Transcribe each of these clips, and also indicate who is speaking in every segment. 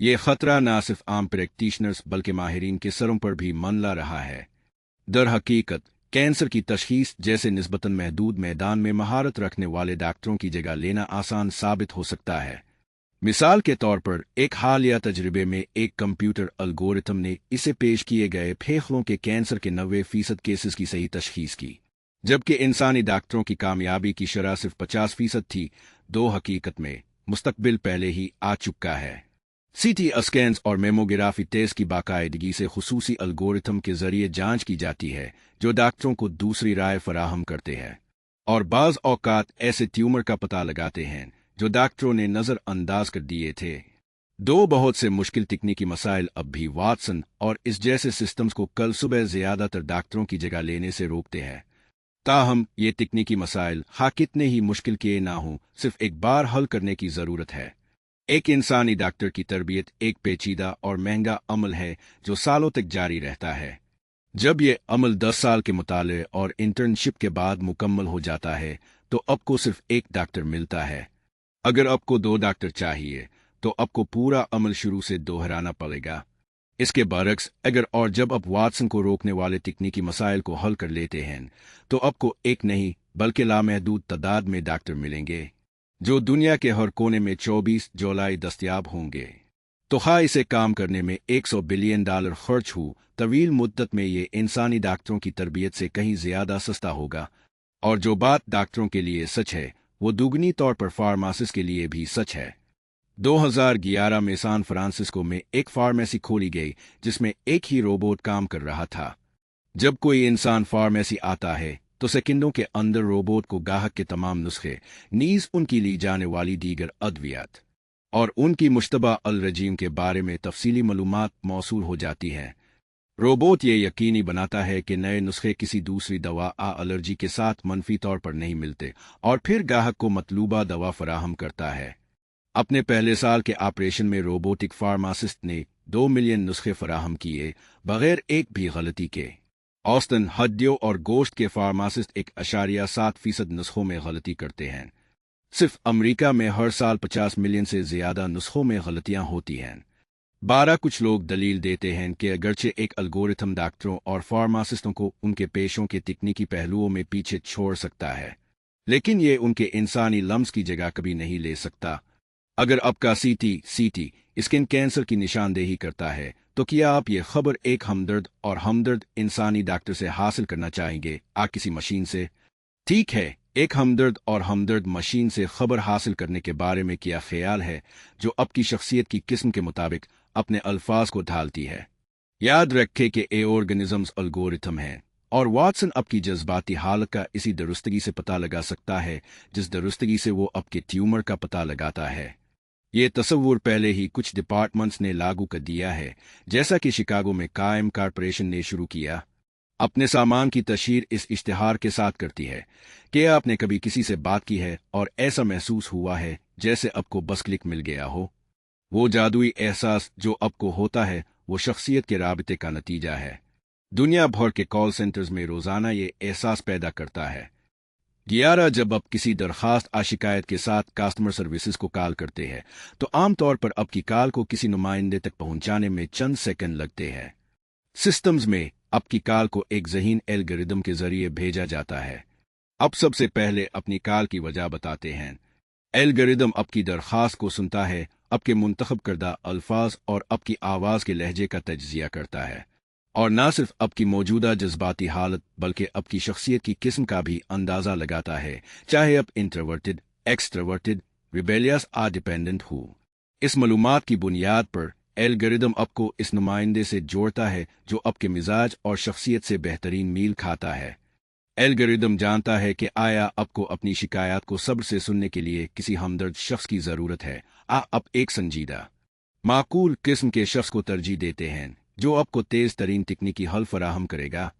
Speaker 1: ये खतरा न सिर्फ आम प्रैक्टिशनर्स बल्कि माहिरीन के सरों पर भी मंडरा रहा है। दर हकीकत कैंसर की तशखीस जैसे निस्बतन महदूद मैदान में महारत रखने वाले डॉक्टरों की जगह लेना आसान साबित हो सकता है। मिसाल के तौर पर एक हालिया तजर्बे में एक कंप्यूटर अलगोरिथम ने इसे पेश किए गए फेफड़ों के कैंसर के 90% केसेस की सही तशखीस की, जबकि इंसानी डॉक्टरों की कामयाबी की शरह सिर्फ 50% थी। दो हकीकत में मुस्तकबिल पहले ही आ चुका है। सीटी स्कैन्स और मेमोग्राफी टेस्ट की बाकायदगी से खुसूसी अलगोरिथम के जरिए जांच की जाती है, जो डॉक्टरों को दूसरी राय फराहम करते हैं और बाज़ औकात ऐसे ट्यूमर का पता लगाते हैं जो डॉक्टरों ने नज़रअंदाज कर दिए थे। दो बहुत से मुश्किल तकनीकी मसाइल अब भी वाटसन और इस जैसे सिस्टम्स को कल सुबह ज़्यादातर डॉक्टरों की जगह लेने से रोकते हैं। ताहम ये तकनीकी मसाइल हाँ कितने ही मुश्किल किए ना हों, सिर्फ एक बार हल करने की ज़रूरत है। एक इंसानी डॉक्टर की तरबियत एक पेचीदा और महंगा अमल है जो सालों तक जारी रहता है। जब ये अमल 10 साल के मुताले और इंटर्नशिप के बाद मुकम्मल हो जाता है तो आपको सिर्फ एक डॉक्टर मिलता है। अगर आपको 2 डॉक्टर चाहिए तो आपको पूरा अमल शुरू से दोहराना पड़ेगा। इसके बरक्स अगर और जब आप वाटसन को रोकने वाले तकनीकी मसाइल को हल कर लेते हैं तो आपको एक नहीं बल्कि लामहदूद तादाद में डॉक्टर मिलेंगे जो दुनिया के हर कोने में 24 जुलाई दस्तयाब होंगे। तो हाँ, इसे काम करने में $100 बिलियन खर्च हो, तवील मुद्दत में ये इंसानी डॉक्टरों की तरबियत से कहीं ज्यादा सस्ता होगा। और जो बात डॉक्टरों के लिए सच है वो दुगनी तौर पर फार्मासिस्ट के लिए भी सच है। 2011 में सान फ्रांसिस्को में एक फार्मेसी खोली गई जिसमें एक ही रोबोट काम कर रहा था। जब कोई इंसान फार्मेसी आता है तो सेकंडों के अंदर रोबोट को ग्राहक के तमाम नुस्खे, नीज उनकी ली जाने वाली दीगर अद्वियात और उनकी मुश्तबा अल रजीम के बारे में तफसीली मालूमात मौसूल हो जाती हैं। रोबोट ये यकीनी बनाता है कि नए नुस्खे किसी दूसरी दवा एलर्जी के साथ मनफी तौर पर नहीं मिलते और फिर ग्राहक को मतलूबा दवा फराहम करता है। अपने पहले साल के ऑपरेशन में रोबोटिक फार्मासिस्ट ने 2 मिलियन नुस्खे फराहम किए बगैर एक भी गलती के। औसतन हड्डियों और गोश्त के फार्मासिस्ट 1.7% नुस्खों में गलती करते हैं। सिर्फ अमेरिका में हर साल 50 मिलियन से ज्यादा नुस्खों में गलतियां होती हैं। 12 कुछ लोग दलील देते हैं कि अगरचे एक अलगोरिथम डॉक्टरों और फार्मासिस्टों को उनके पेशों के तकनीकी पहलुओं में पीछे छोड़ सकता है, लेकिन ये उनके इंसानी लम्स की जगह कभी नहीं ले सकता। अगर आपका सीटी स्किन कैंसर की निशानदेही करता है तो क्या आप ये खबर एक हमदर्द इंसानी डॉक्टर से हासिल करना चाहेंगे किसी मशीन से? ठीक है, एक हमदर्द मशीन से खबर हासिल करने के बारे में क्या ख्याल है जो आपकी शख्सियत की किस्म के मुताबिक अपने अल्फाज को ढालती है। याद रखें कि ए ऑर्गेनिज्म्स अलगोरिथम हैं और वाटसन आपकी जज्बाती हालत का इसी दुरुस्तगी से पता लगा सकता है जिस दुरुस्तगी से वो आपके ट्यूमर का पता लगाता है। ये तस्वुर पहले ही कुछ डिपार्टमेंट्स ने लागू कर दिया है, जैसा कि शिकागो में कायम कॉर्पोरेशन ने शुरू किया। अपने सामान की तशहीर इस इश्तिहार के साथ करती है कि आपने कभी किसी से बात की है और ऐसा महसूस हुआ है जैसे आपको बस क्लिक मिल गया हो। वो जादुई एहसास जो आपको होता है वो शख्सियत के राबते का नतीजा है। दुनिया भर के कॉल सेंटर्स में रोजाना ये एहसास पैदा करता है। 11 जब आप किसी दरखास्त शिकायत के साथ कस्टमर सर्विसेज को कॉल करते हैं तो आमतौर पर आपकी कॉल को किसी नुमाइंदे तक पहुंचाने में चंद सेकंड लगते हैं। सिस्टम्स में आपकी कॉल को एक ज़हीन एल्गोरिदम के जरिए भेजा जाता है। अब सबसे पहले अपनी कॉल की वजह बताते हैं। एल्गोरिदम आपकी दरखास्त को सुनता है, आपके मुंतखब करदा अल्फाज और आपकी आवाज़ के लहजे का तज्जिया करता है और न सिर्फ आपकी मौजूदा जज्बाती हालत बल्कि आपकी शख्सियत की किस्म का भी अंदाज़ा लगाता है, चाहे आप इंट्रोवर्टेड, एक्सट्रोवर्टेड, रिबेलियस डिपेंडेंट हो। इस मालूमात की बुनियाद पर एल्गोरिदम आपको इस नुमाइंदे से जोड़ता है जो आपके मिजाज और शख्सियत से बेहतरीन मील खाता है। एल्गोरिदम जानता है कि आया आपको अपनी शिकायत को सब्र से सुनने के लिए किसी हमदर्द शख्स की ज़रूरत है। आप एक संजीदा, माकूल किस्म के शख्स को तरजीह देते हैं जो आपको तेज तरीन तकनीकी हल फराहम करेगा।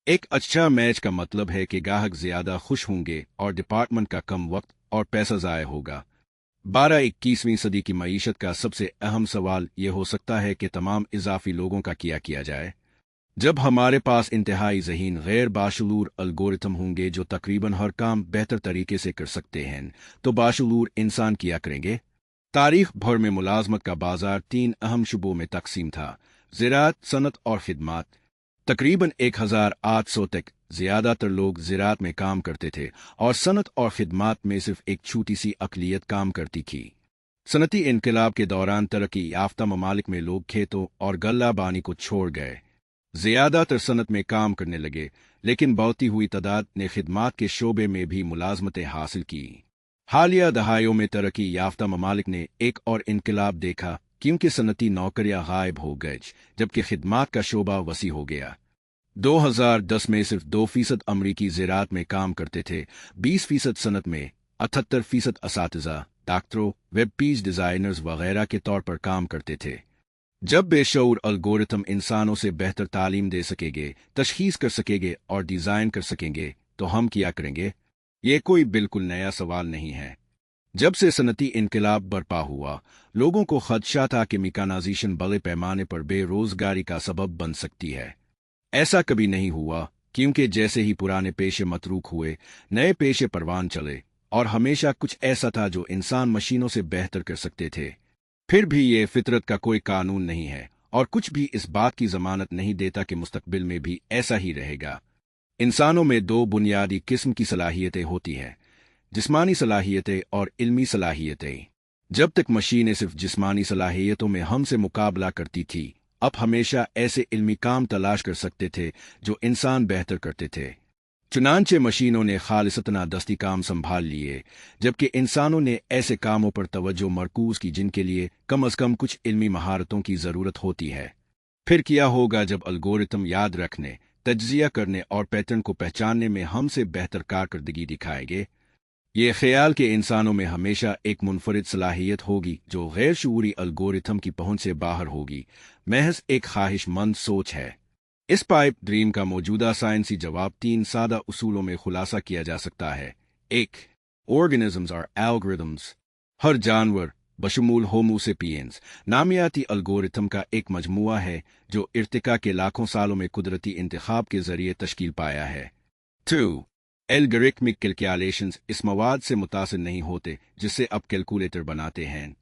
Speaker 1: एक अच्छा मैच का मतलब है कि ग्राहक ज्यादा खुश होंगे और डिपार्टमेंट का कम वक्त और पैसा ज़ाया होगा। 21वीं सदी की मईशत का सबसे अहम सवाल यह हो सकता है कि तमाम इजाफी लोगों का क्या किया जाए। जब हमारे पास इंतहाई ज़हीन गैर बाशुऊर अलगोरिथम होंगे जो तकरीबन हर काम बेहतर तरीके से कर सकते हैं तो बाशुऊर इंसान किया करेंगे। तारीख भर में मुलाजमत का बाजार 3 अहम शुबों में तकसीम था: ज़राअत, सनत और खिदमात। तकरीबन 1800 तक ज़्यादातर लोग ज़राअत में काम करते थे और सनत और खिदमात में सिर्फ एक छोटी सी अक़लियत काम करती थी। सनती इनकलाब के दौरान तरक्की याफ्ता ममालिक में लोग खेतों और गल्ला बानी को छोड़ गए, ज़्यादातर सनत में काम करने लगे, लेकिन बढ़ती हुई तादाद ने खिदमात के शोबे में भी मुलाजमतें हासिल की। हालिया दहाइयों में तरक्की याफ्ता ममालिक ने एक और इनकलाब देखा, क्योंकि सनती नौकरियां गायब हो गई, जबकि खिदमात का शोबा वसी हो गया। 2010 में सिर्फ 2% अमरीकी ज़राअत में काम करते थे, 20% सनत में, 78% असातिज़ा, डॉक्टरों, वेब पेज डिज़ाइनर्स वगैरह के तौर पर काम करते थे। जब बेशऊर अलगोरिथम इंसानों से बेहतर तालीम दे सकेंगे, तशखीस कर सकेंगे और डिज़ाइन कर सकेंगे, तो हम क्या करेंगे? ये कोई बिल्कुल नया सवाल नहीं है। जब से सनती इनकलाब बर्पा हुआ, लोगों को खदशा था कि मेकानाइजेशन बड़े पैमाने पर बेरोजगारी का सबब बन सकती है। ऐसा कभी नहीं हुआ, क्योंकि जैसे ही पुराने पेशे मतरूक हुए, नए पेशे परवान चले, और हमेशा कुछ ऐसा था जो इंसान मशीनों से बेहतर कर सकते थे। फिर भी ये फितरत का कोई कानून नहीं है, और कुछ भी इस बात की जमानत नहीं देता कि मुस्तकबिल में भी ऐसा ही रहेगा। इंसानों में 2 बुनियादी किस्म की सलाहियतें होती हैं: जिस्मानी सलाहियतें और इल्मी सलाहियतें। जब तक मशीनें सिर्फ जिस्मानी सलाहियतों में हमसे मुकाबला करती थी, अब हमेशा ऐसे इल्मी काम तलाश कर सकते थे जो इंसान बेहतर करते थे। चुनांचे मशीनों ने खालिसतना दस्ती काम संभाल लिए, जबकि इंसानों ने ऐसे कामों पर तवज्जो मरकूज की जिनके लिए कम अज कम कुछ इल्मी महारतों की ज़रूरत होती है। फिर क्या होगा जब अलगोरिथम याद रखने, तज्जिया करने और पैटर्न को पहचानने में हमसे बेहतर कारकर्दगी दिखाएंगे? ये ख्याल के इंसानों में हमेशा एक मुनफरिद सलाहियत होगी जो गैर शूरी अलगोरिथम की पहुंच से बाहर होगी, महज एक ख्वाहिशमंद सोच है। इस पाइप ड्रीम का मौजूदा साइंसी जवाब 3 सादा उसूलों में खुलासा किया जा सकता है। 1. ऑर्गेनिजम्स और एल्गोरिथम्स। हर जानवर बशमूल होमो सेपियंस नामियाती अलगोरिथम का एक मजमुआ है जो इर्तिका के लाखों सालों में कुदरती इंतखाब के जरिए तश्कील पाया है। 2. एल्गोरिथमिक कैलकुलेशंस इस मवाद से मुतासिर नहीं होते जिससे अब कैलकुलेटर बनाते हैं।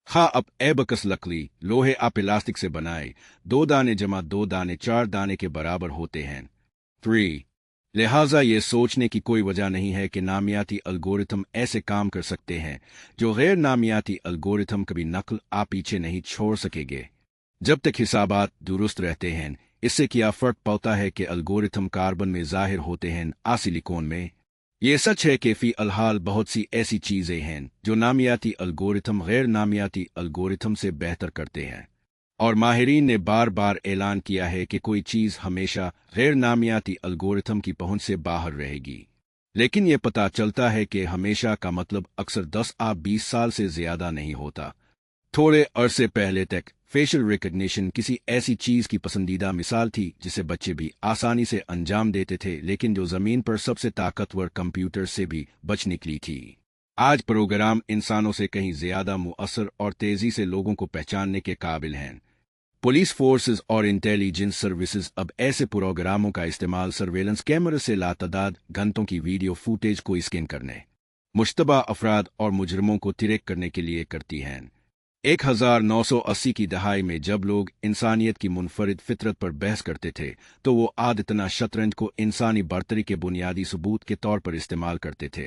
Speaker 1: खा अब एबकस लकड़ी, लोहे आप इलास्टिक से बनाए, 2 दाने जमा 2 दाने 4 दाने के बराबर होते हैं। 3. लिहाजा ये सोचने की कोई वजह नहीं है कि नामियाती अलगोरिथम ऐसे काम कर सकते हैं जो गैर नामियाती अलगोरिथम कभी नकल आ पीछे नहीं छोड़ सकेंगे। जब तक हिसाबात दुरुस्त रहते हैं, इससे क्या फ़र्क पड़ता है कि अलगोरिथम कार्बन में ज़ाहिर होते हैं आ सिलिकॉन में? ये सच है कि फ़ी अलहाल बहुत सी ऐसी चीज़ें हैं जो नामियाती अलगोरिथम गैर नामियाती अलगोरिथम से बेहतर करते हैं, और माहिरीन ने बार बार ऐलान किया है कि कोई चीज़ हमेशा गैर नामियाती अलगोरिथम की पहुंच से बाहर रहेगी। लेकिन यह पता चलता है कि हमेशा का मतलब अक्सर 10 या 20 साल से ज़्यादा नहीं होता। थोड़े अरसे पहले तक फेशियल रिकग्निशन किसी ऐसी चीज़ की पसंदीदा मिसाल थी जिसे बच्चे भी आसानी से अंजाम देते थे, लेकिन जो ज़मीन पर सबसे ताकतवर कंप्यूटर से भी बच निकली थी। आज प्रोग्राम इंसानों से कहीं ज़्यादा मुअस्सर और तेज़ी से लोगों को पहचानने के काबिल हैं। पुलिस फोर्सेस और इंटेलिजेंस सर्विसेज अब ऐसे प्रोग्रामों का इस्तेमाल सर्वेलेंस कैमरे से लातादाद घंटों की वीडियो फुटेज को स्कैन करने, मुश्तबा अफराद और मुजरमों को ट्रैक करने के लिए करती हैं। 1980 की दहाई में जब लोग इंसानियत की मुनफरिद फितरत पर बहस करते थे, तो वो आदतना शतरंज को इंसानी बर्तरी के बुनियादी सबूत के तौर पर इस्तेमाल करते थे।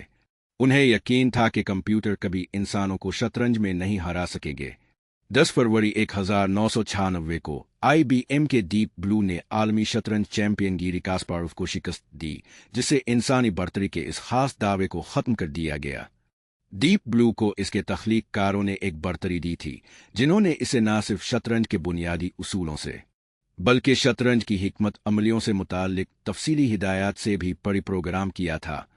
Speaker 1: उन्हें यकीन था कि कंप्यूटर कभी इंसानों को शतरंज में नहीं हरा सकेंगे। 10 फरवरी 1996 को IBM के डीप ब्लू ने आलमी शतरंज चैंपियन गिरी कास्पारोव को शिकस्त दी, जिससे इंसानी बर्तरी के इस खास दावे को खत्म कर दिया गया। डीप ब्लू को इसके तख्लीककारों ने एक बर्तरी दी थी, जिन्होंने इसे न सिर्फ शतरंज के बुनियादी उसूलों से, बल्कि शतरंज की हिकमत अमलियों से मुताल्लिक तफसीली हिदायत से भी परिप्रोग्राम किया था।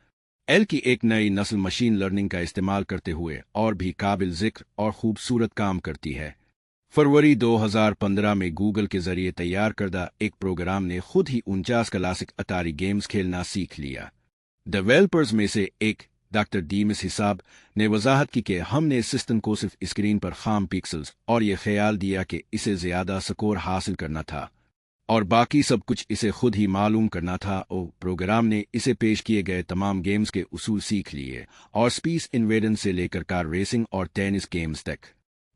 Speaker 1: एल की एक नई नस्ल मशीन लर्निंग का इस्तेमाल करते हुए और भी काबिल जिक्र और खूबसूरत काम करती है। फरवरी 2015 में गूगल के जरिए तैयार करदा एक प्रोग्राम ने खुद ही 49 क्लासिक अटारी गेम्स खेलना सीख लिया। डेवलपर्स में से एक डॉक्टर डीमिस हिसाब ने वजाहत की कि हमने इस सिस्टम को सिर्फ स्क्रीन पर खाम पिक्सल्स और ये ख्याल दिया कि इसे ज़्यादा स्कोर हासिल करना था, और बाकी सब कुछ इसे खुद ही मालूम करना था। प्रोग्राम ने इसे पेश किए गए तमाम गेम्स के उसूल सीख लिए, और स्पेस इन्वेडन से लेकर कार रेसिंग और टेनिस गेम्स तक।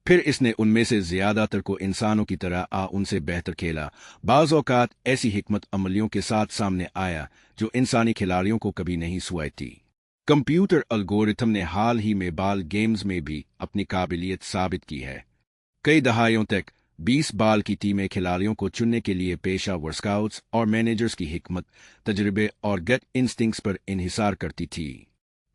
Speaker 1: फिर इसने उनमें से ज्यादातर को इंसानों की तरह उनसे बेहतर खेला। बाज़ औक़ात ऐसी हिकमत अमलियों के साथ सामने आया जो इंसानी खिलाड़ियों को कभी नहीं सुहाई थी। कंप्यूटर एल्गोरिथम ने हाल ही में बाल गेम्स में भी अपनी काबिलियत साबित की है। कई दहाइयों तक 20 बाल की टीमें खिलाड़ियों को चुनने के लिए पेशेवर स्काउट्स और मैनेजर्स की हिकमत, तजुर्बे और गट इंस्टिंक्ट्स पर इन्हिसार करती थी।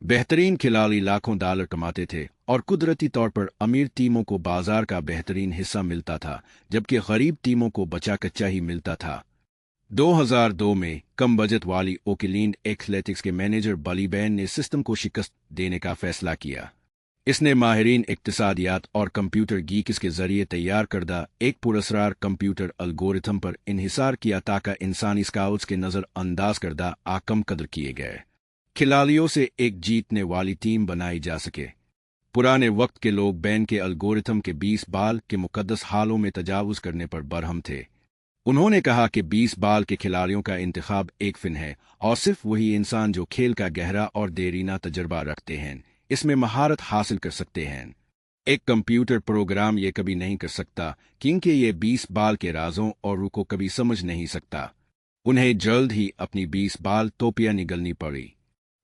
Speaker 1: बेहतरीन खिलाड़ी लाखों डॉलर कमाते थे और कुदरती तौर पर अमीर टीमों को बाजार का बेहतरीन हिस्सा मिलता था, जबकि गरीब टीमों को बचा कच्चा ही मिलता था। 2002 में कम बजट वाली ओकलैंड एथलेटिक्स के मैनेजर बली बैन ने सिस्टम को शिकस्त देने का फैसला किया। इसने माहिरीन इक्तिसादियात और कंप्यूटर गीक्स के जरिए तैयार करदा एक पुरस्कार कंप्यूटर एल्गोरिथम पर इन्हिसार किया ताकि इंसानी स्काउट्स के नजर अंदाज करदा कम कदर किए गए खिलाड़ियों से एक जीतने वाली टीम बनाई जा सके। पुराने वक्त के लोग बैन के एल्गोरिथम के 20 बाल के मुकद्दस हालों में तजावुज करने पर बरहम थे। उन्होंने कहा कि 20 बाल के खिलाड़ियों का इंतखाब एक फिन है और सिर्फ वही इंसान जो खेल का गहरा और देरीना तजर्बा रखते हैं इसमें महारत हासिल कर सकते हैं। एक कंप्यूटर प्रोग्राम ये कभी नहीं कर सकता क्योंकि ये 20 बाल के राजों और रूह को कभी समझ नहीं सकता। उन्हें जल्द ही अपनी 20 बाल टोपियां निगलनी पड़ी।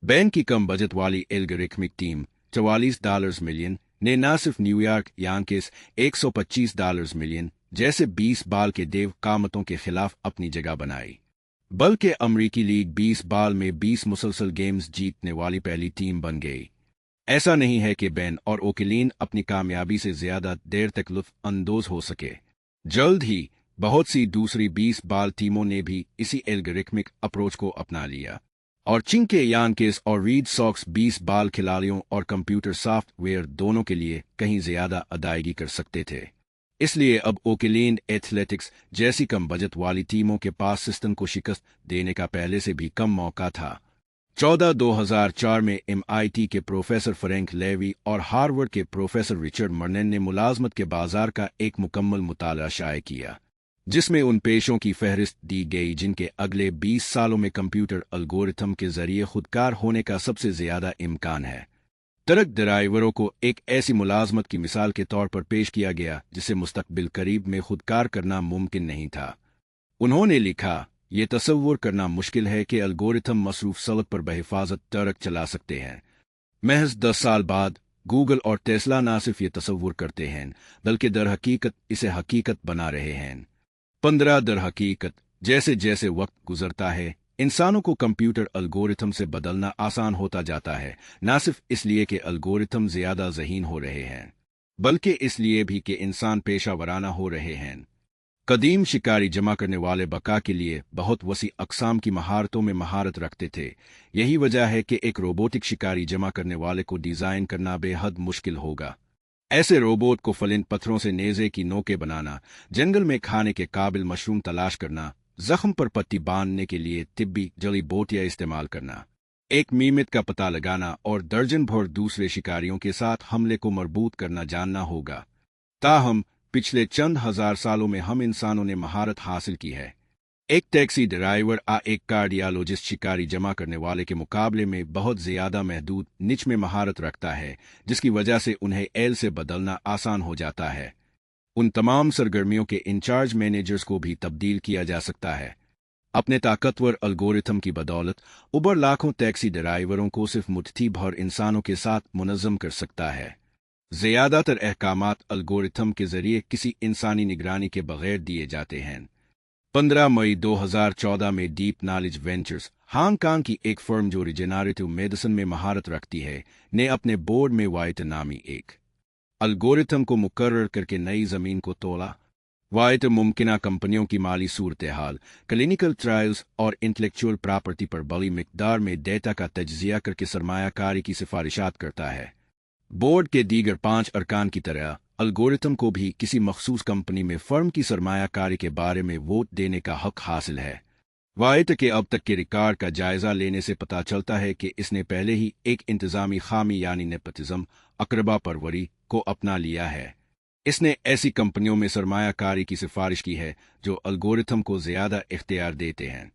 Speaker 1: बैन की कम बजट वाली एल्गोरिथमिक टीम $44 मिलियन ने न सिर्फ न्यूयॉर्क यांकीज $125 मिलियन जैसे 20 बाल के देव कामतों के खिलाफ अपनी जगह बनाई, बल्कि अमरीकी लीग 20 बाल में 20 मुसलसल गेम्स जीतने वाली पहली टीम बन गई। ऐसा नहीं है कि बैन और ओकलैंड अपनी कामयाबी से ज्यादा देर तक लुत्फ अंदोज हो सके। जल्द ही बहुत सी दूसरी 20 बाल टीमों ने भी इसी एल्गोरिथमिक अप्रोच को अपना लिया और चिंके यांकीज और रीड सॉक्स 20 बाल खिलाड़ियों और कंप्यूटर सॉफ्टवेयर दोनों के लिए कहीं ज्यादा अदायगी कर सकते थे। इसलिए अब ओकलैंड एथलेटिक्स जैसी कम बजट वाली टीमों के पास सिस्टम को शिकस्त देने का पहले से भी कम मौका था। 2004 में MIT के प्रोफेसर फ्रैंक लेवी और हार्वर्ड के प्रोफेसर रिचर्ड मर्नेन ने मुलाजमत के बाजार का एक मुकम्मल मुताला शाया किया, जिसमें उन पेशों की फहरिस्त दी गई जिनके अगले 20 सालों में कंप्यूटर एल्गोरिथम के जरिए खुदकार होने का सबसे ज्यादा इम्कान है। ट्रक ड्राइवरों को एक ऐसी मुलाजमत की मिसाल के तौर पर पेश किया गया जिसे मुस्तकबिल करीब में खुदकार करना मुमकिन नहीं था। उन्होंने लिखा, ये तसव्वुर करना मुश्किल है कि एल्गोरिथम मसरूफ सड़क पर बहिफाजत ट्रक चला सकते हैं। महज 10 साल बाद गूगल और टेस्ला न सिर्फ ये तसव्वुर करते हैं बल्कि दरहकीकत इसे हकीकत बना रहे हैं। 15 दरहकीकत जैसे जैसे वक्त गुजरता है इंसानों को कंप्यूटर एल्गोरिथम से बदलना आसान होता जाता है, न सिर्फ इसलिए कि एल्गोरिथम ज्यादा ज़हीन हो रहे हैं बल्कि इसलिए भी कि इंसान पेशा वराना हो रहे हैं। कदीम शिकारी जमा करने वाले बका के लिए बहुत वसी अक़साम की महारतों में महारत रखते थे। यही वजह है कि एक रोबोटिक शिकारी जमा करने वाले को डिज़ाइन करना बेहद मुश्किल होगा। ऐसे रोबोट को फलिंत पत्थरों से नेज़े की नोकें बनाना, जंगल में खाने के काबिल मशरूम तलाश करना, जख्म पर पट्टी बांधने के लिए तिब्बी जड़ी बोटियां इस्तेमाल करना, एक मीमित का पता लगाना और दर्जन भर दूसरे शिकारियों के साथ हमले को मरबूत करना जानना होगा। ताहम पिछले चंद हजार सालों में हम इंसानों ने महारत हासिल की है। एक टैक्सी ड्राइवर एक कार्डियोलॉजिस्ट शिकारी जमा करने वाले के मुकाबले में बहुत ज्यादा महदूद निच में महारत रखता है, जिसकी वजह से उन्हें एल से बदलना आसान हो जाता है। उन तमाम सरगर्मियों के इंचार्ज मैनेजर्स को भी तब्दील किया जा सकता है। अपने ताकतवर एल्गोरिथम की बदौलत उबर लाखों टैक्सी ड्राइवरों को सिर्फ मुट्ठी भर इंसानों के साथ मुनज़्ज़म कर सकता है। ज़्यादातर अहकामात एल्गोरिथम के जरिए किसी इंसानी निगरानी के बगैर दिए जाते हैं। 15 मई 2014 में डीप नॉलेज वेंचर्स, हांगकांग की एक फर्म जो रिजेनरेटिव मेडिसिन में महारत रखती है, ने अपने बोर्ड में वाइट नामी एक एल्गोरिथम को मुकर्रर करके नई जमीन को तोला। वाइट मुमकिना कंपनियों की माली सूरत हाल, क्लिनिकल ट्रायल्स और इंटेलेक्चुअल प्रॉपर्टी पर बड़ी मिकदार में डेटा का तज्जिया करके सरमायाकारी की सिफारिशात करता है। बोर्ड के दीगर 5 अरकान की तरह एल्गोरिथम को भी किसी मखसूस कंपनी में फर्म की सरमायाकारी के बारे में वोट देने का हक हासिल है। वाइट के अब तक के रिकॉर्ड का जायजा लेने से पता चलता है कि इसने पहले ही एक इंतजामी खामी यानी नेपोटिज्म, अकरबा परवरी को अपना लिया है। इसने ऐसी कंपनियों में सरमायाकारी की सिफारिश की है जो एल्गोरिथम को ज्यादा इख्तियार देते हैं।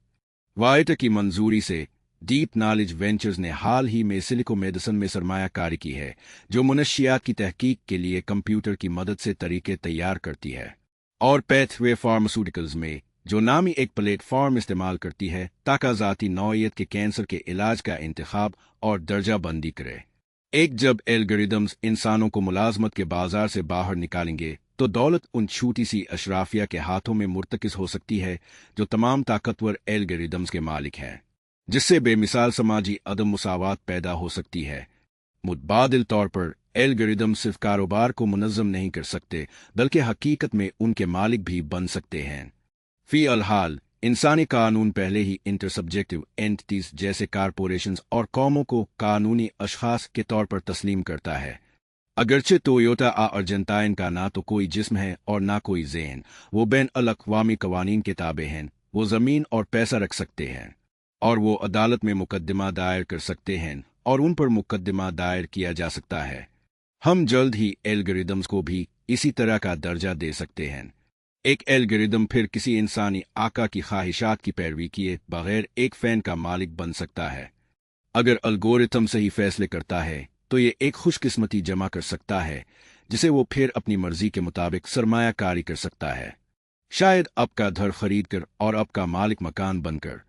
Speaker 1: वाइट की मंजूरी से डीप नॉलेज वेंचर्स ने हाल ही में सिलिको मेडिसिन में सरमायाकारी की है, जो मनशियात की तहकीक के लिए कंप्यूटर की मदद से तरीके तैयार करती है, और पैथवे फार्मास्यूटिकल्स में जो नामी एक प्लेटफॉर्म इस्तेमाल करती है ताकि ज़ाती नौइयत के कैंसर के इलाज का इंतखाब और दर्जा बंदी करे। एक जब एल्गोरिदम्स इंसानों को मुलाजमत के बाजार से बाहर निकालेंगे तो दौलत उन छोटी सी अशराफिया के हाथों में मुर्तकिस हो सकती है जो तमाम ताकतवर एल्गोरिदम्स के मालिक हैं, जिससे बेमिसाल समाजी अदम मुसावात पैदा हो सकती है। मुतबादिल तौर पर एल्गोरिदम सिर्फ कारोबार को मुनज़्ज़म नहीं कर सकते बल्कि हकीकत में उनके मालिक भी बन सकते हैं। फी अलहाल इंसानी कानून पहले ही इंटरसब्जेक्टिव एंटिटीज जैसे कारपोरेशंस और कौमों को कानूनी अशखास के तौर पर तस्लीम करता है। अगरचे टोयोटा अर्जेंटाइन का ना तो कोई जिस्म है और ना कोई ज़हन, वो बैन अल-अक़वामी कवानीन के ताबे हैं, वो ज़मीन और पैसा रख सकते हैं और वो अदालत में मुकदमा दायर कर सकते हैं और उन पर मुकदमा दायर किया जा सकता है। हम जल्द ही एल्गोरिदम्स को भी इसी तरह का दर्जा दे सकते हैं। एक एल्गोरिदम फिर किसी इंसानी आका की ख्वाहिशात की पैरवी किए बगैर एक फ़ैन का मालिक बन सकता है। अगर एल्गोरिथम सही फैसले करता है तो ये एक खुशकिस्मती जमा कर सकता है जिसे वो फिर अपनी मर्जी के मुताबिक सरमायाकारी कर सकता है, शायद आपका घर खरीद कर और आपका मालिक मकान बनकर।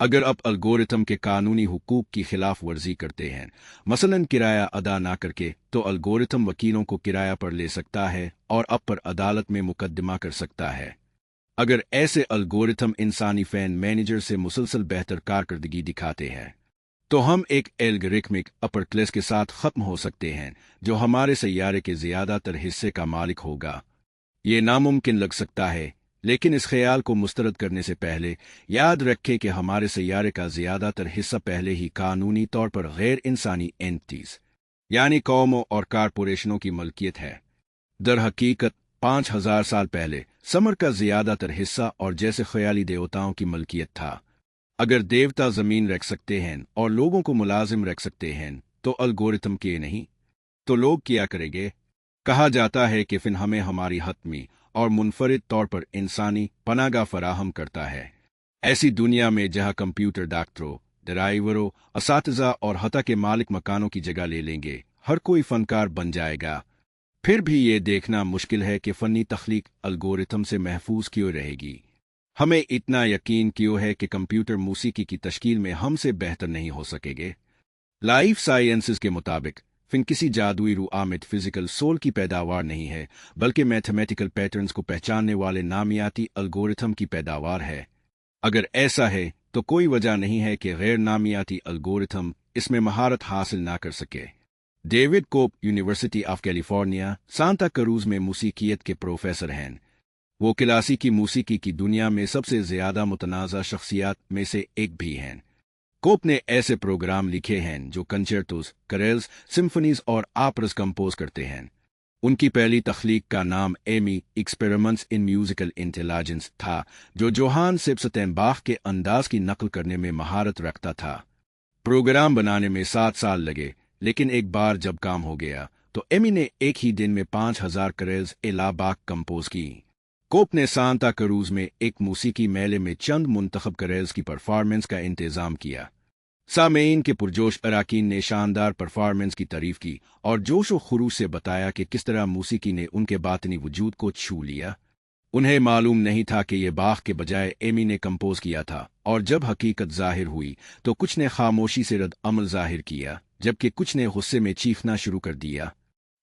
Speaker 1: अगर आप एल्गोरिथम के कानूनी हुकूक की खिलाफ वर्जी करते हैं, मसलन किराया अदा ना करके, तो एल्गोरिथम वकीलों को किराया पर ले सकता है और आप पर अदालत में मुकदमा कर सकता है। अगर ऐसे एल्गोरिथम इंसानी फैन मैनेजर से मुसलसल बेहतर कारकर्दगी दिखाते हैं तो हम एक एल्गोरिथमिक अपर क्लास के साथ खत्म हो सकते हैं जो हमारे सैयारे के ज्यादातर हिस्से का मालिक होगा। ये नामुमकिन लग सकता है, लेकिन इस ख्याल को मुस्तरद करने से पहले याद रखें कि हमारे सैयारे का ज्यादातर हिस्सा पहले ही कानूनी तौर पर गैर इंसानी एंटिटीज यानी कौमों और कारपोरेशनों की मलकियत है। दर हकीकत 5000 साल पहले समर का ज्यादातर हिस्सा और जैसे ख्याली देवताओं की मलकियत था। अगर देवता जमीन रख सकते हैं और लोगों को मुलाजिम रख सकते हैं तो एल्गोरिथम के नहीं तो लोग क्या करेंगे? कहा जाता है कि फिर हमें हमारी हतमी और मुनफरिद तौर पर इंसानी पनागा फराहम करता है। ऐसी दुनिया में जहां कंप्यूटर डॉक्टरों, ड्राइवरों, असातिज़ा और हता के मालिक मकानों की जगह ले लेंगे, हर कोई फनकार बन जाएगा। फिर भी ये देखना मुश्किल है कि फ़नी तख्लीक एल्गोरिथम से महफूज क्यों रहेगी। हमें इतना यकीन क्यों है कि कंप्यूटर मूसीकी की तश्कील में हमसे बेहतर नहीं हो सकेंगे? लाइफ साइंसेस के मुताबिक फिन किसी जादुई रुआमित फिजिकल सोल की पैदावार नहीं है, बल्कि मैथमेटिकल पैटर्न्स को पहचानने वाले नामियाती एल्गोरिथम की पैदावार है। अगर ऐसा है तो कोई वजह नहीं है कि गैर नामियाती एल्गोरिथम इसमें महारत हासिल ना कर सके। David Cope university of California Santa Cruz में मूसीकियत के प्रोफेसर हैं। वो क्लासिकी मूसीकी की दुनिया में सबसे ज्यादा मुतनाज़ा शख्सियात में से एक भी हैं। कोप ने ऐसे प्रोग्राम लिखे हैं जो कंचर्टोज, करेल्स, सिम्फनीज और ऑपरास कंपोज करते हैं। उनकी पहली तख्लीक का नाम Emmy experiments in musical intelligence था, जो जोहान सेबस्टियन बाख के अंदाज की नकल करने में महारत रखता था। प्रोग्राम बनाने में 7 साल लगे, लेकिन एक बार जब काम हो गया तो एमी ने एक ही दिन में 5000 करेल्स एला बाख कंपोज की। कोप ने सांता क्रूज में एक मूसीकी मेले में चंद मुंतखब करेल्स की परफॉर्मेंस का इंतजाम किया। सामेईन के पुरजोश अराकीन ने शानदार परफॉर्मेंस की तारीफ की और जोश व खुरूश से बताया कि किस तरह मूसीकी ने उनके बातनी वजूद को छू लिया। उन्हें मालूम नहीं था कि यह बाख के बजाय एमी ने कंपोज किया था, और जब हकीकत जाहिर हुई तो कुछ ने खामोशी से रद्द अमल जाहिर किया, जबकि कुछ ने गुस्से में चीखना शुरू कर दिया।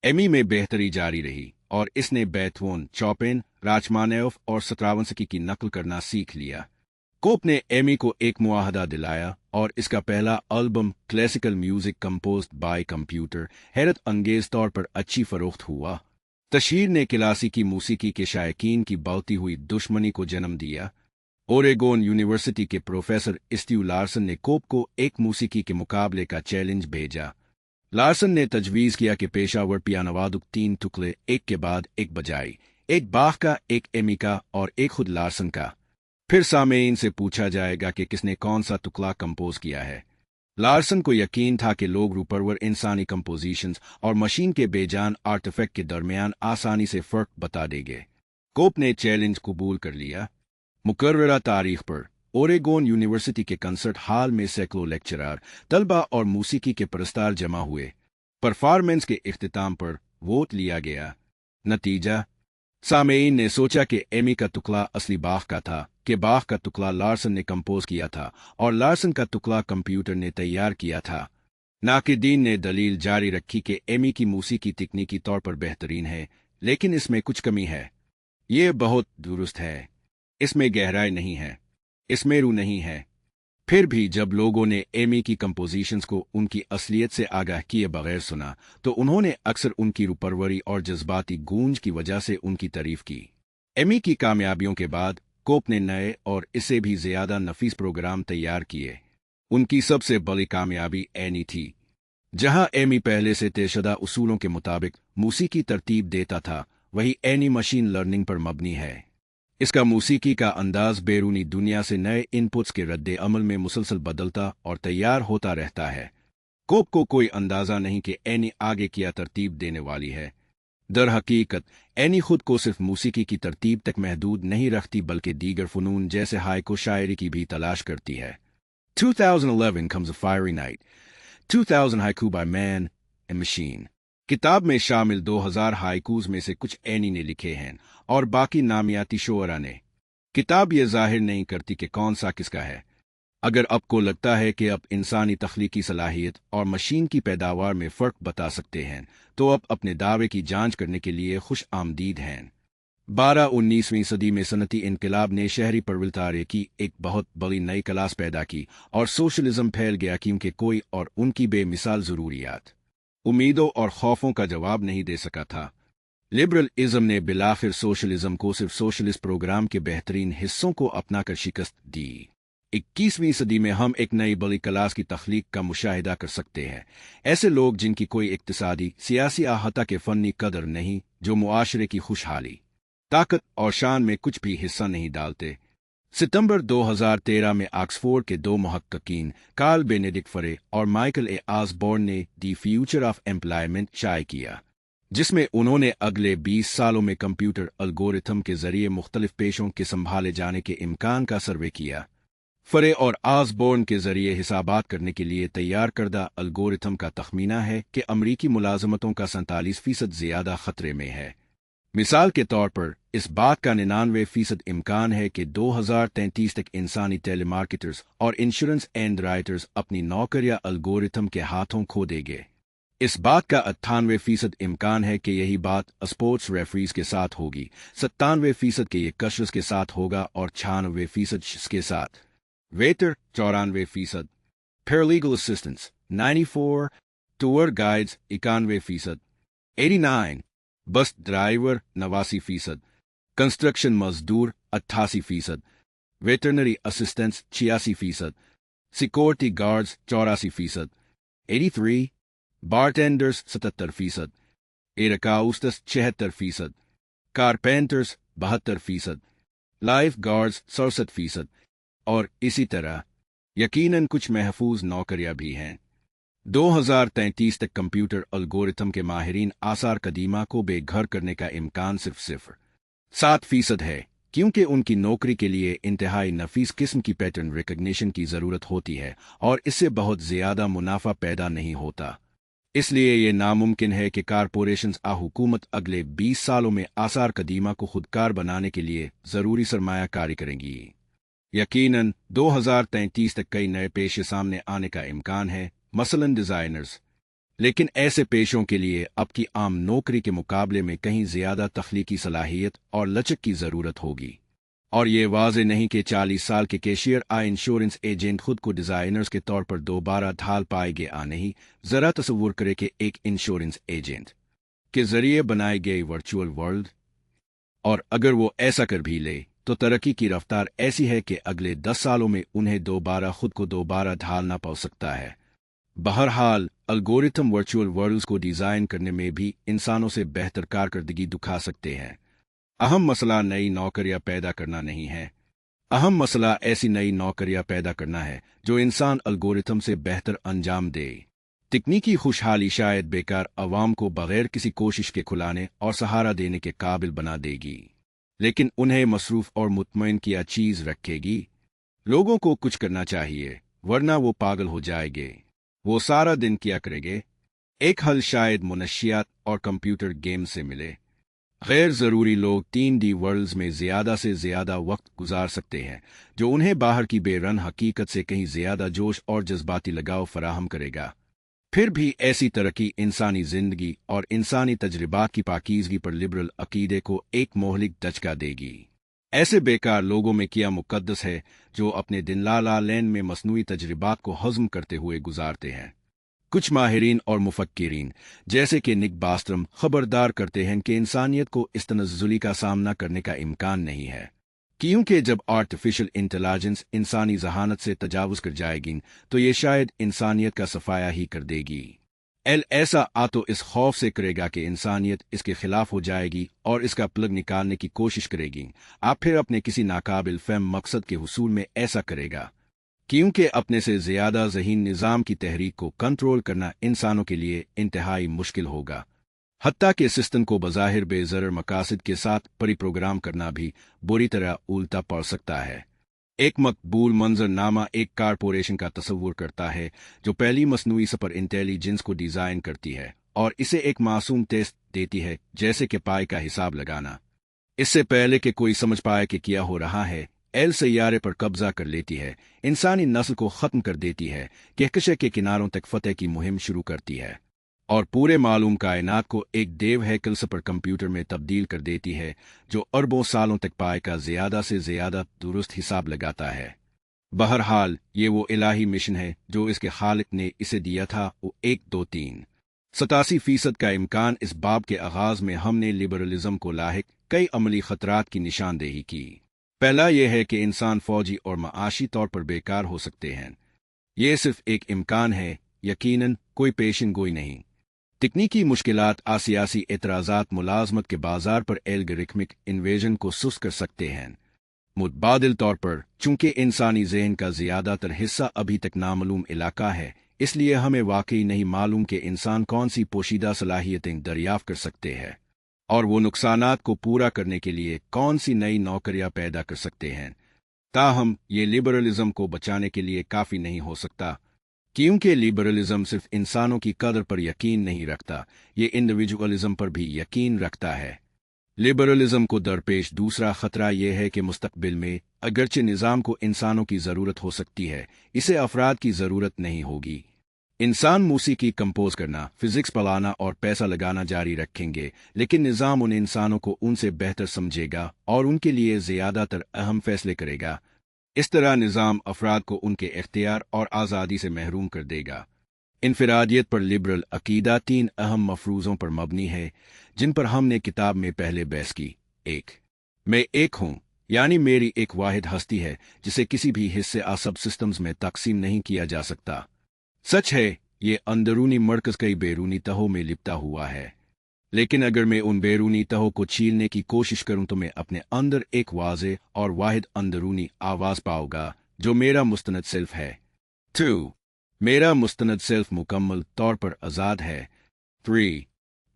Speaker 1: एमी में बेहतरी जारी रही और इसने बेथोवन, चॉपिन, राचमानिनोफ और स्ट्राविंस्की की नकल करना सीख लिया। कोप ने एमी को एक मुआहदा दिलाया और इसका पहला album classical music composed bye computer हैरत अंगेज तौर पर अच्छी फरोख्त हुआ। तशहीर ने क्लासिकी मूसीकी के शायकीन की बढ़ती हुई दुश्मनी को जन्म दिया। ओरेगोन यूनिवर्सिटी के प्रोफेसर स्टीव लार्सन ने कोप को एक मूसीकी के मुकाबले का चैलेंज भेजा। लार्सन ने तजवीज़ किया कि पेशावर पियानोवादक 3 टुकड़े एक के बाद एक बजाई, एक बाख का, एक एमी का और एक खुद लार्सन का। फिर सामेईन से पूछा जाएगा कि किसने कौन सा टुकड़ा कंपोज किया है। लार्सन को यकीन था कि लोग रूपरवर इंसानी कंपोजिशंस और मशीन के बेजान आर्टिफैक्ट के दरमियान आसानी से फ़र्क बता देंगे। कोप ने चैलेंज कबूल कर लिया। मुकर्ररा तारीख पर ओरेगोन यूनिवर्सिटी के कंसर्ट हॉल में सैकड़ों लेक्चरर, तलबा और मूसीकी के परस्तार जमा हुए। परफॉर्मेंस के इख्तिताम पर वोट लिया गया। नतीजा, सामेईन ने सोचा कि एमी का टुकड़ा असली बाघ का था, कि बाघ का टुकड़ा लार्सन ने कंपोज किया था और लार्सन का टुकड़ा कंप्यूटर ने तैयार किया था। नाकिदीन ने दलील जारी रखी कि एमी की मूसीकी तकनीकी तौर पर बेहतरीन है, लेकिन इसमें कुछ कमी है। ये बहुत दुरुस्त है। इसमें गहराई नहीं है, इसमें रूह नहीं है। फिर भी जब लोगों ने एमी की कंपोजिशंस को उनकी असलियत से आगाह किए बगैर सुना, तो उन्होंने अक्सर उनकी रूपरवरी और जज्बाती गूंज की वजह से उनकी तारीफ की। एमी की कामयाबियों के बाद कोप ने नए और इससे भी ज्यादा नफीस प्रोग्राम तैयार किए। उनकी सबसे बड़ी कामयाबी एनी थी। जहां एमी पहले से तयशुदा उसूलों के मुताबिक मूसीकी तरतीब देता था, वही एनी मशीन लर्निंग पर मबनी है। इसका मूसीकी का अंदाज बैरूनी दुनिया से नए इनपुट्स के रद्द अमल में मुसलसल बदलता और तैयार होता रहता है। कोप को कोई अंदाजा नहीं कि एनी आगे क्या तरतीब देने वाली है। दर हकीकत एनी खुद को सिर्फ मूसीकी की तरतीब तक महदूद नहीं रखती, बल्कि दीगर फ़नून जैसे हाइको शायरी की भी तलाश करती है। 2011 comes a fiery night. 2000 haiku by Man and Machine. किताब में शामिल 2000 हाइकूज में से कुछ एनी ने लिखे हैं और बाकी नामियाती शोअरा ने। किताब ये जाहिर नहीं करती कि कौन सा किसका है। अगर आपको लगता है कि आप इंसानी तख्लीकी सलाहियत और मशीन की पैदावार में फ़र्क बता सकते हैं, तो आप अपने दावे की जांच करने के लिए खुश आमदीद हैं। 19वीं सदी में सनती इनकलाब ने शहरी परवलतारे की एक बहुत बड़ी नई क्लास पैदा की और सोशलिज्म फैल गया, क्योंकि कोई और उनकी बेमिसाल ज़रूरियात, उम्मीदों और खौफों का जवाब नहीं दे सका था। लिबरल इज़म ने बिलाखिर सोशलिज्म को सिर्फ सोशलिस्ट प्रोग्राम के बेहतरीन हिस्सों को अपनाकर शिकस्त दी। 21वीं सदी में हम एक नई बड़ी क्लास की तख्लीक का मुशाहिदा कर सकते हैं। ऐसे लोग जिनकी कोई इक्तिसादी सियासी आहता के फन्नी कदर नहीं, जो मुआशरे की खुशहाली, ताकत और शान में कुछ भी हिस्सा नहीं डालते। सितंबर 2013 में ऑक्सफोर्ड के दो मुहक्किकीन कार्ल बेनेडिक्ट फरे और माइकल ए ऑसबॉर्न ने दी फ्यूचर ऑफ एम्प्लॉयमेंट शाये किया, जिसमें उन्होंने अगले 20 सालों में कंप्यूटर एल्गोरिथम के जरिए मुख्तलिफ पेशों के संभाले जाने के इम्कान का सर्वे किया। फरे और ऑसबॉर्न के जरिए हिसाबात करने के लिए तैयार करदा एल्गोरिथम का तखमीना है कि अमरीकी मुलाजमतों का 47% ज्यादा खतरे में है। मिसाल के तौर पर इस बात का 99% इम्कान है कि 2033 तक इंसानी टेलीमार्केटर्स और इंश्योरेंस एंड राइटर्स अपनी नौकरियां एल्गोरिथम के हाथों खो देंगे। इस बात का 98% इम्कान है कि यही बात स्पोर्ट्स रेफरीज के साथ होगी, 97% के ये कशर्स के साथ होगा और 96% के साथ waiter 94%, paralegal assistants 94, tour guides 91%, 89, bus driver 89%, construction मजदूर 88%, veterinary assistants 86%, security guards 84%, 83, bartenders 77%, एरकाउस्टस 76%, carpenters 72%, life guards 67% और इसी तरह। यकीनन कुछ महफूज नौकरियां भी हैं। 2033 तक कंप्यूटर एल्गोरिथम के माहिरीन आसार कदीमा को बेघर करने का इम्कान सिर्फ 7% है, क्योंकि उनकी नौकरी के लिए इंतहाई नफीस किस्म की पैटर्न रिकग्निशन की ज़रूरत होती है और इससे बहुत ज़्यादा मुनाफा पैदा नहीं होता। इसलिए ये नामुमकिन है कि कारपोरेशंस हुकूमत अगले 20 सालों में आसार कदीमा को खुदकार बनाने के लिए ज़रूरी सरमायाकारी करेंगी। यकीनन 2033 तक कई नए पेशे सामने आने का इम्कान है, मसलन डिज़ाइनर्स, लेकिन ऐसे पेशों के लिए अब की आम नौकरी के मुकाबले में कहीं ज़्यादा तख्लीकी सलाहियत और लचक की ज़रूरत होगी। और ये वाज़े नहीं कि 40 साल के कैशियर इंश्योरेंस एजेंट खुद को डिज़ाइनर्स के तौर पर दोबारा ढाल पाएंगे नहीं। ज़रा तसव्वुर करें कि एक इंश्योरेंस एजेंट के ज़रिए बनाई गई वर्चुअल वर्ल्ड, और अगर वो ऐसा कर भी ले तो तरक्की की रफ्तार ऐसी है कि अगले 10 सालों में उन्हें खुद को दोबारा ढालना पड़ सकता है। बहरहाल एल्गोरिथम वर्चुअल वर्ल्ड्स को डिज़ाइन करने में भी इंसानों से बेहतर कारकर्दगी दिखा सकते हैं। अहम मसला नई नौकरियां पैदा करना नहीं है। अहम मसला ऐसी नई नौकरियां पैदा करना है जो इंसान एल्गोरिथम से बेहतर अंजाम दे। तकनीकी खुशहाली शायद बेकार अवाम को बगैर किसी कोशिश के खुलाने और सहारा देने के काबिल बना देगी, लेकिन उन्हें मसरूफ और मुतमईन किया चीज़ रखेगी। लोगों को कुछ करना चाहिए, वरना वो पागल हो जाएंगे। वो सारा दिन क्या करेंगे? एक हल शायद मुनशियात और कंप्यूटर गेम से मिले। गैर ज़रूरी लोग 3D वर्ल्ड्स में ज़्यादा से ज़्यादा वक्त गुजार सकते हैं, जो उन्हें बाहर की बेरन हकीकत से कहीं ज़्यादा जोश और जज्बाती लगाव फराहम करेगा। फिर भी ऐसी तरक्की इंसानी ज़िंदगी और इंसानी तजर्बात की पाकीज़गी पर लिबरल अकीदे को एक मोहलिक दचका देगी। ऐसे बेकार लोगों में क्या मुकद्दस है जो अपने दिन ला लैन में मसनूई तजर्बात को हज़म करते हुए गुजारते हैं। कुछ माहिरीन और मुफक्किरीन जैसे कि निक बास्त्रम खबरदार करते हैं कि इंसानियत को इस तनज़्ज़ुली का सामना करने का इम्कान नहीं है, क्योंकि जब आर्टिफिशियल इंटेलिजेंस इंसानी जहानत से तजावुज कर जाएगी तो ये शायद इंसानियत का सफाया ही कर देगी। ऐसा तो इस खौफ से करेगा कि इंसानियत इसके खिलाफ हो जाएगी और इसका प्लग निकालने की कोशिश करेगी। आप फिर अपने किसी नाकाबिल फहम मकसद के हुसूल में ऐसा करेगा, क्योंकि अपने से ज्यादा ज़हीन निज़ाम की तहरीक को कंट्रोल करना इंसानों के लिए इंतहाई मुश्किल होगा। हत्ता के सिस्टम को बज़ाहिर बेज़रर मकासद के साथ परिप्रोग्राम करना भी बुरी तरह उल्टा पड़ सकता है। एक मकबूल मंजरनामा एक कारपोरेशन का तस्वुर करता है जो पहली मसनूई सुपर इंटेलिजेंस को डिज़ाइन करती है और इसे एक मासूम टेस्ट देती है, जैसे कि पाई का हिसाब लगाना। इससे पहले कि कोई समझ पाए कि क्या हो रहा है, एल सैयारे पर कब्जा कर लेती है, इंसानी नस्ल को ख़त्म कर देती है, कहकशा के किनारों तक फतेह की मुहिम शुरू करती है और पूरे मालूम कायनात को एक देव हैकल सुपर कंप्यूटर में तब्दील कर देती है जो अरबों सालों तक पाए का ज़्यादा से ज़्यादा दुरुस्त हिसाब लगाता है। बहरहाल ये वो इलाही मिशन है जो इसके खालिक ने इसे दिया था। वो 1, 2, 3, 87% का इम्कान। इस बाब के आगाज़ में हमने लिबरलिज्म को लाहिक कई अमली खतरात की निशानदेही की। पहला यह है कि इंसान फौजी और माशी तौर पर बेकार हो सकते हैं। ये सिर्फ एक इम्कान है, यकीनन कोई पेशन गोई नहीं। तकनीकी मुश्किलात सियासी एतराज़ात मुलाजमत के बाजार पर एल्गोरिथमिक इन्वेजन को सुस्त कर सकते हैं। मुतबादिल तौर पर चूंकि इंसानी ज़हन का ज़्यादातर हिस्सा अभी तक नामालूम इलाका है, इसलिए हमें वाकई नहीं मालूम कि इंसान कौन सी पोशीदा सलाहियतें दरियाफ़्त कर सकते हैं और वो नुकसानात को पूरा करने के लिए कौन सी नई नौकरियां पैदा कर सकते हैं। ताहम ये लिबरलिज्म को बचाने के लिए काफ़ी नहीं हो सकता, क्योंकि लिबरलिज्म सिर्फ इंसानों की कदर पर यकीन नहीं रखता, ये इंडिविजुअलिज्म पर भी यकीन रखता है। लिबरलिज्म को दरपेश दूसरा खतरा यह है कि मुस्तकबिल में अगरचे निज़ाम को इंसानों की ज़रूरत हो सकती है, इसे अफराद की ज़रूरत नहीं होगी। इंसान मूसीकी कंपोज करना, फिजिक्स पढ़ाना और पैसा लगाना जारी रखेंगे, लेकिन निज़ाम उन इंसानों को उनसे बेहतर समझेगा और उनके लिए ज़्यादातर अहम फैसले करेगा। इस तरह निज़ाम अफराद को उनके इख्तियार और आज़ादी से महरूम कर देगा। इनफरादियत पर लिबरल अकीदा 3 अहम मफरूज़ों पर मबनी है, जिन पर हमने किताब में पहले बहस की। 1, मैं एक हूँ, यानी मेरी एक वाहिद हस्ती है जिसे किसी भी हिस्से सब सिस्टम्स में तकसीम नहीं किया जा सकता। सच है, ये अंदरूनी मरकज़ कई बैरूनी तहों में लिपटा हुआ है, लेकिन अगर मैं उन बैरूनी तहों को छीलने की कोशिश करूं तो मैं अपने अंदर एक वाज़े और वाहिद अंदरूनी आवाज़ पाऊंगा जो मेरा मुस्तनद सेल्फ है। 2, मेरा मुस्तनद सेल्फ मुकम्मल तौर पर आज़ाद है। 3,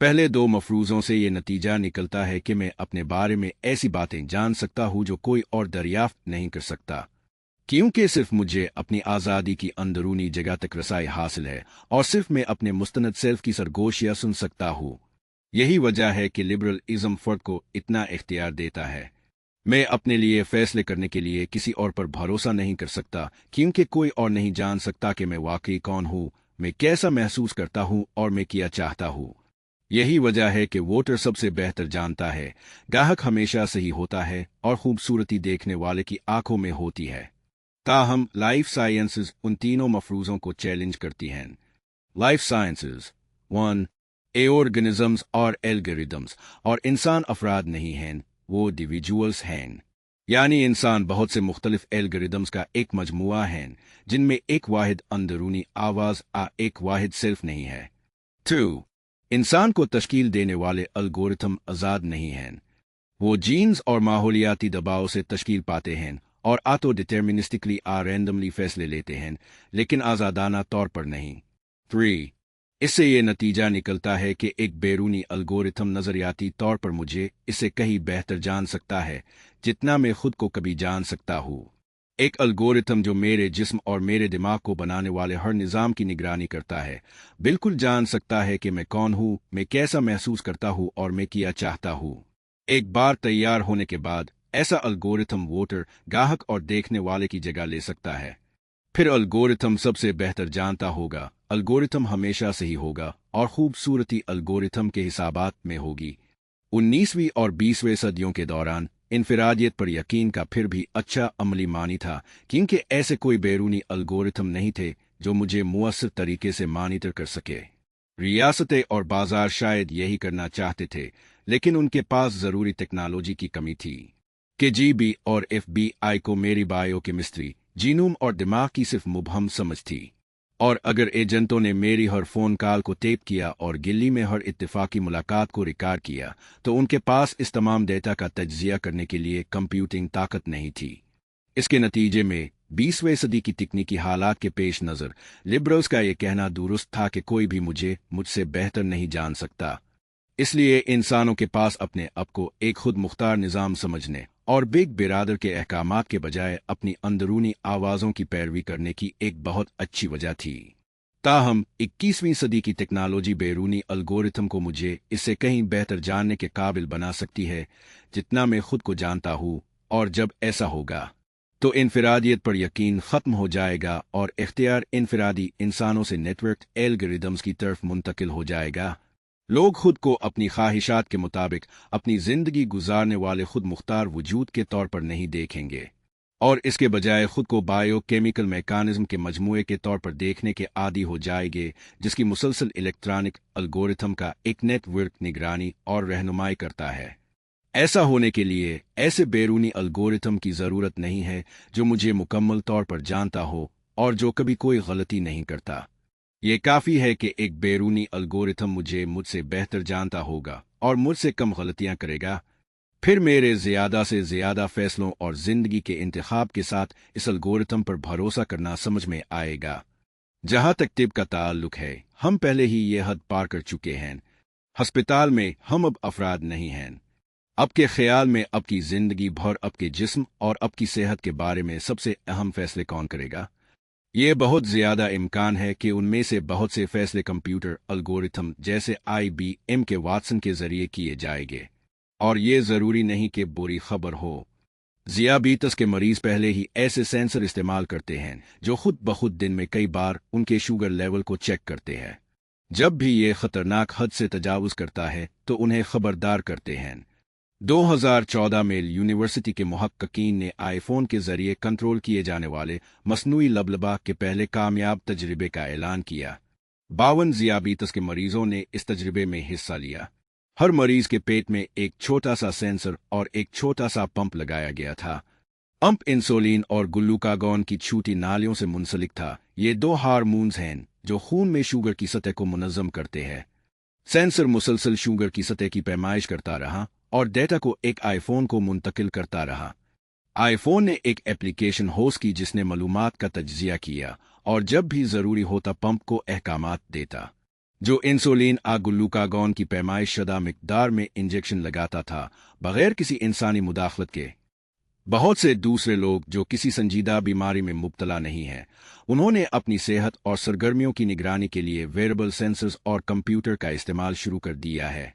Speaker 1: पहले 2 मफरूज़ों से ये नतीजा निकलता है कि मैं अपने बारे में ऐसी बातें जान सकता हूँ जो कोई और दरियाफ्त नहीं कर सकता, क्योंकि सिर्फ मुझे अपनी आज़ादी की अंदरूनी जगह तक रसाई हासिल है और सिर्फ मैं अपने मुस्तनद सेल्फ की सरगोशियाँ सुन सकता हूँ। यही वजह है कि लिबरलिज्म फ़र्द को इतना इख्तियार देता है। मैं अपने लिए फ़ैसले करने के लिए किसी और पर भरोसा नहीं कर सकता, क्योंकि कोई और नहीं जान सकता कि मैं वाकई कौन हूँ, मैं कैसा महसूस करता हूँ और मैं क्या चाहता हूँ। यही वजह है कि वोटर सबसे बेहतर जानता है, गाहक हमेशा सही होता है और खूबसूरती देखने वाले की आंखों में होती है। ताहम लाइफ साइंसेज उन तीनों मफरूज़ों को चैलेंज करती हैं। लाइफ साइंसेज 1, ऑर्गेनिजम्स और एल्गोरिदम्स, और इंसान अफराद नहीं हैं, वो इंडिविजुअल्स हैं, यानी इंसान बहुत से मुख्तलिफ एल्गोरिदम्स का एक मजमुआ है जिनमें एक वाहिद अंदरूनी आवाज़ एक वाहिद सेल्फ नहीं है। 2, इंसान को तश्कील देने वाले एल्गोरिथम आज़ाद नहीं हैं, वो जीन्स और माहौलियाती दबाव से तश्कील पाते हैं और तो डिटर्मिनिस्टिकली रैंडमली फैसले लेते हैं, लेकिन आज़ादाना तौर पर नहीं। 3, इससे ये नतीजा निकलता है कि एक बैरूनी एल्गोरिथम नज़रियाती तौर पर मुझे इसे कहीं बेहतर जान सकता है जितना मैं खुद को कभी जान सकता हूँ। एक अलगोरिथम जो मेरे जिस्म और मेरे दिमाग को बनाने वाले हर निज़ाम की निगरानी करता है, बिल्कुल जान सकता है कि मैं कौन हूँ, मैं कैसा महसूस करता हूँ और मैं क्या चाहता हूँ। एक बार तैयार होने के बाद ऐसा अलगोरिथम वोटर, ग्राहक और देखने वाले की जगह ले सकता है। फिर अलगोरिथम सबसे बेहतर जानता होगा, अलगोरिथम हमेशा सही होगा और खूबसूरती अलगोरिथम के हिसाबात में होगी। 19वीं और 20वें सदियों के दौरान इनफिरादियत पर यकीन का फिर भी अच्छा अमली मानी था, क्योंकि ऐसे कोई बैरूनी अलगोरिथम नहीं थे जो मुझे मुअस्सर तरीके से मॉनिटर कर सके। रियासतें और बाजार शायद यही करना चाहते थे, लेकिन उनके पास ज़रूरी टेक्नोलॉजी की कमी थी। केजीबी और एफबीआई को मेरी बायोकेमिस्ट्री, जीनोम और दिमाग की सिर्फ मुबहम समझ थी। और अगर एजेंटों ने मेरी हर फोन कॉल को टेप किया और दिल्ली में हर इत्तेफाकी मुलाकात को रिकॉर्ड किया, तो उनके पास इस तमाम डेटा का तज्जिया करने के लिए कंप्यूटिंग ताकत नहीं थी। इसके नतीजे में 20वीं सदी की तकनीकी हालात के पेश नज़र लिबरल्स का यह कहना दुरुस्त था कि कोई भी मुझसे बेहतर नहीं जान सकता। इसलिए इंसानों के पास अपने आप को एक खुद मुख्तार निज़ाम समझने और बिग बिरादर के अहकामात के बजाय अपनी अंदरूनी आवाज़ों की पैरवी करने की एक बहुत अच्छी वजह थी। ताहम 21वीं सदी की टेक्नोलॉजी बैरूनी अलगोरिथम को मुझे इससे कहीं बेहतर जानने के काबिल बना सकती है जितना मैं खुद को जानता हूँ, और जब ऐसा होगा तो इनफिरादियत पर यकीन ख़त्म हो जाएगा और इख्तियार इनफिरादी इंसानों से नेटवर्क एल्गोरिदम्स की तरफ मुंतकिल हो जाएगा। लोग खुद को अपनी ख्वाहिशात के मुताबिक अपनी जिंदगी गुजारने वाले खुद मुख्तार वजूद के तौर पर नहीं देखेंगे, और इसके बजाय खुद को बायोकेमिकल मैकानिज्म के मजमूए के तौर पर देखने के आदी हो जाएंगे, जिसकी मुसलसल इलेक्ट्रॉनिक अलगोरिथम का एक नेटवर्क निगरानी और रहनुमाई करता है। ऐसा होने के लिए ऐसे बैरूनी अलगोरिथम की ज़रूरत नहीं है जो मुझे मुकम्मल तौर पर जानता हो और जो कभी कोई गलती नहीं करता। ये काफ़ी है कि एक बैरूनी अलगोरिथम मुझसे बेहतर जानता होगा और मुझसे कम गलतियां करेगा। फिर मेरे ज़्यादा से ज़्यादा फैसलों और ज़िंदगी के इंतखाब के साथ इस अलगोरिथम पर भरोसा करना समझ में आएगा। जहां तक तिब का ताल्लुक है, हम पहले ही ये हद पार कर चुके हैं। हस्पताल में हम अब अफराद नहीं हैं। अब के ख्याल में अब की ज़िंदगी भर अब के जिस्म और अब की सेहत के बारे में सबसे अहम फैसले कौन करेगा? ये बहुत ज़्यादा इम्कान है कि उनमें से बहुत से फैसले कंप्यूटर अलगोरिथम जैसे IBM के वाटसन के ज़रिए किए जाएंगे। और ये ज़रूरी नहीं कि बुरी खबर हो। ज़ियाबीतस के मरीज़ पहले ही ऐसे सेंसर इस्तेमाल करते हैं जो खुद बखुद दिन में कई बार उनके शुगर लेवल को चेक करते हैं। जब भी ये ख़तरनाक हद से तजावुज़ करता है तो उन्हें खबरदार करते हैं। 2014 में यूनिवर्सिटी के मुहक्किकीन ने आईफोन के जरिए कंट्रोल किए जाने वाले मसनूई लबलबा के पहले कामयाब तजर्बे का ऐलान किया। 52 ज़ियाबीतस के मरीजों ने इस तजर्बे में हिस्सा लिया। हर मरीज के पेट में एक छोटा सा सेंसर और एक छोटा सा पंप लगाया गया था। पंप इंसुलिन और ग्लूकागॉन की छोटी नालियों से मुंसलिक था। ये दो हार्मोन्स हैं जो खून में शुगर की सतह को मुनज़्ज़म करते हैं। सेंसर मुसलसल शुगर की सतह की पैमाइश करता रहा और डेटा को एक आईफोन को मुंतकिल करता रहा। आईफोन ने एक एप्लीकेशन होस्ट की जिसने मालूमात का तज्जिया किया और जब भी ज़रूरी होता पंप को अहकामात देता। जो इंसुलिन ग्लूकागॉन की पैमाइश शुदा मिकदार में इंजेक्शन लगाता था बगैर किसी इंसानी मुदाखलत के। बहुत से दूसरे लोग जो किसी संजीदा बीमारी में मुब्तला नहीं हैं, उन्होंने अपनी सेहत और सरगर्मियों की निगरानी के लिए वेयरेबल सेंसर्स और कंप्यूटर का इस्तेमाल शुरू कर दिया है।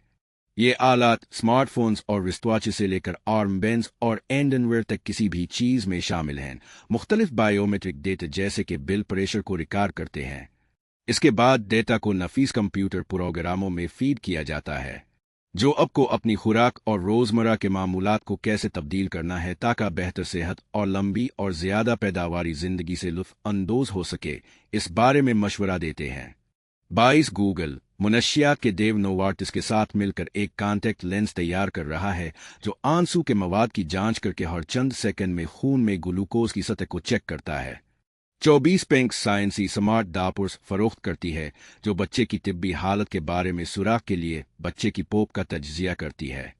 Speaker 1: ये आलात स्मार्टफोन्स और रिस्टवॉच से लेकर आर्मबैंड्स और एंडनवेयर तक किसी भी चीज़ में शामिल हैं। मुख्तलिफ बायोमेट्रिक डेटा जैसे कि ब्लड प्रेशर को रिकॉर्ड करते हैं। इसके बाद डेटा को नफीस कंप्यूटर प्रोग्रामों में फीड किया जाता है जो आपको अपनी खुराक और रोज़मर्रा के मामूलात को कैसे तब्दील करना है ताकि बेहतर सेहत और लंबी और ज़्यादा पैदावारी ज़िंदगी से लुत्फ़ अंदोज़ हो सके, इस बारे में मशवरा देते हैं। 22 गूगल मुनशियात के देव नोवार्टिस के साथ मिलकर एक कॉन्टैक्ट लेंस तैयार कर रहा है जो आंसू के मवाद की जांच करके हर चंद सेकंड में खून में ग्लूकोज की सतह को चेक करता है। 24 पेंक साइंसी स्मार्ट दापुर्स फरोख्त करती है जो बच्चे की तिब्बी हालत के बारे में सुराग के लिए बच्चे की पोप का तज्जिया करती है।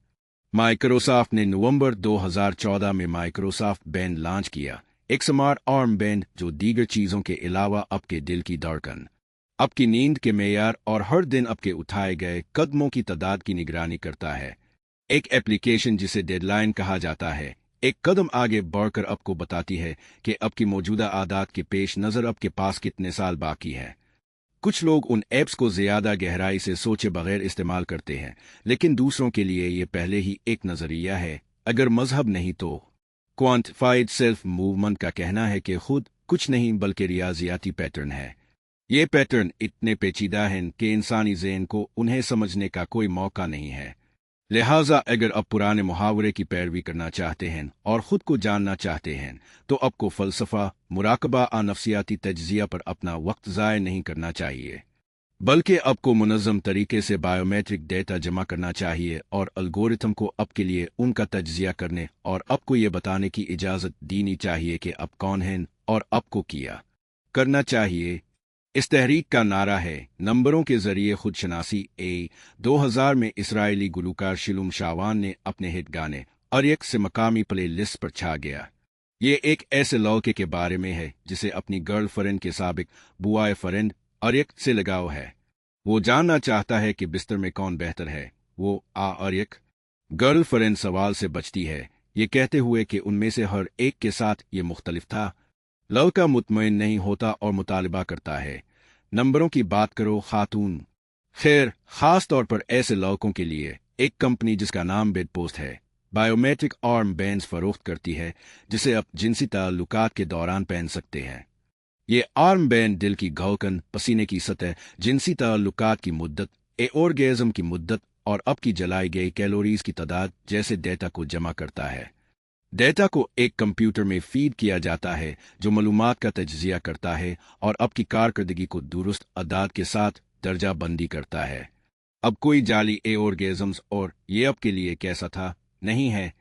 Speaker 1: माइक्रोसॉफ्ट ने नवंबर 2014 में माइक्रोसॉफ्ट बैंड लॉन्च किया, एक स्मार्ट आर्म बैंड जो दीगर चीज़ों के अलावा आपके दिल की धड़कन, आपकी नींद के मेयार और हर दिन आपके उठाए गए कदमों की तादाद की निगरानी करता है। एक एप्लीकेशन जिसे डेडलाइन कहा जाता है एक कदम आगे बढ़कर आपको बताती है कि आपकी मौजूदा आदत के पेश नज़र आपके पास कितने साल बाकी है। कुछ लोग उन ऐप्स को ज़्यादा गहराई से सोचे बगैर इस्तेमाल करते हैं, लेकिन दूसरों के लिए ये पहले ही एक नज़रिया है, अगर मजहब नहीं तो। क्वांटिफाइड सेल्फ मूवमेंट का कहना है कि खुद कुछ नहीं बल्कि रियाजियाती पैटर्न है। ये पैटर्न इतने पेचीदा हैं कि इंसानी ज़हन को उन्हें समझने का कोई मौका नहीं है। लिहाजा अगर आप पुराने मुहावरे की पैरवी करना चाहते हैं और ख़ुद को जानना चाहते हैं, तो आपको फ़लसफ़ा, मुराकबा और नफ्सियाती तज्ज़िया पर अपना वक्त ज़ाय नहीं करना चाहिए, बल्कि आपको मुनज़्ज़म तरीके से बायोमेट्रिक डेटा जमा करना चाहिए और एल्गोरिथम को आपके लिए उनका तज्ज़िया करने और आपको ये बताने की इजाज़त देनी चाहिए कि आप कौन हैं और आपको क्या करना चाहिए। इस तहरीक का नारा है नंबरों के जरिए खुदशनासी। 2000 में इसराइली गुलूकार शिलुम शावान ने अपने हिट गाने अरियक से मकामी प्ले लिस्ट पर छा गया। ये एक ऐसे लड़के के बारे में है जिसे अपनी गर्ल फ्रेंड के साबिक बुआए फ्रेंड अरियक से लगाव है। वो जानना चाहता है कि बिस्तर में कौन बेहतर है, वो अरियक। गर्ल फ्रेंड सवाल से बचती है, ये कहते हुए कि उनमें से हर एक के साथ ये मुख्तलिफ था। लड़का मुतमईन नहीं होता और मुतालिबा करता है, नंबरों की बात करो खातून। खैर, खास तौर पर ऐसे लड़कों के लिए एक कंपनी जिसका नाम बेडपोस्ट है, बायोमेट्रिक आर्म बैंड्स फरोख्त करती है, जिसे आप जिनसी ताल्लुकात के दौरान पहन सकते हैं। ये आर्म बैंड दिल की धड़कन, पसीने की सतह, जिनसी ताल्लुकात की मुद्दत, ऑर्गेज़म की मुद्दत और आपकी जलाई गई कैलोरीज की तादाद जैसे डेटा को जमा करता है। डेटा को एक कंप्यूटर में फीड किया जाता है जो मालूमात का तज्जिया करता है और आपकी कारकर्दगी को दुरुस्त अदाद के साथ दर्जा बंदी करता है। अब कोई जाली ऑर्गेज़म्स और ये आपके लिए कैसा था नहीं है।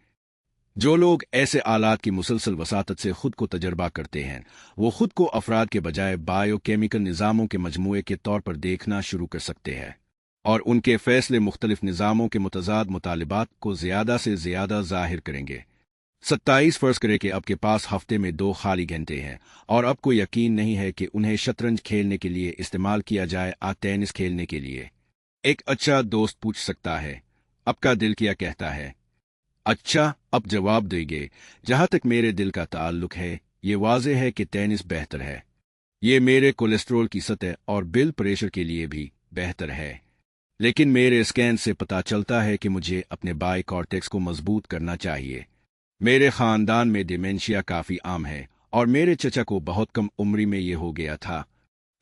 Speaker 1: जो लोग ऐसे आलात की मुसलसल वसातत से खुद को तजर्बा करते हैं, वो खुद को अफराद के बजाय बायोकेमिकल निज़ामों के मजमूए के तौर पर देखना शुरू कर सकते हैं और उनके फैसले मुख्तलिफ निज़ामों के मुतजाद मुतालिबात को ज़्यादा से ज़्यादा ज़ाहिर करेंगे। 27 फर्ज करें कि आपके पास हफ्ते में 2 खाली घंटे हैं और आपको यकीन नहीं है कि उन्हें शतरंज खेलने के लिए इस्तेमाल किया जाए या टेनिस खेलने के लिए। एक अच्छा दोस्त पूछ सकता है, आपका दिल क्या कहता है? अच्छा, अब जवाब देंगे, जहां तक मेरे दिल का ताल्लुक है, ये वाज़ेह है कि टेनिस बेहतर है। ये मेरे कोलेस्ट्रोल की सतह और ब्लड प्रेशर के लिए भी बेहतर है। लेकिन मेरे स्कैन से पता चलता है कि मुझे अपने बाएं कॉर्टेक्स को मजबूत करना चाहिए। मेरे खानदान में डिमेंशिया काफ़ी आम है और मेरे चचा को बहुत कम उम्र में ये हो गया था।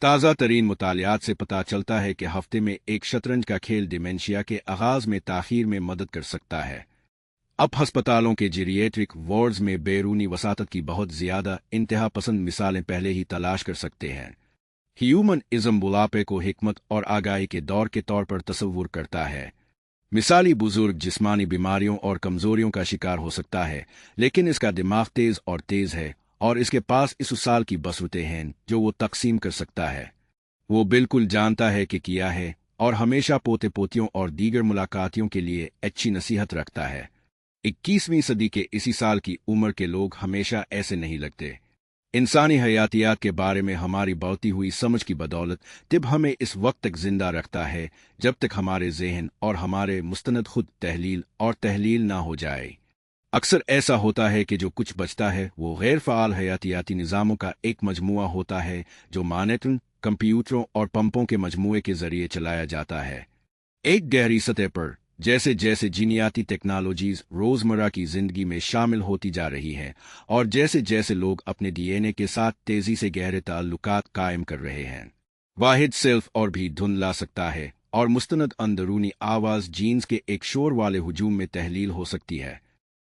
Speaker 1: ताज़ा तरीन मुतालियात से पता चलता है कि हफ्ते में एक शतरंज का खेल डिमेंशिया के आगाज में ताख़ीर में मदद कर सकता है। अब हस्पतालों के जीरियाट्रिक वार्ड्स में बैरूनी वसातत की बहुत ज़्यादा इंतहा पसंद मिसालें पहले ही तलाश कर सकते हैं। ह्यूमन इज़म बुढ़ापे को हिकमत और आगाही के दौर के तौर पर तस्वुर करता है। मिसाली बुजुर्ग जिस्मानी बीमारियों और कमजोरियों का शिकार हो सकता है, लेकिन इसका दिमाग तेज और तेज है और इसके पास इस साल की बसरतें हैं जो वो तकसीम कर सकता है। वो बिल्कुल जानता है कि किया है और हमेशा पोते पोतियों और दीगर मुलाकातियों के लिए अच्छी नसीहत रखता है। 21वीं सदी के इसी साल की उम्र के लोग हमेशा ऐसे नहीं लगते। इंसानी हयातियात के बारे में हमारी बढ़ती हुई समझ की बदौलत तिब हमें इस वक्त तक जिंदा रखता है जब तक हमारे ज़हन और हमारे मुस्तनद खुद तहलील ना हो जाए। अक्सर ऐसा होता है कि जो कुछ बचता है वो गैर फ़ाल हयातियाती निज़ामों का एक मजमुआ होता है जो मॉनिटरों, कंप्यूटरों और पंपों के मजमुए के ज़रिए चलाया जाता है। एक गहरी सतह पर जैसे जैसे जीनियाती टेक्नोलॉजीज़ रोज़मर्रा की ज़िंदगी में शामिल होती जा रही हैं और जैसे जैसे लोग अपने डीएनए के साथ तेज़ी से गहरे ताल्लुकात कायम कर रहे हैं, वाहिद सेल्फ और भी धुन ला सकता है और मुस्तनद अंदरूनी आवाज़ जीन्स के एक शोर वाले हुजूम में तहलील हो सकती है।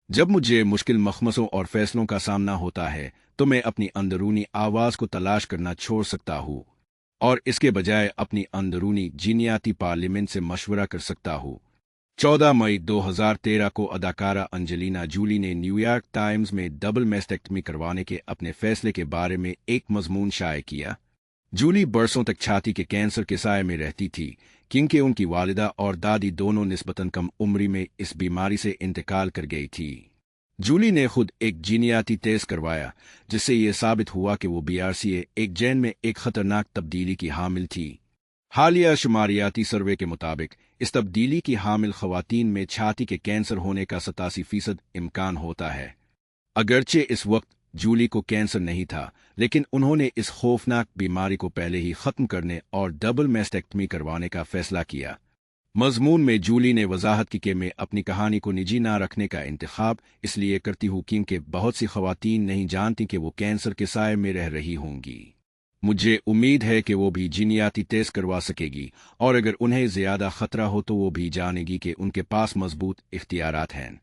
Speaker 1: जब मुझे मुश्किल मखमसों और फैसलों का सामना होता है तो मैं अपनी अंदरूनी आवाज़ को तलाश करना छोड़ सकता हूँ और इसके बजाय अपनी अंदरूनी जीनियाती पार्लियामेंट से मशवरा कर सकता हूँ। 14 मई 2013 को अदाकारा अंजेलिना जूली ने न्यूयॉर्क टाइम्स में डबल मैस्टेक्टमी करवाने के अपने फैसले के बारे में एक मजमून शाये किया। जूली बरसों तक छाती के कैंसर के साये में रहती थी क्योंकि उनकी वालिदा और दादी दोनों निस्बतन कम उम्री में इस बीमारी से इंतकाल कर गई थी। जूली ने खुद एक जीनियाती टेस्ट करवाया जिससे ये साबित हुआ कि वो BRCA एक जेन में एक खतरनाक तब्दीली की हामिल थी। हालिया शुमारियाती सर्वे के मुताबिक इस तब्दीली की हामिल खवातीन में छाती के कैंसर होने का 87% इम्कान होता है। अगरचे इस वक्त जूली को कैंसर नहीं था, लेकिन उन्होंने इस खौफनाक बीमारी को पहले ही खत्म करने और डबल मैस्टेक्टमी करवाने का फैसला किया। मजमून में जूली ने वजाहत की कि मैं अपनी कहानी को निजी ना रखने का इंतखाब इसलिए करती हूँ क्योंकि बहुत सी खवातीन नहीं जानती कि वो कैंसर के साए में रह रही होंगी। मुझे उम्मीद है कि वो भी जीनियाती टेस्ट करवा सकेगी और अगर उन्हें ज्यादा खतरा हो तो वो भी जानेगी कि उनके पास मजबूत इख्तियारात हैं।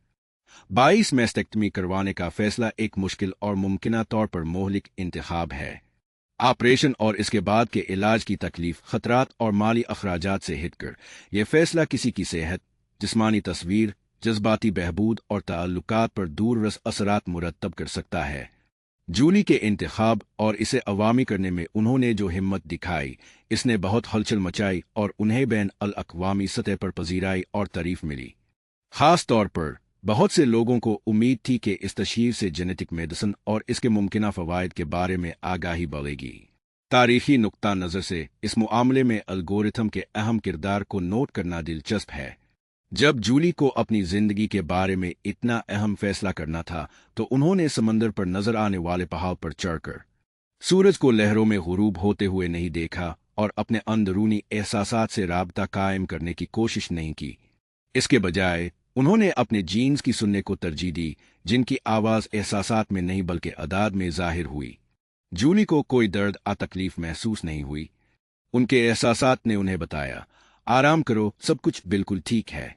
Speaker 1: 22 मैस्टेक्टमी करवाने का फैसला एक मुश्किल और मुमकिना तौर पर मोहलिक इंतखाब है। ऑपरेशन और इसके बाद के इलाज की तकलीफ, खतरात और माली अखराजात से हिटकर यह फैसला किसी की सेहत, जिस्मानी तस्वीर, जज्बाती बहबूद और ताल्लुकात पर दूररस असरात मुरतब कर सकता है। जूली के इंतखाब और इसे अवामी करने में उन्होंने जो हिम्मत दिखाई, इसने बहुत हलचल मचाई और उन्हें बैन अल अक़वामी सतह पर पजीराई और तारीफ मिली। खास तौर पर बहुत से लोगों को उम्मीद थी कि इस तशहीर से जेनेटिक मेडिसिन और इसके मुमकिना फ़वाइद के बारे में आगाही बढ़ेगी। तारीखी नुक्ता नज़र से इस मामले में एल्गोरिथम के अहम किरदार को नोट करना दिलचस्प है। जब जूली को अपनी जिंदगी के बारे में इतना अहम फैसला करना था तो उन्होंने समंदर पर नजर आने वाले पहाड़ पर चढ़कर सूरज को लहरों में गुरूब होते हुए नहीं देखा और अपने अंदरूनी एहसासात से राबता कायम करने की कोशिश नहीं की। इसके बजाय उन्होंने अपने जीन्स की सुनने को तरजीह दी, जिनकी आवाज़ एहसासात में नहीं बल्कि अदाद में जाहिर हुई। जूली को कोई दर्द या तकलीफ महसूस नहीं हुई। उनके एहसासात ने उन्हें बताया, आराम करो, सब कुछ बिल्कुल ठीक है।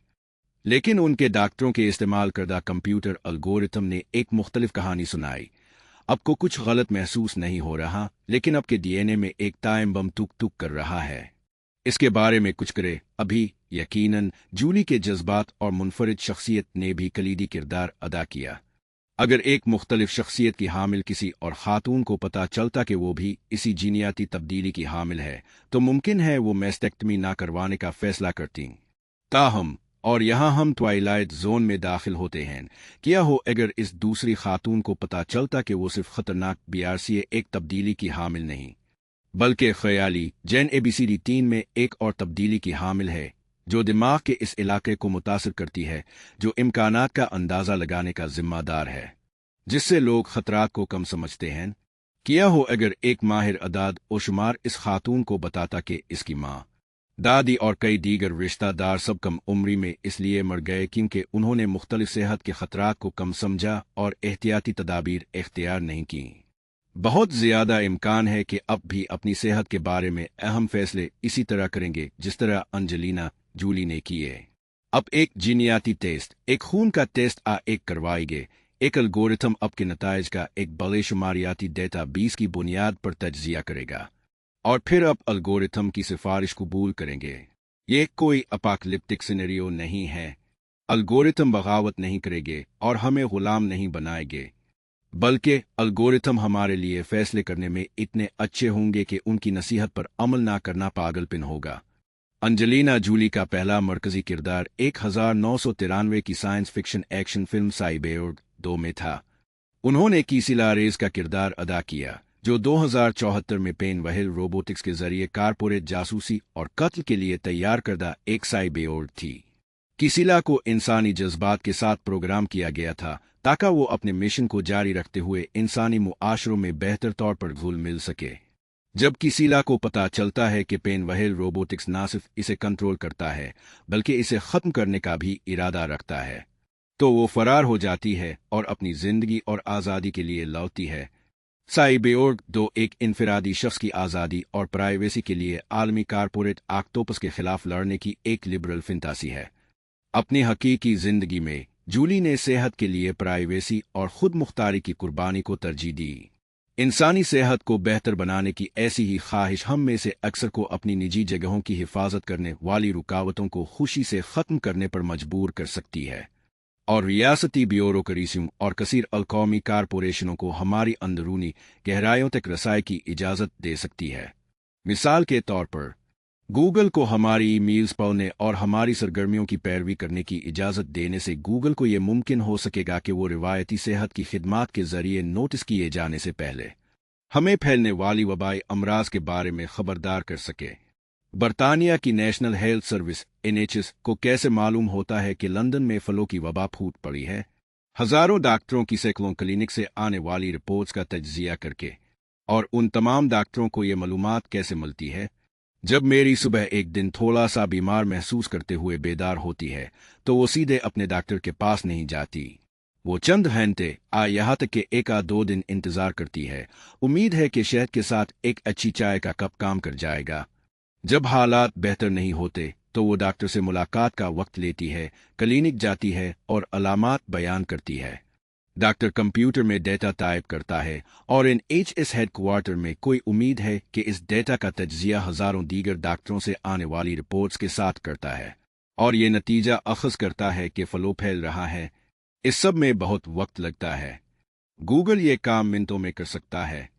Speaker 1: लेकिन उनके डॉक्टरों के इस्तेमाल करदा कंप्यूटर एल्गोरिथम ने एक मुख्तलिफ कहानी सुनाई। आपको कुछ गलत महसूस नहीं हो रहा, लेकिन आपके डीएनए में एक टाइम बम तुक तुक कर रहा है। इसके बारे में कुछ करे अभी। यकीनन जूली के जज्बात और मुनफरिद शख्सियत ने भी कलीदी किरदार अदा किया। अगर एक मुख्तलिफ शख्सियत की हामिल किसी और खातून को पता चलता कि वो भी इसी जीनियाती तब्दीली की हामिल है तो मुमकिन है वो मैस्टेक्टमी ना करवाने का फैसला करती। ताहम, और यहाँ हम ट्वाइलाइट जोन में दाखिल होते हैं, क्या हो अगर इस दूसरी खातून को पता चलता कि वो सिर्फ खतरनाक बीआरसीए एक तब्दीली की हामिल नहीं बल्कि ख्याली जेन ABCD3 में एक और तब्दीली की हामिल है जो दिमाग के इस इलाके को मुतासर करती है, जो इम्कानात का अंदाज़ा लगाने का जिम्मेदार है, जिससे लोग खतरात को कम समझते हैं। क्या हो अगर एक माहिर अदाद और शुमार इस खातून को बताता कि इसकी माँ, दादी और कई दीगर रिश्तेदार सब कम उम्री में इसलिए मर गए क्योंकि उन्होंने मुख्तलिफ सेहत के खतरात को कम समझा और एहतियाती तदाबीर इख्तियार नहीं की। बहुत ज़्यादा इम्कान है कि अब भी अपनी सेहत के बारे में अहम फैसले इसी तरह करेंगे जिस तरह अंजलिना जूली ने किए। अब एक जीनियाती टेस्ट, एक खून का टेस्ट एक करवाएंगे। एक एल्गोरिथम अब के नताइज का एक बड़े शुमारियाती डेटा 20 की बुनियाद पर तज्जिया करेगा और फिर अब एल्गोरिथम की सिफारिश कबूल करेंगे। ये कोई अपोकलिप्टिक सिनेरियो नहीं है। एल्गोरिथम बगावत नहीं करेंगे और हमें गुलाम नहीं बनाएंगे, बल्कि एल्गोरिथम हमारे लिए फैसले करने में इतने अच्छे होंगे कि उनकी नसीहत पर अमल ना करना पागलपन होगा। अंजलिना जूली का पहला मरकजी किरदार 1993 की science fiction action film cyborg 2 में था। उन्होंने कीसिला रेज का किरदार अदा किया, जो 2074 में पेन वहिल रोबोटिक्स के जरिए कारपोरेट जासूसी और कत्ल के लिए तैयार करदा एक साइबोर्ग थी। कीसिला को इंसानी जज्बात के साथ प्रोग्राम किया गया था ताकि वो अपने मिशन को जारी रखते हुए इंसानी मुआशरों में बेहतर तौर पर घुल मिल सके। जब कीसिला को पता चलता है कि पेन वहिल रोबोटिक्स न सिर्फ इसे कंट्रोल करता है बल्कि इसे खत्म करने का भी इरादा रखता है, तो वो फरार हो जाती है और अपनी जिंदगी और आज़ादी के लिए लौटती है। साइबोर्ग 2 एक इनफरादी शख्स की आज़ादी और प्राइवेसी के लिए आलमी कारपोरेट ऑक्टोपस के खिलाफ लड़ने की एक लिबरल फंतासी है। अपनी हकीकी जिंदगी में जूली ने सेहत के लिए प्राइवेसी और खुद मुख्तारी की कुर्बानी को तरजीह दी। इंसानी सेहत को बेहतर बनाने की ऐसी ही ख्वाहिश हम में से अक्सर को अपनी निजी जगहों की हिफाजत करने वाली रुकावटों को खुशी से ख़त्म करने पर मजबूर कर सकती है और रियासती ब्यूरोक्रेसियों और कसीर अलकौमी कारपोरेशनों को हमारी अंदरूनी गहराइयों तक रसाई की इजाज़त दे सकती है। मिसाल के तौर पर गूगल को हमारी ईमेल्स पढ़ने और हमारी सरगर्मियों की पैरवी करने की इजाज़त देने से गूगल को यह मुमकिन हो सकेगा कि वो रिवायती सेहत की खिदमात के जरिए नोटिस किए जाने से पहले हमें फैलने वाली वबाई अमराज के बारे में खबरदार कर सके। बरतानिया की नेशनल हेल्थ सर्विस NHS को कैसे मालूम होता है कि लंदन में फलों की वबा फूट पड़ी है? हजारों डॉक्टरों की सैकड़ों क्लिनिक से आने वाली रिपोर्ट्स का तज्जिया करके। और उन तमाम डॉक्टरों को ये मालूमात कैसे मिलती है? जब मेरी सुबह एक दिन थोड़ा सा बीमार महसूस करते हुए बेदार होती है, तो वो सीधे अपने डॉक्टर के पास नहीं जाती। वो चंद घंटे यहाँ तक कि एक आध दो दिन इंतजार करती है, उम्मीद है कि शहद के साथ एक अच्छी चाय का कप काम कर जाएगा। जब हालात बेहतर नहीं होते तो वो डॉक्टर से मुलाकात का वक्त लेती है, क्लिनिक जाती है और अलामात बयान करती है। डॉक्टर कंप्यूटर में डेटा टाइप करता है और इन एचएस हेडक्वार्टर में कोई उम्मीद है कि इस डेटा का तज्जिया हजारों दीगर डॉक्टरों से आने वाली रिपोर्ट्स के साथ करता है और ये नतीजा अखज़ करता है कि फ्लो फैल रहा है। इस सब में बहुत वक्त लगता है। गूगल ये काम मिनटों में कर सकता है।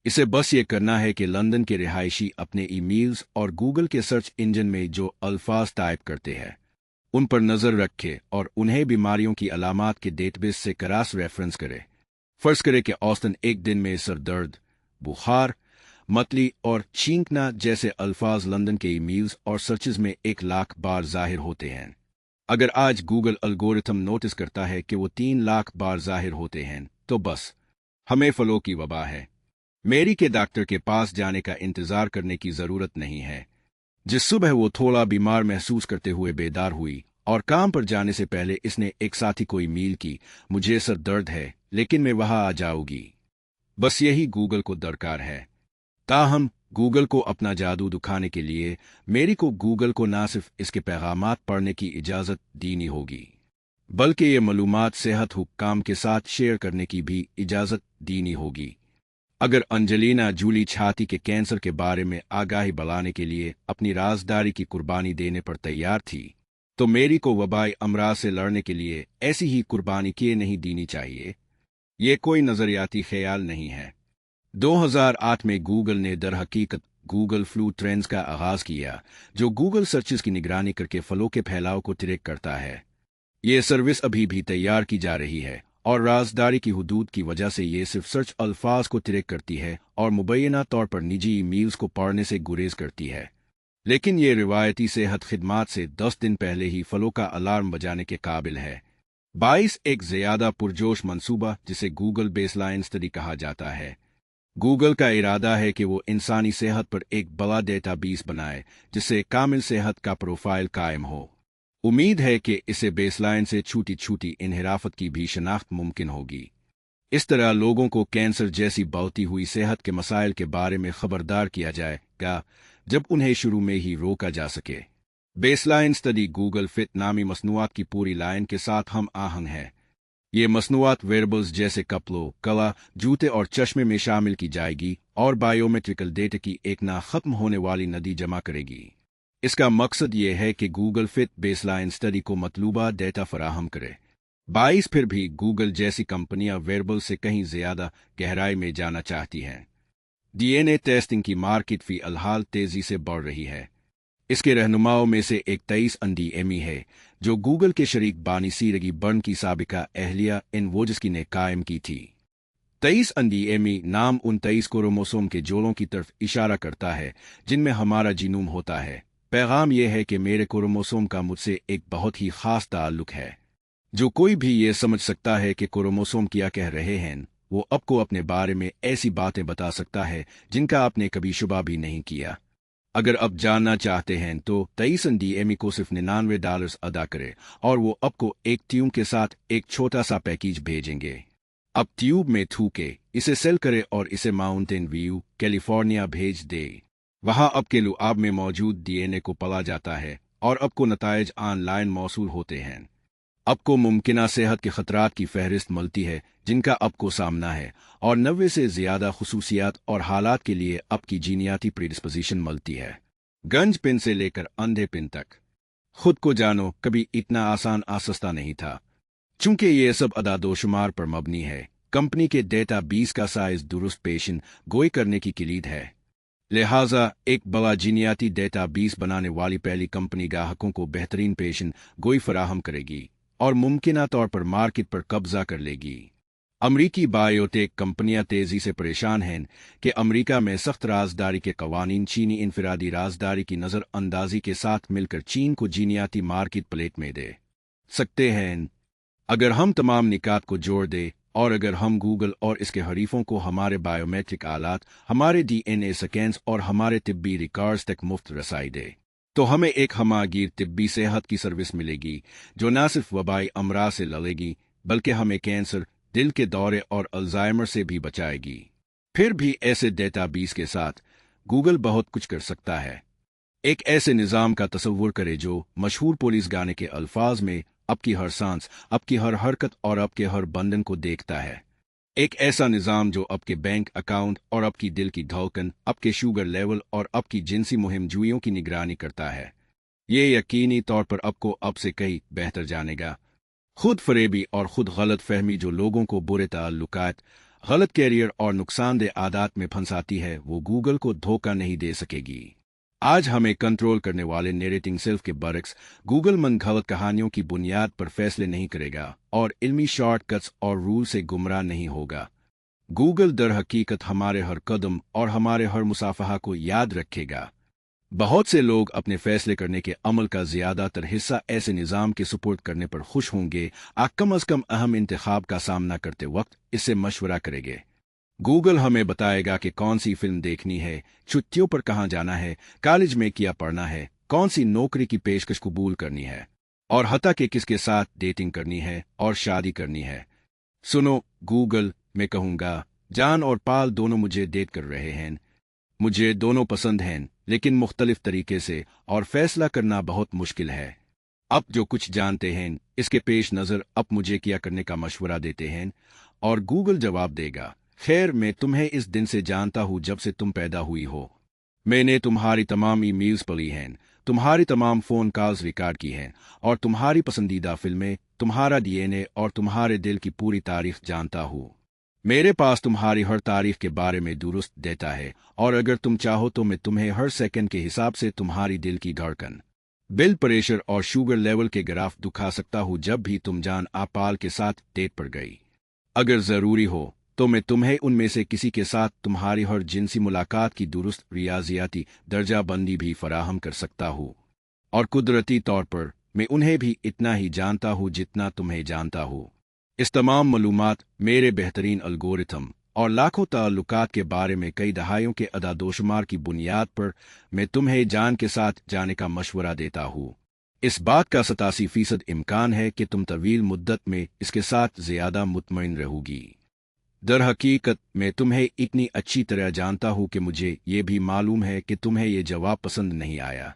Speaker 1: इसे बस ये करना है कि लंदन के रिहायशी अपने ईमेल्स और गूगल के सर्च इंजन में जो अल्फाज टाइप करते हैं उन पर नज़र रखे और उन्हें बीमारियों की अलामात के डेटाबेस से क्रॉस रेफरेंस करे। फर्ज करे कि औसतन एक दिन में सर दर्द, बुखार, मतली और छींकना जैसे अल्फाज लंदन के ईमेल्स और सर्चेज में 1 लाख बार जाहिर होते हैं। अगर आज गूगल एल्गोरिथम नोटिस करता है कि वो 3 लाख बार जाहिर होते हैं, तो बस हमें फ्लो की वबा है। मेरी के डॉक्टर के पास जाने का इंतजार करने की जरूरत नहीं है। जिस सुबह वो थोड़ा बीमार महसूस करते हुए बेदार हुई और काम पर जाने से पहले इसने एक साथी को ईमेल की, मुझे सर दर्द है लेकिन मैं वहां आ जाऊंगी। बस यही गूगल को दरकार है। ताहम गूगल को अपना जादू दिखाने के लिए मेरी को गूगल को ना सिर्फ इसके पैगामात पढ़ने की इजाज़त देनी होगी, बल्कि ये मालूमात सेहत हुक्काम के साथ शेयर करने की भी इजाज़त देनी होगी। अगर अंजेलिना जूली छाती के कैंसर के बारे में आगाही बढ़ाने के लिए अपनी राजदारी की कुर्बानी देने पर तैयार थी, तो मेरी को वबाई अमराज से लड़ने के लिए ऐसी ही कुर्बानी किए नहीं देनी चाहिए। ये कोई नज़रियाती ख्याल नहीं है। 2008 में गूगल ने दरहकीकत गूगल फ्लू ट्रेंड्स का आगाज किया, जो गूगल सर्चेस की निगरानी करके फलों के फैलाव को ट्रैक करता है। ये सर्विस अभी भी तैयार की जा रही है और राजदारी की हुदूद की वजह से ये सिर्फ सर्च अल्फाज को ट्रैक करती है और मुबैना तौर पर निजी ईमेल्स को पढ़ने से गुरेज करती है। लेकिन ये रिवायती सेहत खिदमात से 10 दिन पहले ही फलों का अलार्म बजाने के काबिल है। 22 एक ज़्यादा पुरजोश मंसूबा, जिसे गूगल बेसलाइन स्टडी कहा जाता है। गूगल का इरादा है कि वो इंसानी सेहत पर एक बड़ा डेटाबेस बनाए जिससे कामिल सेहत का प्रोफाइल कायम हो। उम्मीद है कि इसे बेसलाइन से छूटी छूटी इनहिराफत की भी शनाख्त मुमकिन होगी। इस तरह लोगों को कैंसर जैसी बढ़ती हुई सेहत के मसाइल के बारे में खबरदार किया जाएगा, जब उन्हें शुरू में ही रोका जा सके। बेसलाइन स्टडी गूगल फिट नामी मसनूआत की पूरी लाइन के साथ हम आहंग है। ये मसनूआत वेयरेबल्स जैसे कपड़ों, कला, जूते और चश्मे में शामिल की जाएगी और बायोमेट्रिकल डेटा की एक ना खत्म होने वाली नदी जमा करेगी। इसका मकसद ये है कि गूगल फिट बेसलाइन स्टडी को मतलूबा डेटा फराहम करे। 22 फिर भी गूगल जैसी कंपनियां वेयरेबल से कहीं ज्यादा गहराई में जाना चाहती हैं। डीएनए टेस्टिंग की मार्केट फी अलहाल तेजी से बढ़ रही है। इसके रहनुमाओं में से एक 23 एनडीएमई है, जो गूगल के शरीक बानी सीरगी बर्न की साबिका एहलिया इनवोजस्की ने कायम की थी। 23 एनडीएमई नाम उन 23 क्रोमोसोम के जोड़ों की तरफ इशारा करता है जिनमें हमारा जीनोम होता है। पैगाम यह है कि मेरे क्रोमोसोम का मुझसे एक बहुत ही खास ताल्लुक है। जो कोई भी ये समझ सकता है कि क्रोमोसोम क्या कह रहे हैं, वो आपको अपने बारे में ऐसी बातें बता सकता है जिनका आपने कभी शुबा भी नहीं किया। अगर आप जानना चाहते हैं तो 23 एनडीएमई को सिर्फ $99 अदा करें और वो आपको एक ट्यूब के साथ एक छोटा सा पैकेज भेजेंगे। अब ट्यूब में थूके, इसे सेल करें और इसे माउंटेन व्यू, कैलिफोर्निया भेज दे। वहां आपके लुआब में मौजूद डीएनए को पढ़ा जाता है और आपको नतायज ऑनलाइन मौसूल होते हैं। आपको मुमकिना सेहत के खतरात की फहरिस्त मिलती है जिनका आपको सामना है, और 90 से ज्यादा खुसूसियात और हालात के लिए आपकी जीनियाती प्रीडिस्पोजिशन मिलती है। गंज पिन से लेकर अंधे पिन तक। खुद को जानो कभी इतना आसान सस्ता नहीं था। चूंकि ये सब अदादोशुमार पर मबनी है, कंपनी के डेटा बेस का साइज दुरुस्त पेशन गोई करने की किलीद है। लिहाजा एक बड़ा जीनियाती डेटा बेस बनाने वाली पहली कंपनी ग्राहकों को बेहतरीन पेशन गोई फराहम करेगी और मुमकिना तौर पर मार्केट पर कब्जा कर लेगी। अमरीकी बायोटेक कंपनियां तेजी से परेशान हैं कि अमरीका में सख्त राजदारी के कवानीन चीनी इनफरादी राजदारी की नज़र अंदाजी के साथ मिलकर चीन को जीनियाती मार्केट प्लेट में दे सकते हैं। अगर हम तमाम निकात को जोड़ दें और अगर हम गूगल और इसके हरीफों को हमारे बायोमेट्रिक आलात, हमारे डीएनए स्कैन्स और हमारे तिब्बी रिकॉर्ड्स तक मुफ्त रसाई दें, तो हमें एक हमागीर तिब्बी सेहत की सर्विस मिलेगी जो न सिर्फ वबाई अमराज से लड़ेगी बल्कि हमें कैंसर, दिल के दौरे और अल्जाइमर से भी बचाएगी। फिर भी ऐसे डेटाबेस के साथ गूगल बहुत कुछ कर सकता है। एक ऐसे निज़ाम का तसव्वुर करें जो मशहूर पुलिस गाने के अल्फाज में आपकी हर सांस, आपकी हर हरकत और आपके हर बंधन को देखता है। एक ऐसा निज़ाम जो आपके बैंक अकाउंट और आपकी दिल की धड़कन, आपके शुगर लेवल और आपकी जिनसी मुहिमजुइयों की निगरानी करता है। ये यकीनी तौर पर आपको आपसे कहीं बेहतर जानेगा। खुद फरेबी और खुद गलत फहमी जो लोगों को बुरे ताल्लुकात, गलत कैरियर और नुकसानदेह आदत में फंसाती है, वो गूगल को धोखा नहीं दे सकेगी। आज हमें कंट्रोल करने वाले नैरेटिंग सेल्फ के बरक्स गूगल मन गलत कहानियों की बुनियाद पर फैसले नहीं करेगा और इल्मी शॉर्टकट्स और रूल से गुमराह नहीं होगा। गूगल दर हकीकत हमारे हर कदम और हमारे हर मुसाफहा को याद रखेगा। बहुत से लोग अपने फैसले करने के अमल का ज्यादातर हिस्सा ऐसे निज़ाम के सुपुर्द करने पर खुश होंगे, कम अज कम अहम इंतखाब का सामना करते वक्त इससे मशवरा करेंगे। गूगल हमें बताएगा कि कौन सी फिल्म देखनी है, छुट्टियों पर कहाँ जाना है, कॉलेज में क्या पढ़ना है, कौन सी नौकरी की पेशकश कबूल करनी है और हत्ता के किसके साथ डेटिंग करनी है और शादी करनी है। सुनो गूगल, मैं कहूँगा जान और पाल दोनों मुझे डेट कर रहे हैं। मुझे दोनों पसंद हैं लेकिन मुख्तलिफ तरीके से, और फैसला करना बहुत मुश्किल है। अब जो कुछ जानते हैं इसके पेश नज़र अब मुझे क्या करने का मशवरा देते हैं। और गूगल जवाब देगा, खैर मैं तुम्हें इस दिन से जानता हूँ जब से तुम पैदा हुई हो। मैंने तुम्हारी तमाम ईमेल्स पढ़ी हैं, तुम्हारी तमाम फ़ोन कॉल्स रिकॉर्ड की हैं और तुम्हारी पसंदीदा फिल्में, तुम्हारा डीएनए और तुम्हारे दिल की पूरी तारीख जानता हूँ। मेरे पास तुम्हारी हर तारीख के बारे में दुरुस्त डेटा है और अगर तुम चाहो तो मैं तुम्हें हर सेकंड के हिसाब से तुम्हारी दिल की धड़कन, ब्लड प्रेशर और शुगर लेवल के ग्राफ दिखा सकता हूँ जब भी तुम जान पाल के साथ डेट पर गई। अगर ज़रूरी हो तो मैं तुम्हें उनमें से किसी के साथ तुम्हारी हर जिनसी मुलाकात की दुरुस्त रियाजियाती दर्जाबंदी भी फराहम कर सकता हूँ। और कुदरती तौर पर मैं उन्हें भी इतना ही जानता हूँ जितना तुम्हें जानता हूँ। इस तमाम मालूमात, मेरे बेहतरीन अलगोरिथम और लाखों ताल्लुकात के बारे में कई दहाइयों के अदादोशुमार की बुनियाद पर मैं तुम्हें जान के साथ जाने का मशवरा देता हूँ। इस बात का 87% इम्कान है कि तुम तवील मुद्दत में इसके साथ ज़्यादा मुतमईन रहोगी। दर हकीकत मैं तुम्हें इतनी अच्छी तरह जानता हूँ कि मुझे ये भी मालूम है कि तुम्हें ये जवाब पसंद नहीं आया।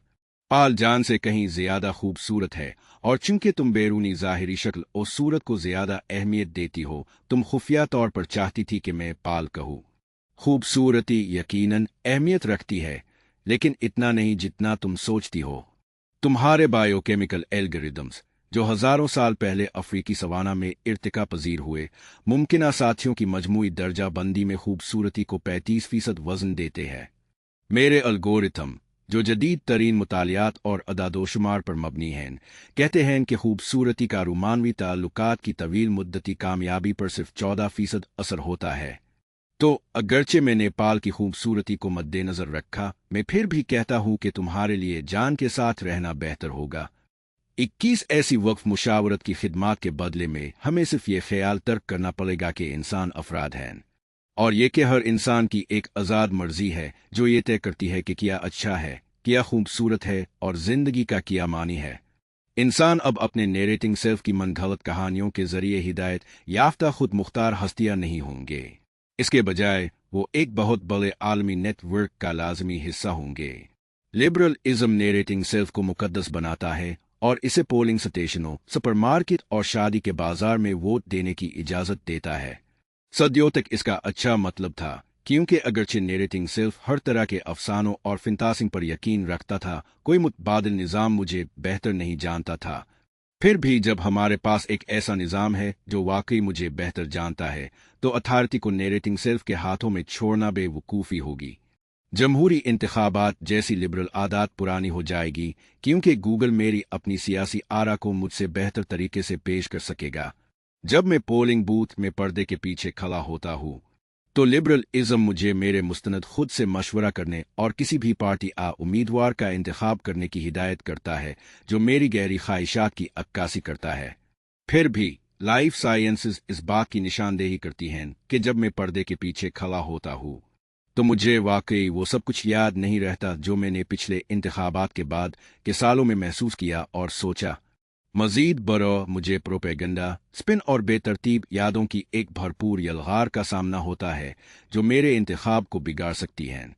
Speaker 1: पाल जान से कहीं ज्यादा खूबसूरत है और चूंकि तुम बैरूनी ज़ाहिरी शक्ल और सूरत को ज्यादा अहमियत देती हो, तुम खुफिया तौर पर चाहती थी कि मैं पाल कहूँ। खूबसूरती यकीनन अहमियत रखती है लेकिन इतना नहीं जितना तुम सोचती हो। तुम्हारे बायोकेमिकल एल्गोरिदम्स जो हजारों साल पहले अफ्रीकी सवाना में इर्तिका पजीर हुए, मुमकिना साथियों की मजमूई दर्जा बंदी में खूबसूरती को 35% वजन देते हैं। मेरे अलगोरिथम जो जदीद तरीन मुतालियात और अदादोशुमार पर मबनी हैं, कहते हैं कि खूबसूरती का रोमानवी ताल्लुकात की तवील मुद्दती कामयाबी पर सिर्फ 14% असर होता है। तो अगरचे मैं नेपाल की खूबसूरती को मद्देनजर रखा, मैं फिर भी कहता हूँ कि तुम्हारे लिए जान के साथ रहना बेहतर होगा। 21 ऐसी वक्फ मुशावरत की खिदमात के बदले में हमें सिर्फ ये ख्याल तर्क करना पड़ेगा कि इंसान अफराद हैं और ये कि हर इंसान की एक आज़ाद मर्जी है जो ये तय करती है कि क्या अच्छा है, क्या खूबसूरत है और जिंदगी का क्या मानी है। इंसान अब अपने नैरेटिंग सेल्फ की मनगढ़ंत कहानियों के जरिए हिदायत याफ्ता खुद मुख्तार हस्तियां नहीं होंगे। इसके बजाय वो एक बहुत बड़े आलमी नेटवर्क का लाजमी हिस्सा होंगे। लिबरल इज्म नैरेटिंग सेल्फ को मुकद्दस बनाता है और इसे पोलिंग स्टेशनों, सुपरमार्केट और शादी के बाजार में वोट देने की इजाज़त देता है। सदियों तक इसका अच्छा मतलब था, क्योंकि अगरचे नैरेटिंग सेल्फ हर तरह के अफसानों और फिंतासिंग पर यकीन रखता था, कोई मुतबादिल निज़ाम मुझे बेहतर नहीं जानता था। फिर भी जब हमारे पास एक ऐसा निज़ाम है जो वाकई मुझे बेहतर जानता है, तो अथॉरिटी को नैरेटिंग सेल्फ के हाथों में छोड़ना बेवकूफ़ी होगी। जमहूरी इंतखाबात जैसी लिबरल आदत पुरानी हो जाएगी, क्योंकि गूगल मेरी अपनी सियासी आरा को मुझसे बेहतर तरीके से पेश कर सकेगा। जब मैं पोलिंग बूथ में पर्दे के पीछे खड़ा होता हूँ, तो लिबरल इज्म मुझे मेरे मुस्तनद खुद से मशवरा करने और किसी भी पार्टी उम्मीदवार का इंतखाब करने की हिदायत करता है जो मेरी गहरी ख्वाहिशात की अक्कासी करता है। फिर भी लाइफ साइंसेज इस बात की निशानदेही करती हैं कि जब मैं पर्दे के पीछे खड़ा होता हूँ तो मुझे वाकई वो सब कुछ याद नहीं रहता जो मैंने पिछले इंतखाबात के बाद के सालों में महसूस किया और सोचा। मजीद बरो मुझे प्रोपेगेंडा, स्पिन और बेतरतीब यादों की एक भरपूर यलगार का सामना होता है जो मेरे इंतखाब को बिगाड़ सकती हैं।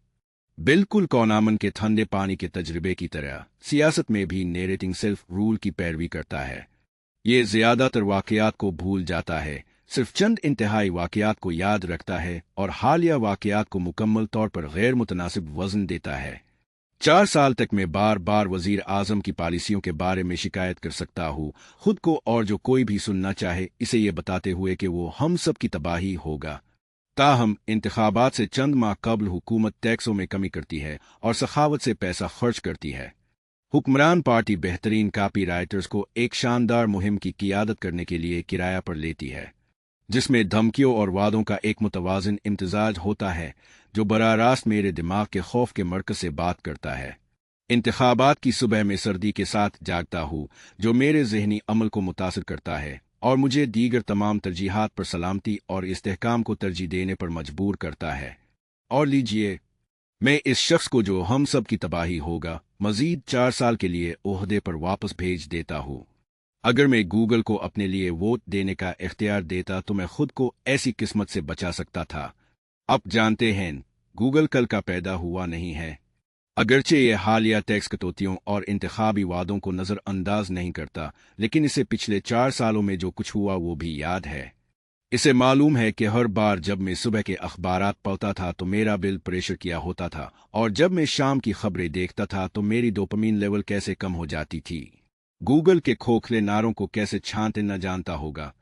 Speaker 1: बिल्कुल कौनामन के ठंडे पानी के तजर्बे की तरह सियासत में भी नैरेटिंग सेल्फ रूल की पैरवी करता है। ये ज्यादातर वाकयात को भूल जाता है, सिर्फ चंद इंतहाई वाकयात को याद रखता है और हालिया वाकयात को मुकम्मल तौर पर गैर मुतनासिब वजन देता है। 4 साल तक मैं बार बार वजीर आजम की पॉलिसियों के बारे में शिकायत कर सकता हूँ खुद को और जो कोई भी सुनना चाहे इसे ये बताते हुए कि वो हम सब की तबाही होगा। ताहम इंतखाबात से चंद माह कबल हुकूमत टैक्सों में कमी करती है और सखावत से पैसा खर्च करती है। हुक्मरान पार्टी बेहतरीन कापी राइटर्स को एक शानदार मुहिम की क़ियादत करने के लिए किराया पर लेती है जिसमें धमकियों और वादों का एक मुतवाज़िन इम्तजाज होता है जो बराह रास्त मेरे दिमाग के खौफ के मरकज से बात करता है। इंतखाबात की सुबह में सर्दी के साथ जागता हूँ जो मेरे जहनी अमल को मुतासर करता है और मुझे दीगर तमाम तरजीहात पर सलामती और इस्तेहकाम को तरजीह देने पर मजबूर करता है। और लीजिए, मैं इस शख्स को जो हम सब की तबाही होगा मजीद 4 साल के लिए ओहदे पर वापस भेज देता हूँ। अगर मैं गूगल को अपने लिए वोट देने का इख्तियार देता तो मैं खुद को ऐसी किस्मत से बचा सकता था। अब जानते हैं, गूगल कल का पैदा हुआ नहीं है। अगरचे ये हालिया टैक्स कटौतियों और इंतखाबी वादों को नज़रअंदाज नहीं करता, लेकिन इसे पिछले 4 सालों में जो कुछ हुआ वो भी याद है। इसे मालूम है कि हर बार जब मैं सुबह के अखबारात पढ़ता था तो मेरा बिल प्रेशर किया होता था और जब मैं शाम की खबरें देखता था तो मेरी डोपामीन लेवल कैसे कम हो जाती थी। गूगल के खोखले नारों को कैसे छांटे न जानता होगा।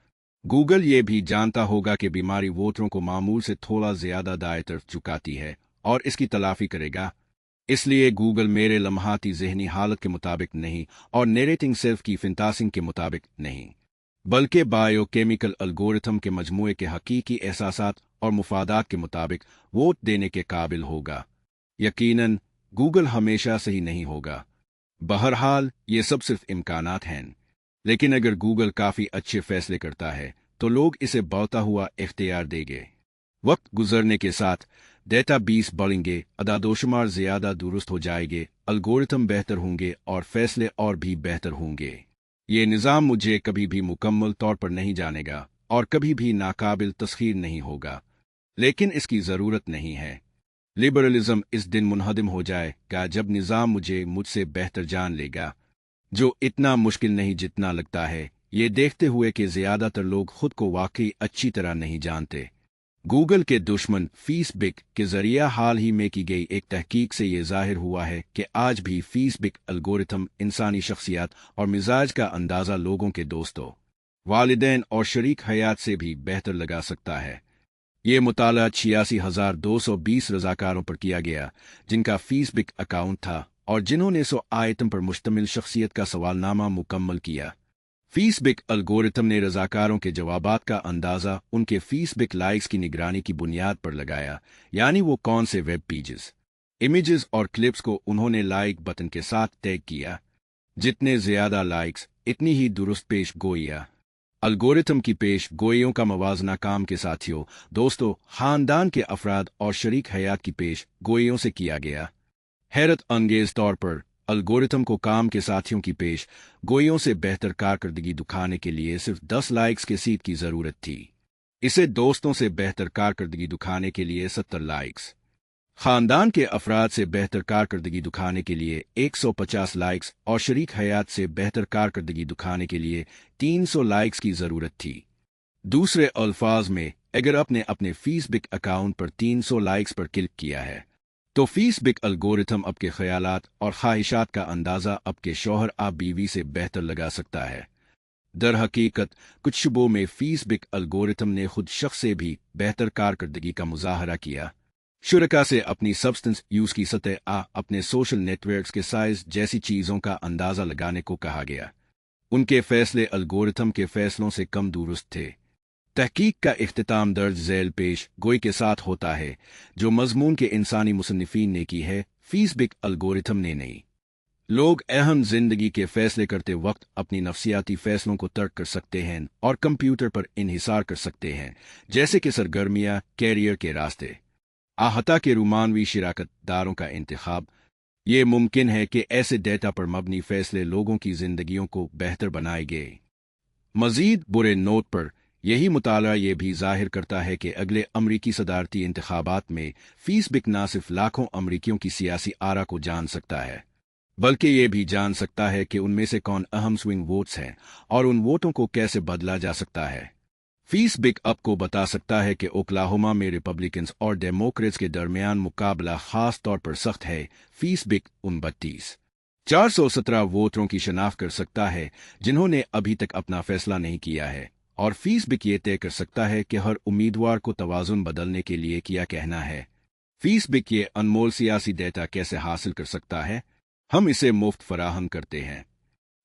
Speaker 1: गूगल ये भी जानता होगा कि बीमारी वोटरों को मामूल से थोड़ा ज्यादा दाएं तरफ झुकाती है और इसकी तलाफी करेगा। इसलिए गूगल मेरे लम्हाती जहनी हालत के मुताबिक नहीं और नैरेटिंग सेल्फ की फिंतासिंग के मुताबिक नहीं, बल्कि बायोकेमिकल एल्गोरिथम के मजमूए के हकीकी एहसासात और मुफादात के मुताबिक वोट देने के काबिल होगा। यकीनन गूगल हमेशा सही नहीं होगा। बहरहाल ये सब सिर्फ इम्कानात हैं, लेकिन अगर गूगल काफ़ी अच्छे फैसले करता है तो लोग इसे बढ़ता हुआ इख्तियार देंगे। वक्त गुजरने के साथ डेटा बेस बढ़ेंगे, अदादोशुमार ज़्यादा दुरुस्त हो जाएंगे, एल्गोरिथम बेहतर होंगे और फैसले और भी बेहतर होंगे। ये निज़ाम मुझे कभी भी मुकम्मल तौर पर नहीं जानेगा और कभी भी नाकाबिल तस्खीर नहीं होगा, लेकिन इसकी ज़रूरत नहीं है। लिबरलिज्म इस दिन मुनहदिम हो जाएगा जब निज़ाम मुझसे बेहतर जान लेगा, जो इतना मुश्किल नहीं जितना लगता है, ये देखते हुए कि ज़्यादातर लोग खुद को वाकई अच्छी तरह नहीं जानते। गूगल के दुश्मन फेसबुक के जरिए हाल ही में की गई एक तहकीक से ये जाहिर हुआ है कि आज भी फेसबुक एल्गोरिथम इंसानी शख्सियत और मिजाज का अंदाज़ा लोगों के दोस्तों, वालिदैन और शरीक हयात से भी बेहतर लगा सकता है। ये मुताला 86,220 रज़ाकारों पर किया गया जिनका फेसबुक अकाउंट था और जिन्होंने 100 आइटम पर मुश्तमिल शख्सियत का सवालनामा मुकम्मल किया। फेसबुक एल्गोरिथम ने रज़ाकारों के जवाबात का अंदाज़ा उनके फेसबुक लाइक्स की निगरानी की बुनियाद पर लगाया, यानी वो कौन से वेब पेजेस, इमेजेस और क्लिप्स को उन्होंने लाइक बटन के साथ टैग किया। जितने ज़्यादा लाइक्स इतनी ही दुरुस्त पेश गोइयाँ। एल्गोरिथम की पेश गोइयों का मवाजना काम के साथियों, दोस्तों, ख़ानदान के अफराद और शरीक हयात की पेश गोइयों से किया गया। हैरत अंगेज तौर पर एल्गोरिथम को काम के साथियों की पेश गोइयों से बेहतर कारकर्दगी दिखाने के लिए सिर्फ 10 लाइक्स के सीट की ज़रूरत थी। इसे दोस्तों से बेहतर कारकर्दगी दिखाने के लिए 70 लाइक्स, ख़ानदान के अफराद से बेहतर कारकर्दगी दिखाने के लिए 150 लाइक्स और शरीक हयात से बेहतर कारकर्दगी दिखाने के लिए 300 लाइक्स की ज़रूरत थी। दूसरे अल्फाज में, अगर आपने अपने फेसबुक अकाउंट पर 300 लाइक्स पर क्लिक किया है तो फेसबुक एल्गोरिथम आपके ख्यालात और ख्वाहिशात का अंदाज़ा आपके शौहर आप बीवी से बेहतर लगा सकता है। दर हकीकत कुछ शुबों में फेसबुक एल्गोरिथम ने खुद शख्स से भी बेहतर कारकर्दगी का मुजाहरा किया। शुरका से अपनी सब्सटेंस यूज़ की सतह अपने सोशल नेटवर्क्स के साइज जैसी चीज़ों का अंदाज़ा लगाने को कहा गया। उनके फैसले एल्गोरिथम के फैसलों से कम दुरुस्त थे। तहकीक का इख्तिताम दर्ज झैल पेश गोई के साथ होता है जो मजमून के इंसानी मुसन्निफीन ने की है, फेसबुक एल्गोरिथम ने नहीं। लोग अहम जिंदगी के फैसले करते वक्त अपनी नफसियाती फैसलों को तर्क कर सकते हैं और कंप्यूटर पर इन्हिसार कर सकते हैं, जैसे कि सरगर्मियां, कैरियर के रास्ते, आहता के रुमानवी शिराकत दारों का इंतखाब। ये मुमकिन है कि ऐसे डेटा पर मबनी फैसले लोगों की जिंदगियों को बेहतर बनाएंगे। मजीद बुरे नोट पर, यही मुताला ये भी जाहिर करता है कि अगले अमरीकी सदारती इंतखाबात में फीसबिक न सिर्फ लाखों अमरीकियों की सियासी आरा को जान सकता है, बल्कि ये भी जान सकता है कि उनमें से कौन अहम स्विंग वोट्स हैं और उन वोटों को कैसे बदला जा सकता है। फीसबिक आपको बता सकता है कि ओक्लाहोमा में रिपब्लिकन्स और डेमोक्रेट्स के दरमियान मुकाबला खास तौर पर सख्त है। फीसबिक उन 417 वोटरों की शनाख्त कर सकता है जिन्होंने अभी तक अपना फैसला नहीं किया है, और फीसबिक ये तय कर सकता है कि हर उम्मीदवार को तवाजुन बदलने के लिए क्या कहना है। फीसबिक ये अनमोल सियासी डेटा कैसे हासिल कर सकता है? हम इसे मुफ्त फराहम करते हैं।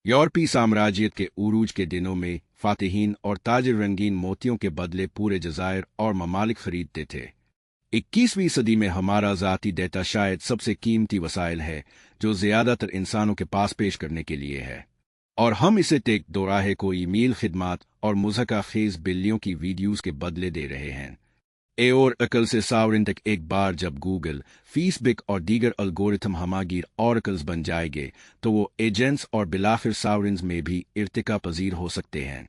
Speaker 1: यूरोपीय साम्राज्यत के उरूज के दिनों में फातिहीन और ताजिर रंगीन मोतियों के बदले पूरे जजायर और ममालिक खरीदते थे। 21वीं सदी में हमारा ज़ाती डेटा शायद सबसे कीमती वसाइल है जो ज़्यादातर इंसानों के पास पेश करने के लिए है, और हम इसे टेक दोराहे को ईमेल खिदमात और मुज़हका खेज बिल्लियों की वीडियोज़ के बदले दे रहे हैं। और अकल से सावरिन तक एक बार जब गूगल, फीसबिक और दीगर अलगोरिथम हमागीर ऑरकल्स बन जाएंगे तो वो एजेंट्स और बिलाखिर सावरिन्स में भी इर्तिका पजीर हो सकते हैं।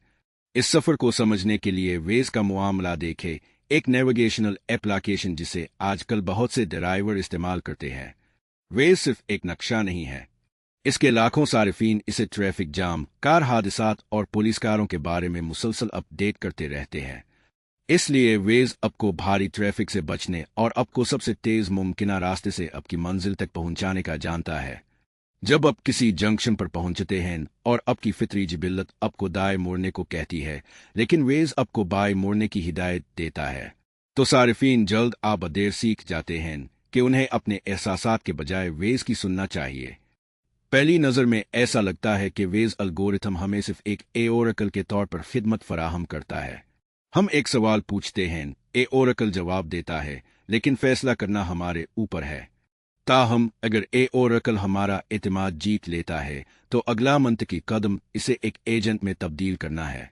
Speaker 1: इस सफ़र को समझने के लिए वेज का मामला देखें, एक नेविगेशनल एप्लीकेशन जिसे आजकल बहुत से ड्राइवर इस्तेमाल करते हैं। वेज सिर्फ एक नक्शा नहीं है, इसके लाखों सारिफीन इसे ट्रैफिक जाम, कार हादसात और पुलिसकारों के बारे में मुसलसल अपडेट करते रहते हैं। इसलिए वेज आपको भारी ट्रैफिक से बचने और आपको सबसे तेज मुमकिना रास्ते से आपकी मंजिल तक पहुंचाने का जानता है। जब आप किसी जंक्शन पर पहुंचते हैं और आपकी फितरी जिबिल्लत आपको दाएं मुड़ने को कहती है, लेकिन वेज आपको बाएं मुड़ने की हिदायत देता है, तो सारिफीन जल्द आप देर सीख जाते हैं कि उन्हें अपने एहसासात के बजाय वेज की सुनना चाहिए। पहली नज़र में ऐसा लगता है कि वेज अलगोरिथम हमें सिर्फ एक ओरेकल के तौर पर खिदमत फराहम करता है। हम एक सवाल पूछते हैं, ओरेकल जवाब देता है, लेकिन फैसला करना हमारे ऊपर है। ताहम अगर ओरेकल हमारा एतमाद जीत लेता है तो अगला मंतकी कदम इसे एक एजेंट में तब्दील करना है।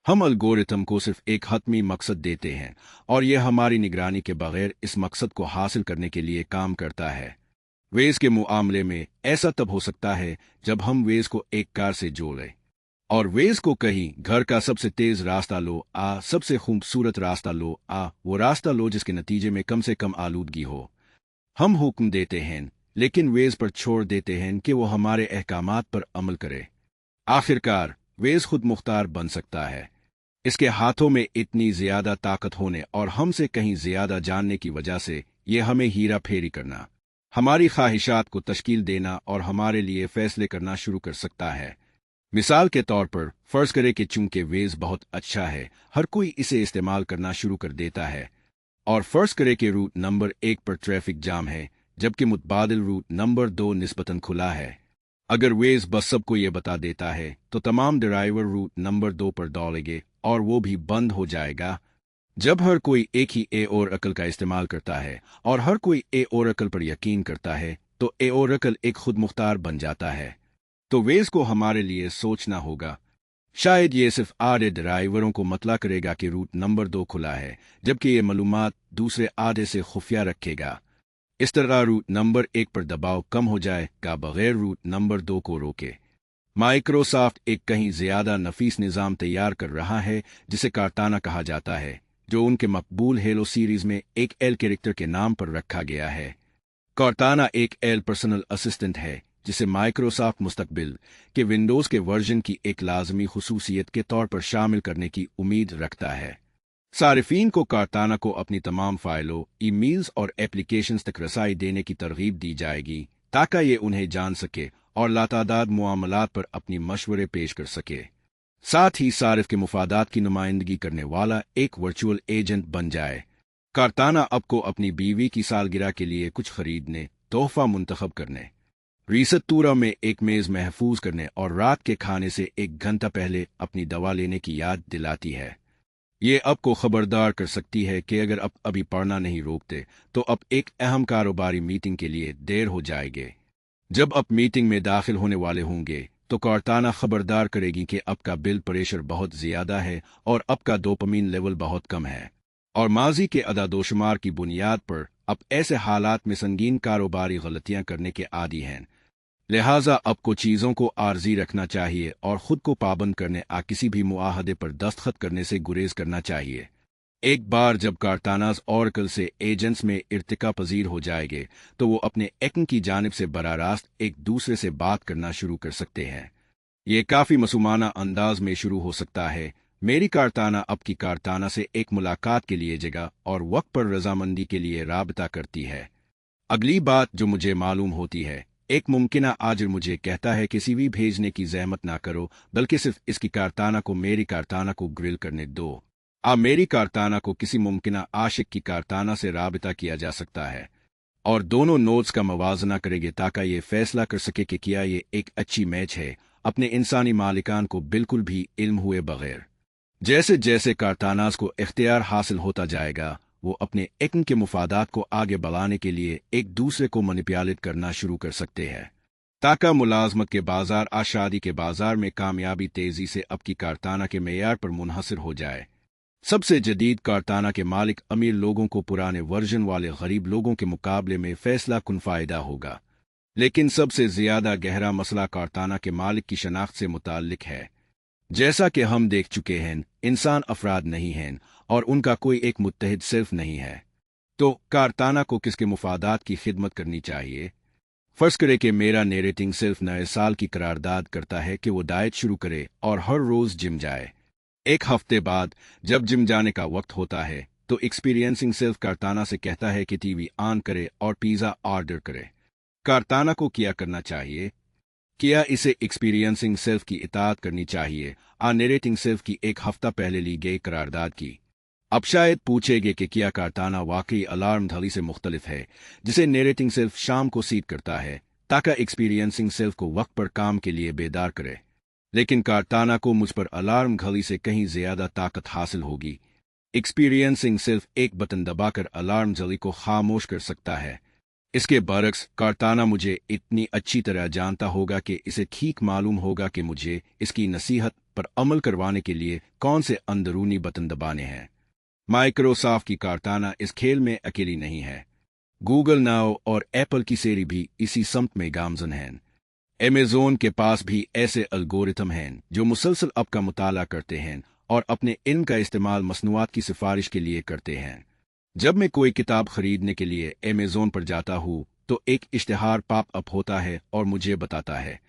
Speaker 1: हम अलगोरिथम को सिर्फ एक हतमी मकसद देते हैं और यह हमारी निगरानी के बगैर इस मकसद को हासिल करने के लिए काम करता है। वेज के मुआमले में ऐसा तब हो सकता है जब हम वेज को एक कार से जोड़ें और वेज को कहीं घर का सबसे तेज रास्ता लो, सबसे खूबसूरत रास्ता लो, वो रास्ता लो जिसके नतीजे में कम से कम आलूदगी हो। हम हुक्म देते हैं लेकिन वेज पर छोड़ देते हैं कि वो हमारे अहकामात पर अमल करे। आखिरकार वेज खुद मुख्तार बन सकता है। इसके हाथों में इतनी ज्यादा ताकत होने और हमसे कहीं ज्यादा जानने की वजह से ये हमें हीरा फेरी करना, हमारी ख्वाहिशात को तश्कील देना और हमारे लिए फैसले करना शुरू कर सकता है। मिसाल के तौर पर फर्ज करे कि चूंकि वेज बहुत अच्छा है, हर कोई इसे इस्तेमाल करना शुरू कर देता है, और फर्ज करे कि रूट नंबर 1 पर ट्रैफिक जाम है जबकि मुतबादिल रूट नंबर 2 निस्बतन खुला है। अगर वेज बस सबको ये बता देता है तो तमाम ड्राइवर रूट नंबर 2 पर दौड़ेंगे और वो भी बंद हो जाएगा। जब हर कोई एक ही ओरेकल का इस्तेमाल करता है और हर कोई ओरेकल पर यकीन करता है तो ओरेकल एक खुद मुख्तार बन जाता है। तो वेज को हमारे लिए सोचना होगा। शायद ये सिर्फ आधे ड्राइवरों को मतला करेगा कि रूट नंबर 2 खुला है, जबकि ये मालूमात दूसरे आधे से खुफिया रखेगा। इस तरह रूट नंबर 1 पर दबाव कम हो जाएगा बगैर रूट नंबर 2 को रोके। माइक्रोसॉफ्ट एक कहीं ज्यादा नफीस निज़ाम तैयार कर रहा है जिसे कार्ताना कहा जाता है, जो उनके मकबूल हेलो सीरीज में एक एल कैरेक्टर के नाम पर रखा गया है। कार्ताना एक एल पर्सनल असिस्टेंट है जिसे माइक्रोसॉफ्ट मुस्तकबिल के विंडोज़ के वर्जन की एक लाजमी खुसूसियत के तौर पर शामिल करने की उम्मीद रखता है। सारिफीन को कार्ताना को अपनी तमाम फाइलों, ईमेल्स और एप्लीकेशंस तक रसाई देने की तरगीब दी जाएगी ताकि ये उन्हें जान सके और लातादाद मुआमलात पर अपनी मशवरे पेश कर सके। साथ ही सारिफ के मुफादात की नुमाइंदगी करने वाला एक वर्चुअल एजेंट बन जाए। कार्ताना आपको अपनी बीवी की सालगिरह के लिए कुछ खरीदने, तोहफा मुंतखब करने, रिसतूरा में एक मेज महफूज करने और रात के खाने से 1 घंटा पहले अपनी दवा लेने की याद दिलाती है। ये आपको खबरदार कर सकती है कि अगर आप अभी पढ़ना नहीं रोकते तो अब एक अहम कारोबारी मीटिंग के लिए देर हो जाएगी। जब आप मीटिंग में दाखिल होने वाले होंगे तो कार्ताना खबरदार करेगी कि आपका ब्लड प्रेशर बहुत ज्यादा है और आपका डोपामीन लेवल बहुत कम है, और माजी के अदादोशुमार की बुनियाद पर आप ऐसे हालात में संगीन कारोबारी गलतियां करने के आदी हैं। लिहाजा आपको चीज़ों को आर्जी रखना चाहिए और खुद को पाबंद करने किसी भी मुआहदे पर दस्तखत करने से गुरेज करना चाहिए। एक बार जब कार्तानाज ऑरकल से एजेंट्स में इर्तिका पजीर हो जाएंगे तो वो अपने एक्न की जानिब से बराह रास्त एक दूसरे से बात करना शुरू कर सकते हैं। ये काफ़ी मासूमाना अंदाज में शुरू हो सकता है। मेरी कार्ताना आपकी कार्ताना से एक मुलाकात के लिए जगह और वक्त पर रजामंदी के लिए राबता करती है। अगली बात जो मुझे मालूम होती है, एक मुमकिना आजिर मुझे कहता है कि सीवी भेजने की जहमत ना करो, बल्कि सिर्फ इसकी कार्ताना को मेरी कार्ताना को ग्रिल करने दो। मेरी कार्ताना को किसी मुमकिना आशिक की कार्ताना से राबता किया जा सकता है और दोनों नोट्स का मवाजना करेंगे ताकि ये फैसला कर सके कि क्या ये एक अच्छी मैच है, अपने इंसानी मालिकान को बिल्कुल भी इल्म हुए बगैर। जैसे जैसे कार्तानाज को इख्तियार हासिल होता जाएगा, वो अपने एक्न के मुफादात को आगे बढ़ाने के लिए एक दूसरे को मनिप्यालित करना शुरू कर सकते हैं ताकि मुलाजमत के बाजार शादी के बाजार में कामयाबी तेजी से आपकी कार्ताना के मेयार पर मुनहसर हो जाए। सबसे जदीद कार्ताना के मालिक अमीर लोगों को पुराने वर्जन वाले गरीब लोगों के मुकाबले में फैसला कुन फायदा होगा, लेकिन सबसे ज्यादा गहरा मसला कार्ताना के मालिक की शनाख्त से मुताल्लिक है। जैसा कि हम देख चुके हैं, इंसान अफराद नहीं हैं और उनका कोई एक मुत्तहिद सिर्फ नहीं है। तो कार्ताना को किसके मुफादात की खिदमत करनी चाहिए? फर्ज करे कि मेरा नेरेटिंग सिर्फ नए साल की करारदाद करता है कि वो डाइट शुरू करे और हर रोज जिम जाए। एक हफ्ते बाद जब जिम जाने का वक्त होता है तो एक्सपीरियंसिंग सिर्फ कार्ताना से कहता है कि टीवी ऑन करे और पिज़्ज़ा ऑर्डर करे। कार्ताना को क्या करना चाहिए? क्या इसे एक्सपीरियंसिंग सेल्फ की इताअत करनी चाहिए नेरेटिंग सेल्फ की एक हफ्ता पहले ली गई करारदाद की? अब शायद पूछेंगे कि क्या कार्ताना वाकई अलार्म घड़ी से मुख्तलिफ है जिसे नेरेटिंग सेल्फ शाम को सीट करता है ताकि एक्सपीरियंसिंग सेल्फ को वक्त पर काम के लिए बेदार करे। लेकिन कार्ताना को मुझ पर अलार्म घड़ी से कहीं ज्यादा ताकत हासिल होगी। एक्सपीरियंसिंग सेल्फ एक बटन दबाकर अलार्म घड़ी को खामोश कर सकता है। इसके बरक्स कार्ताना मुझे इतनी अच्छी तरह जानता होगा कि इसे ठीक मालूम होगा कि मुझे इसकी नसीहत पर अमल करवाने के लिए कौन से अंदरूनी बटन दबाने हैं। माइक्रोसॉफ्ट की कार्ताना इस खेल में अकेली नहीं है। गूगल नाउ और एप्पल की सेरी भी इसी समत में गामजन हैं। अमेज़न के पास भी ऐसे एल्गोरिथम हैं जो मुसलसल आपका मुताला करते हैं और अपने इल्म का इस्तेमाल मसनूआत की सिफारिश के लिए करते हैं। जब मैं कोई किताब खरीदने के लिए अमेज़न पर जाता हूँ तो एक इश्तिहार पॉप अप होता है और मुझे बताता है।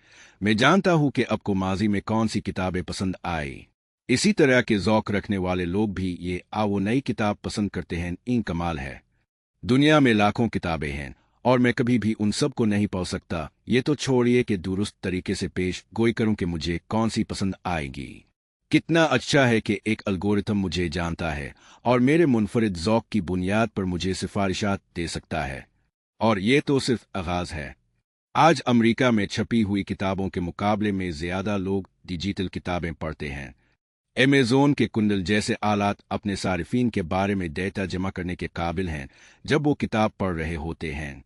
Speaker 1: मैं जानता हूँ कि आपको माजी में कौन सी किताबें पसंद आई। इसी तरह के ज़ौक रखने वाले लोग भी ये वो नई किताब पसंद करते हैं। इन कमाल है, दुनिया में लाखों किताबें हैं और मैं कभी भी उन सब को नहीं पढ़ सकता। ये तो छोड़िए कि दुरुस्त तरीके से पेश गोई करूं कि मुझे कौन सी पसंद आएगी। कितना अच्छा है कि एक एल्गोरिथम मुझे जानता है और मेरे मुनफरिद ज़ौक की बुनियाद पर मुझे सिफारिशात दे सकता है। और ये तो सिर्फ आगाज है। आज अमेरिका में छपी हुई किताबों के मुकाबले में ज्यादा लोग डिजिटल किताबें पढ़ते हैं। अमेज़न के कुंडल जैसे आलात अपने सारिफीन के बारे में डेटा जमा करने के काबिल हैं जब वो किताब पढ़ रहे होते हैं।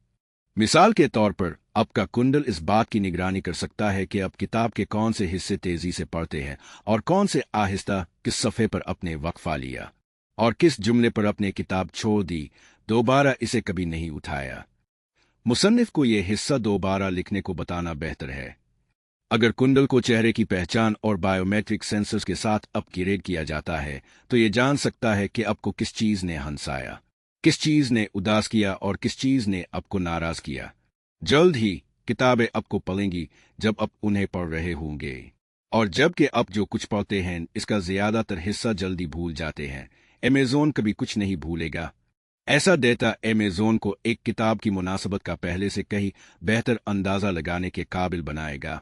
Speaker 1: मिसाल के तौर पर आपका कुंडल इस बात की निगरानी कर सकता है कि आप किताब के कौन से हिस्से तेजी से पढ़ते हैं और कौन से आहिस्ता, किस सफ़े पर अपने वक्फा लिया और किस जुमले पर अपने किताब छोड़ दी, दोबारा इसे कभी नहीं उठाया। मुसन्निफ को यह हिस्सा दोबारा लिखने को बताना बेहतर है। अगर कुंडल को चेहरे की पहचान और बायोमेट्रिक सेंसर्स के साथ अपग्रेड किया जाता है तो ये जान सकता है कि आपको किस चीज़ ने हंसाया, किस चीज़ ने उदास किया और किस चीज़ ने आपको नाराज किया। जल्द ही किताबें आपको पढ़ेंगी जब आप उन्हें पढ़ रहे होंगे, और जबकि आप जो कुछ पढ़ते हैं इसका ज्यादातर हिस्सा जल्दी भूल जाते हैं। अमेज़न कभी कुछ नहीं भूलेगा। ऐसा डेटा अमेज़न को एक किताब की मुनासबत का पहले से कहीं बेहतर अंदाजा लगाने के काबिल बनाएगा।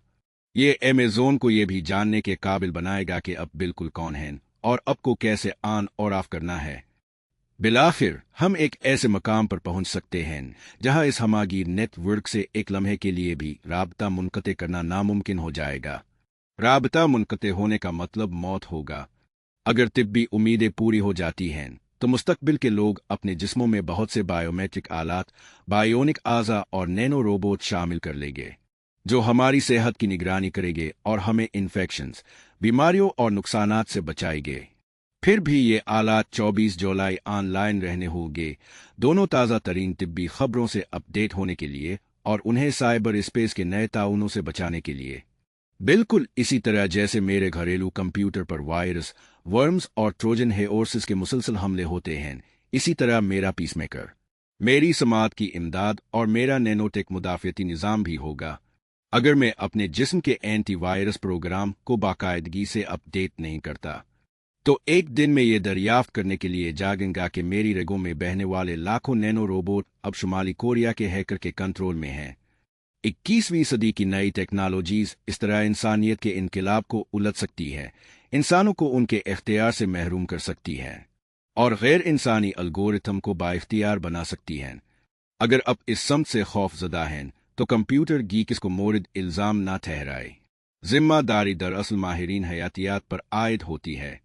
Speaker 1: ये अमेज़न को ये भी जानने के काबिल बनाएगा कि आप बिल्कुल कौन हैं और आपको कैसे ऑन और ऑफ करना है। बिलाखिर हम एक ऐसे मकाम पर पहुंच सकते हैं जहां इस हमागीर नेटवर्क से एक लम्हे के लिए भी राबता मुनक़ते करना नामुमकिन हो जाएगा। राबता मुनक़ते होने का मतलब मौत होगा। अगर तिब्बी उम्मीदें पूरी हो जाती हैं तो मुस्तकबिल के लोग अपने जिस्मों में बहुत से बायोमेट्रिक आलात, बायोनिक आज़ा और नैनो रोबोट शामिल कर लेंगे। जो हमारी सेहत की निगरानी करेंगे और हमें इन्फेक्शंस, बीमारियों और नुकसानात से बचाएंगे। फिर भी ये आलात 24 जुलाई ऑनलाइन रहने होंगे, दोनों ताज़ा तरीन तिब्बी खबरों से अपडेट होने के लिए और उन्हें साइबर स्पेस के नए ताउनों से बचाने के लिए। बिल्कुल इसी तरह जैसे मेरे घरेलू कंप्यूटर पर वायरस, वर्म्स और ट्रोजन हॉर्सेस के मुसलसल हमले होते हैं, इसी तरह मेरा पीसमेकर, मेरी समात की इमदाद और मेरा नैनोटेक मुदाफ़ती निज़ाम भी होगा। अगर मैं अपने जिस्म के एंटीवायरस प्रोग्राम को बाकायदगी से अपडेट नहीं करता, तो एक दिन में ये दरियाफ्त करने के लिए जागूंगा कि मेरी रगों में बहने वाले लाखों नैनो रोबोट अब शुमाली कोरिया के हैकर के कंट्रोल में हैं। 21वीं सदी की नई टेक्नोलॉजीज इस तरह इंसानियत के इनकलाब को उलट सकती है, इंसानों को उनके इख्तियार से महरूम कर सकती है और गैर इंसानी अलगोरिथम को बाइख्तियार बना सकती हैं। अगर अब इस समत से खौफजदा हैं तो कंप्यूटर गीक्स को मोरिद इल्ज़ाम ना ठहराए। जिम्मेदारी दरअसल माहिरीन हयातियात पर आयद होती है।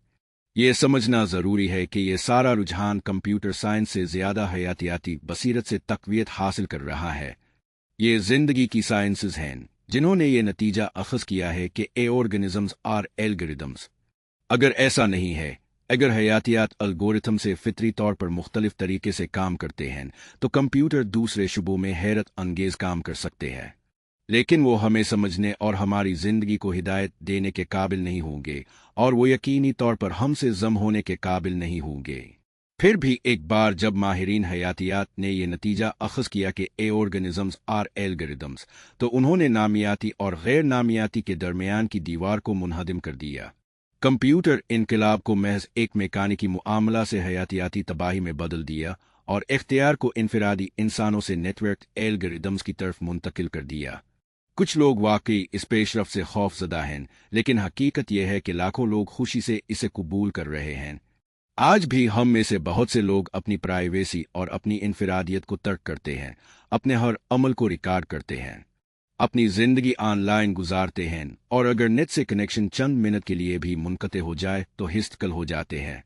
Speaker 1: ये समझना ज़रूरी है कि ये सारा रुझान कंप्यूटर साइंस से ज़्यादा हयातियाती बसीरत से तक़वियत हासिल कर रहा है। ये ज़िंदगी की साइंसेस हैं जिन्होंने ये नतीजा अख़ज़ किया है कि ऑर्गेनिज़म्स आर एल्गोरिदम्स। अगर ऐसा नहीं है, अगर हयातियात अलगोरिथम से फितरी तौर पर मुख्तलिफ तरीके से काम करते हैं, तो कंप्यूटर दूसरे शुबों में हैरत अंगेज़ काम कर सकते हैं, लेकिन वो हमें समझने और हमारी ज़िंदगी को हिदायत देने के काबिल नहीं होंगे, और वो यकीनी तौर पर हमसे जम होने के काबिल नहीं होंगे। फिर भी एक बार जब माहिरीन हयातियात ने यह नतीजा अख़ज़ किया कि ऑर्गेनिज़म्स आर एल्गोरिदम्स, तो उन्होंने नामियाती और गैर नामियाती के दरमियान की दीवार को मुनहदिम कर दिया। कंप्यूटर इनकलाब को महज एक मैकानिकी मुआमला से हयातियाती तबाही में बदल दिया और इख्तियार को इनफरादी इंसानों से नेटवर्क एल्गोरिदम्स की तरफ मुंतकिल कर दिया। कुछ लोग वाकई इस पेशरफ से खौफजदा हैं, लेकिन हकीकत यह है कि लाखों लोग खुशी से इसे कबूल कर रहे हैं। आज भी हम में से बहुत से लोग अपनी प्राइवेसी और अपनी इनफरादियत को तर्क करते हैं, अपने हर अमल को रिकॉर्ड करते हैं, अपनी जिंदगी ऑनलाइन गुजारते हैं, और अगर नेट से कनेक्शन चंद मिनट के लिए भी मुनक़ते हो जाए तो हिस्तकल हो जाते हैं।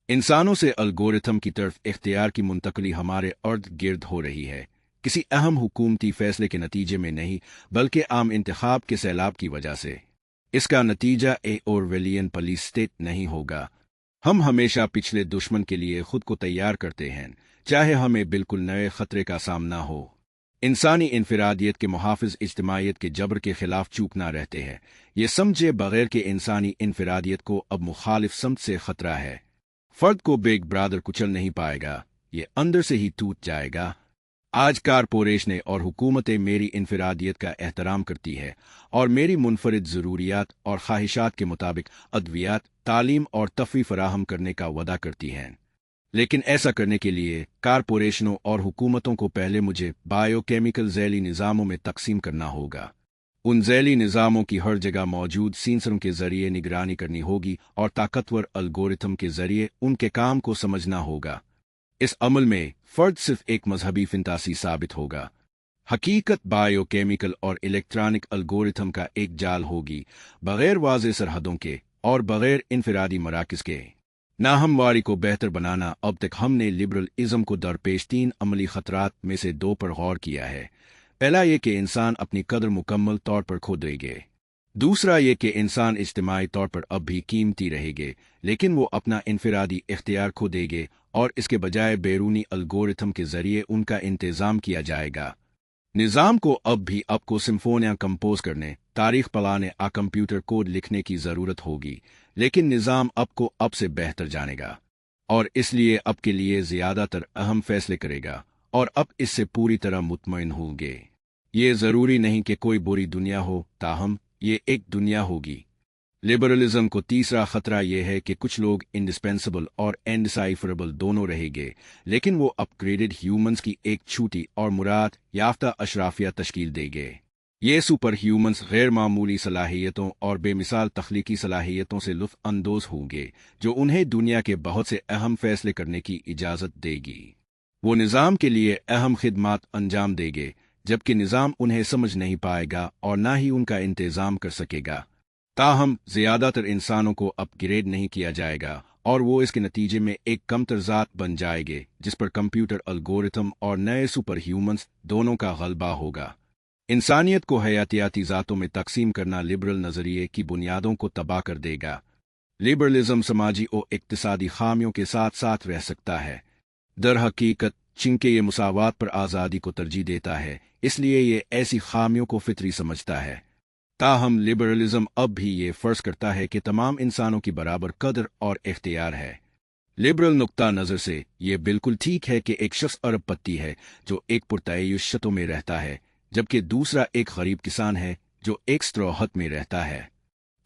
Speaker 1: इंसानों से अलगोरिथम की तरफ इख्तियार की मुंतकली हमारे अर्द गिर्द हो रही है, किसी अहम हुकूमती फैसले के नतीजे में नहीं, बल्कि आम इंतखाब के सैलाब की वजह से। इसका नतीजा ऑरवेलियन पुलिस स्टेट नहीं होगा। हम हमेशा पिछले दुश्मन के लिए खुद को तैयार करते हैं, चाहे हमें बिल्कुल नए खतरे का सामना हो। इंसानी इनफरादियत के मुहाफिज इज्तिमाइयत के जबर के खिलाफ चूकना रहते हैं, ये समझे बगैर के इंसानी इनफरादियत को अब मुखालिफ समत से खतरा है। फर्द को बिग ब्रादर कुचल नहीं पाएगा, ये अंदर से ही टूट जाएगा। आज कारपोरेशनें और हुकूमतें मेरी इनफरादियत का एहतराम करती है और मेरी मुनफरिद ज़रूरियात और ख्वाहिशात के मुताबिक अद्वियात, तालीम और तफ़री फराहम करने का वादा करती हैं। लेकिन ऐसा करने के लिए कारपोरेशनों और हुकूमतों को पहले मुझे बायोकेमिकल ज़ैली निज़ामों में तकसीम करना होगा। उन ज़ैली निज़ामों की हर जगह मौजूद सेंसरों के ज़रिए निगरानी करनी होगी और ताकतवर अलगोरिथम के ज़रिए उनके काम को समझना होगा। इस अमल में फ़र्द सिर्फ एक मजहबी फिंतासी साबित होगा। हकीकत बायोकेमिकल और इलेक्ट्रॉनिक अलगोरिथम का एक जाल होगी, बग़ैर वाज़े सरहदों के और बग़ैर इनफरादी मराकज़ के। नाहमवारी को बेहतर बनाना। अब तक हमने लिबरल इज़म को दरपेश 3 अमली ख़तरात में से 2 पर गौर किया है। पहला ये कि इंसान अपनी कदर मुकम्मल तौर पर खो देंगे। दूसरा ये कि इंसान इज्तिमाई तौर पर अब भी कीमती रहेंगे, लेकिन वो अपना इनफरादी इख्तियार खो देंगे और इसके बजाय बैरूनी अलगोरिथम के ज़रिए उनका इंतज़ाम किया जाएगा। निज़ाम को अब भी आपको सिम्फोनियाँ कंपोज करने, तारीख़ पढ़ाने आ कंप्यूटर कोड लिखने की ज़रूरत होगी, लेकिन निज़ाम आपको अब से बेहतर जानेगा और इसलिए अब के लिए ज़्यादातर अहम फैसले करेगा और अब इससे पूरी तरह मुतमईन होंगे। ये ज़रूरी नहीं कि कोई बुरी दुनिया हो, ताहम ये एक दुनिया होगी। लिबरलिज्म को तीसरा खतरा यह है कि कुछ लोग इंडिस्पेंसिबल और इनडिसाइफरेबल दोनों रहेंगे, लेकिन वो अपग्रेडेड ह्यूमंस की एक छूटी और मुराद याफ्ता अशराफिया तश्कील देंगे। ये सुपर ह्यूमंस गैर मामूली सलाहियतों और बेमिसाल तख्लीकी सलाहियतों से लुत्फ़ अंदोज़ होंगे, जो उन्हें दुनिया के बहुत से अहम फैसले करने की इजाज़त देगी। वो निज़ाम के लिए अहम खिदमात अंजाम देंगे, जबकि निज़ाम उन्हें समझ नहीं पाएगा और ना ही उनका इंतज़ाम कर सकेगा। ताहम ज़्यादातर इंसानों को अपग्रेड नहीं किया जाएगा और वो इसके नतीजे में एक कमतर ज़ात बन जाएंगे, जिस पर कंप्यूटर अलगोरिथम और नए सुपर ह्यूमंस दोनों का गलबा होगा। इंसानियत को हयातियाती ज़ातों में तकसीम करना लिबरल नज़रिए की बुनियादों को तबाह कर देगा। लिबरलिज्म समाजी और इक्तिसादी खामियों के साथ साथ रह सकता है। दर हकीकत चूंकि ये मुसावात पर आज़ादी को तरजीह देता है, इसलिए ये ऐसी खामियों को फितरी समझता है। ताहम लिबरलिज्म अब भी ये फ़र्ज़ करता है कि तमाम इंसानों की बराबर कदर और इख्तियार है। लिबरल नुक्ता नज़र से ये बिल्कुल ठीक है कि एक शख्स अरबपति है जो एक पुरतयश शतों में रहता है, जबकि दूसरा एक गरीब किसान है जो एक स्ट्रॉ हट में रहता है।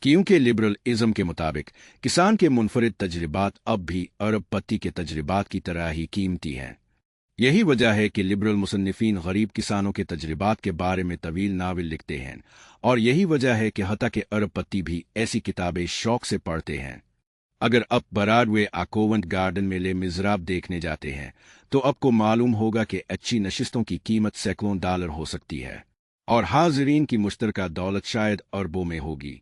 Speaker 1: क्योंकि लिबरल इज़म के मुताबिक किसान के मुनफरिद तजर्बात अब भी अरबपति के तजर्बात की तरह ही कीमती हैं। यही वजह है कि लिबरल मुसन्निफीन गरीब किसानों के तजर्बात के बारे में तवील नावल लिखते हैं, और यही वजह है कि हत्ता के अरबपति भी ऐसी किताबें शौक से पढ़ते हैं। अगर आप ब्रॉडवे कोवेंट गार्डन में ले मिज़राब देखने जाते हैं तो आपको मालूम होगा कि अच्छी नशिस्तों की कीमत सैकड़ों डॉलर हो सकती है, और हाज़रीन की मुश्तरका दौलत शायद अरबों में होगी।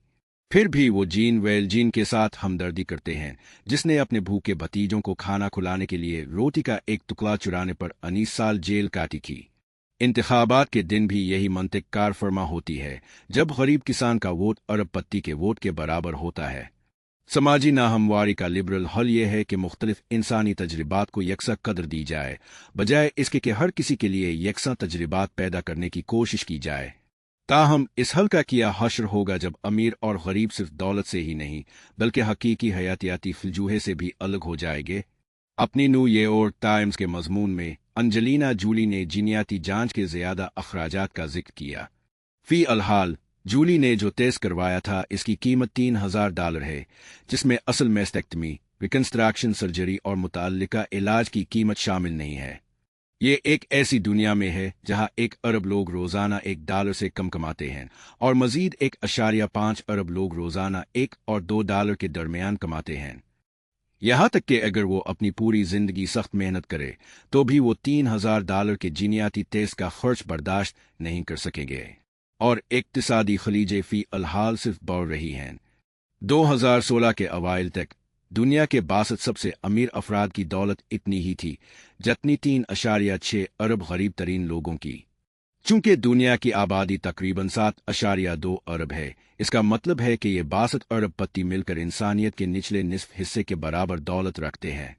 Speaker 1: फिर भी वो जीन वेल्जीन के साथ हमदर्दी करते हैं, जिसने अपने भूखे भतीजों को खाना खिलाने के लिए रोटी का एक टुकड़ा चुराने पर 19 साल जेल काटी थी। इंतखाबात के दिन भी यही मंतिक कार फरमा होती है, जब गरीब किसान का वोट अरबपति के वोट के बराबर होता है। समाजी नाहमवारी का लिबरल हल यह है कि मुख्तलिफ इंसानी तजर्बात को यकसा कदर दी जाए, बजाय इसके कि हर किसी के लिए यकसा तजर्बात पैदा करने की कोशिश की जाए। ताहम इस हल का किया हश्र होगा जब अमीर और गरीब सिर्फ दौलत से ही नहीं बल्कि हकीकी हयातियाती फिलजूहे से भी अलग हो जाएंगे। अपनी न्यू यॉर्क टाइम्स के मजमून में अंजलीना जूली ने जीनियाती जांच के ज़्यादा अखराजात का जिक्र किया। फी अलहाल जूली ने जो टेस्ट करवाया था इसकी कीमत $3000 है, जिसमें असल मेस्टेक्टमी, रिकंस्ट्रक्शन सर्जरी और मुतल्लिका इलाज की कीमत शामिल नहीं है। ये एक ऐसी दुनिया में है जहां 1 अरब लोग रोजाना $1 से कम कमाते हैं, और मजीद 1.5 अरब लोग रोजाना $1 और $2 के दरमियान कमाते हैं। यहां तक कि अगर वो अपनी पूरी जिंदगी सख्त मेहनत करे तो भी वो $3000 के जीनियाती टेस्ट का खर्च बर्दाश्त नहीं कर सकेंगे, और इक्तिसादी खलीजें फी अलहाल सिर्फ बढ़ रही हैं। 2016 के अवाइल तक दुनिया के 62 सबसे अमीर अफराद की दौलत इतनी ही थी जितनी 3.6 अरब गरीब तरीन लोगों की। चूंकि दुनिया की आबादी तकरीबन 7.2 अरब है, इसका मतलब है कि ये 62 अरबपति मिलकर इंसानियत के निचले निसफ हिस्से के बराबर दौलत रखते हैं।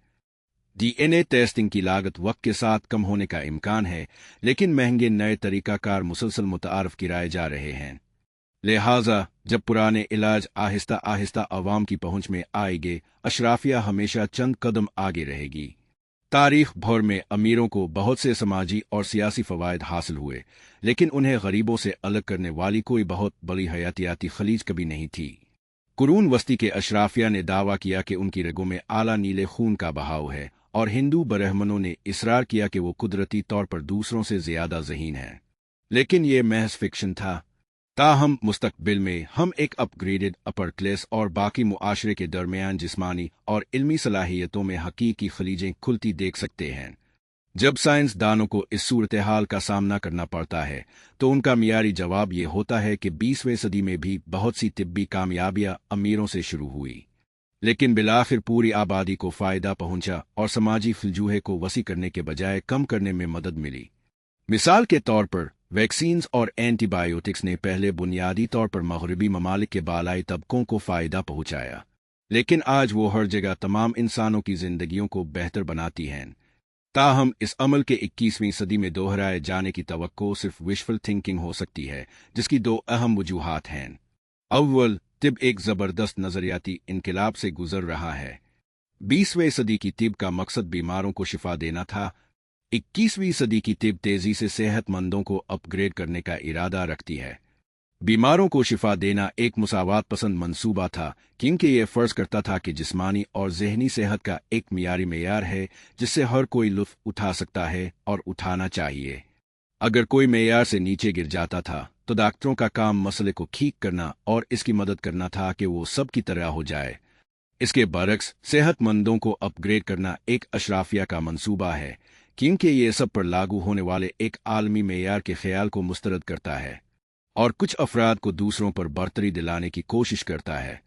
Speaker 1: DNA टेस्टिंग की लागत वक्त के साथ कम होने का इम्कान है, लेकिन महंगे नए तरीकाकार मुसलसल मुतारफ किराए जा रहे हैं। लिहाजा जब पुराने इलाज आहिस्ता आहिस्ता अवाम की पहुंच में आएंगे, अशराफिया हमेशा चंद कदम आगे रहेगी। तारीख भर में अमीरों को बहुत से समाजी और सियासी फ़वायद हासिल हुए, लेकिन उन्हें गरीबों से अलग करने वाली कोई बहुत बड़ी हयातियाती खलीज कभी नहीं थी। कुरून वस्ती के अशराफिया ने दावा किया कि उनकी रगों में आला नीले खून का बहाव है, और हिंदू ब्राह्मणों ने इसरार किया कि वो कुदरती तौर पर दूसरों से ज्यादा ज़हीन हैं। लेकिन ये महज फिक्शन था। ताहम मुस्तकबिल में हम एक अपग्रेडेड अपर क्लास और बाकी मुआशरे के दरमियान जिस्मानी और इल्मी सलाहियतों में हकीकी खलीजें खुलती देख सकते हैं। जब साइंसदानों को इस सूरत हाल का सामना करना पड़ता है तो उनका मियारी जवाब ये होता है कि 20वीं सदी में भी बहुत सी तिब्बी कामयाबियां अमीरों से शुरू हुई, लेकिन बिलाखिर पूरी आबादी को फ़ायदा पहुंचा और समाजी फिलजूहे को वसी करने के बजाय कम करने में मदद मिली। मिसाल के तौर पर वैक्सीन्स और एंटीबायोटिक्स ने पहले बुनियादी तौर पर मगरबी ममालिक के बालाई तबकों को फ़ायदा पहुंचाया, लेकिन आज वो हर जगह तमाम इंसानों की ज़िंदगियों को बेहतर बनाती हैं। ताहम इस अमल के 21वीं सदी में दोहराए जाने की तवक्को सिर्फ विशफुल थिंकिंग हो सकती है, जिसकी 2 अहम वजूहात हैं। अव्वल, तिब एक ज़बरदस्त नज़रियाती इनकलाब से गुजर रहा है। 20वीं सदी की तिब का मकसद बीमारों को शिफा देना था। 21वीं सदी की तिब तेज़ी से सेहतमंदों को अपग्रेड करने का इरादा रखती है। बीमारों को शिफा देना एक मुसावात पसंद मंसूबा था, क्योंकि यह फ़र्ज़ करता था कि जिस्मानी और ज़हनी सेहत का एक मियारी मेयार है जिससे हर कोई लुत्फ़ उठा सकता है और उठाना चाहिए। अगर कोई मेयार से नीचे गिर जाता था तो डॉक्टरों का काम मसले को ठीक करना और इसकी मदद करना था कि वो सब की तरह हो जाए। इसके बरक्स सेहतमंदों को अपग्रेड करना एक अशराफिया का मंसूबा है, क्योंकि ये सब पर लागू होने वाले एक आलमी मेयार के ख्याल को मुस्तरद करता है और कुछ अफराद को दूसरों पर बरतरी दिलाने की कोशिश करता है।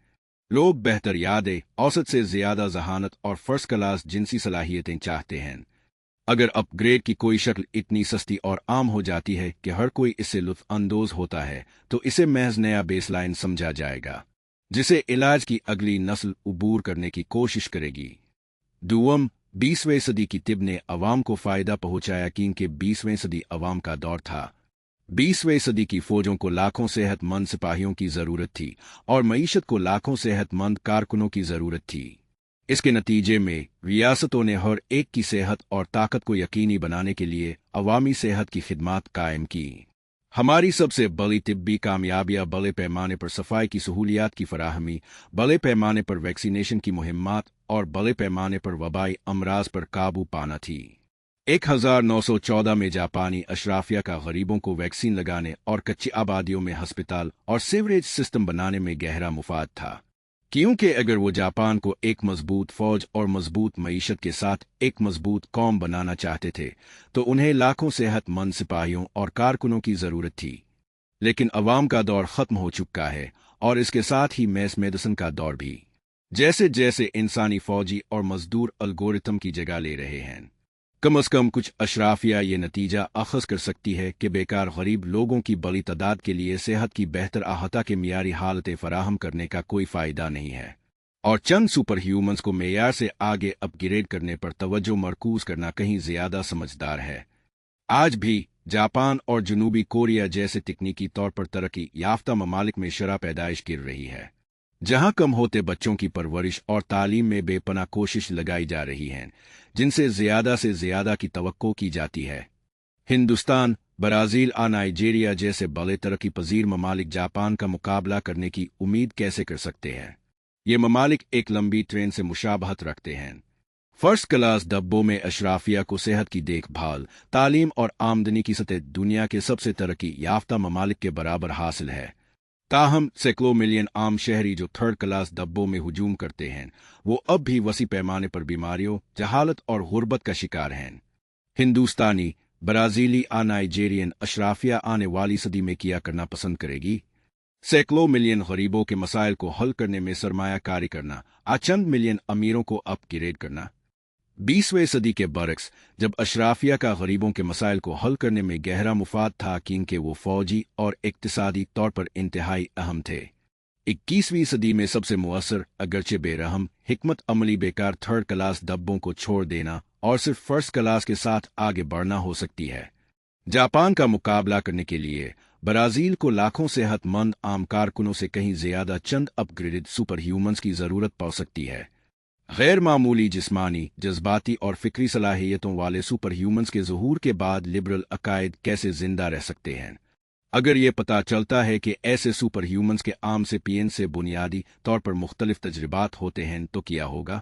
Speaker 1: लोग बेहतर यादें, औसत से ज़्यादा जहानत और फ़र्स्ट क्लास जिनसी सलाहियतें चाहते हैं। अगर अपग्रेड की कोई शक्ल इतनी सस्ती और आम हो जाती है कि हर कोई इससे लुत्फ अंदोज होता है, तो इसे महज नया बेसलाइन समझा जाएगा, जिसे इलाज की अगली नस्ल उबूर करने की कोशिश करेगी। दुअम, 20वीं सदी की तिब ने अवाम को फायदा पहुंचाया क्योंकि 20वीं सदी अवाम का दौर था। 20वीं सदी की फौजों को लाखों सेहतमंद सिपाहियों की जरूरत थी और मईशत को लाखों सेहतमंद कारकुनों की जरूरत थी। इसके नतीजे में रियासतों ने हर एक की सेहत और ताकत को यकीनी बनाने के लिए अवामी सेहत की खिदमत कायम की। हमारी सबसे बड़ी तिब्बी कामयाबियां बड़े पैमाने पर सफाई की सहूलियात की फराहमी, बड़े पैमाने पर वैक्सीनेशन की मुहिम्मात और बड़े पैमाने पर वबाई अमराज पर काबू पाना थी। 1914 में जापानी अशराफिया का गरीबों को वैक्सीन लगाने और कच्ची आबादियों में हस्पताल और सीवरेज सिस्टम बनाने में गहरा मुफाद था, क्योंकि अगर वो जापान को एक मजबूत फौज और मजबूत मईशत के साथ एक मजबूत कौम बनाना चाहते थे, तो उन्हें लाखों सेहतमंद सिपाहियों और कारकुनों की जरूरत थी। लेकिन अवाम का दौर खत्म हो चुका है और इसके साथ ही मैस मेडिसिन का दौर भी। जैसे जैसे इंसानी फौजी और मजदूर अलगोरिथम की जगह ले रहे हैं, कम अज कम कुछ अशराफिया ये नतीजा अखज़ कर सकती है कि बेकार गरीब लोगों की बड़ी तादाद के लिए सेहत की बेहतर अहाता के मियारी हालतें फराहम करने का कोई फ़ायदा नहीं है, और चंद सुपर ह्यूमन्स को मेयार से आगे अपग्रेड करने पर तवज्जो मरकूज करना कहीं ज़्यादा समझदार है। आज भी जापान और जनूबी कोरिया जैसे तकनीकी तौर पर तरक्की याफ्ता ममालिक में शरह पैदाइश गिर रही है, जहां कम होते बच्चों की परवरिश और तालीम में बेपनाह कोशिश लगाई जा रही हैं, जिनसे ज़्यादा से ज़्यादा की तवक्को की जाती है। हिंदुस्तान, ब्राज़ील और नाइजीरिया जैसे बड़े तरक्की पजीर ममालिक जापान का मुकाबला करने की उम्मीद कैसे कर सकते हैं? ये ममालिक एक लंबी ट्रेन से मुशाबहत रखते हैं। फर्स्ट क्लास डब्बों में अशराफिया को सेहत की देखभाल, तालीम और आमदनी की सतह दुनिया के सबसे तरक्की याफ्ता ममालिक के बराबर हासिल है। ताहम सैकड़ों मिलियन आम शहरी जो थर्ड क्लास डब्बों में हुजूम करते हैं, वो अब भी वसी पैमाने पर बीमारियों, जहालत और गुर्बत का शिकार हैं। हिंदुस्तानी, ब्राज़ीली और नाइजीरियन अशराफिया आने वाली सदी में किया करना पसंद करेगी? सैकड़ों मिलियन गरीबों के मसाइल को हल करने में सरमायाकारी करना और चंद मिलियन अमीरों को अपग्रेड करना। 20वीं सदी के बरक्स, जब अशराफिया का गरीबों के मसाइल को हल करने में गहरा मुफाद था क्योंकि वो फौजी और इक्तिसादी तौर पर इंतहाई अहम थे। 21वीं सदी में सबसे मुअस्सर, अगरचे बेरहम, हिकमत अमली बेकार थर्ड क्लास डब्बों को छोड़ देना और सिर्फ फर्स्ट क्लास के साथ आगे बढ़ना हो सकती है। जापान का मुकाबला करने के लिए ब्राज़ील को लाखों सेहतमंद आम कारकुनों से कहीं ज्यादा चंद अपग्रेडेड सुपर ह्यूमन्स की जरूरत पड़ सकती है। गैर मामूली जिस्मानी, जज्बाती और फिक्री सलाहियतों वाले सुपर ह्यूमन्स के ज़हूर के बाद लिबरल अकायद कैसे जिंदा रह सकते हैं? अगर ये पता चलता है कि ऐसे सुपर ह्यूमन्स के आम सेपियंस से बुनियादी तौर पर मुख्तलिफ तजर्बात होते हैं, तो क्या होगा?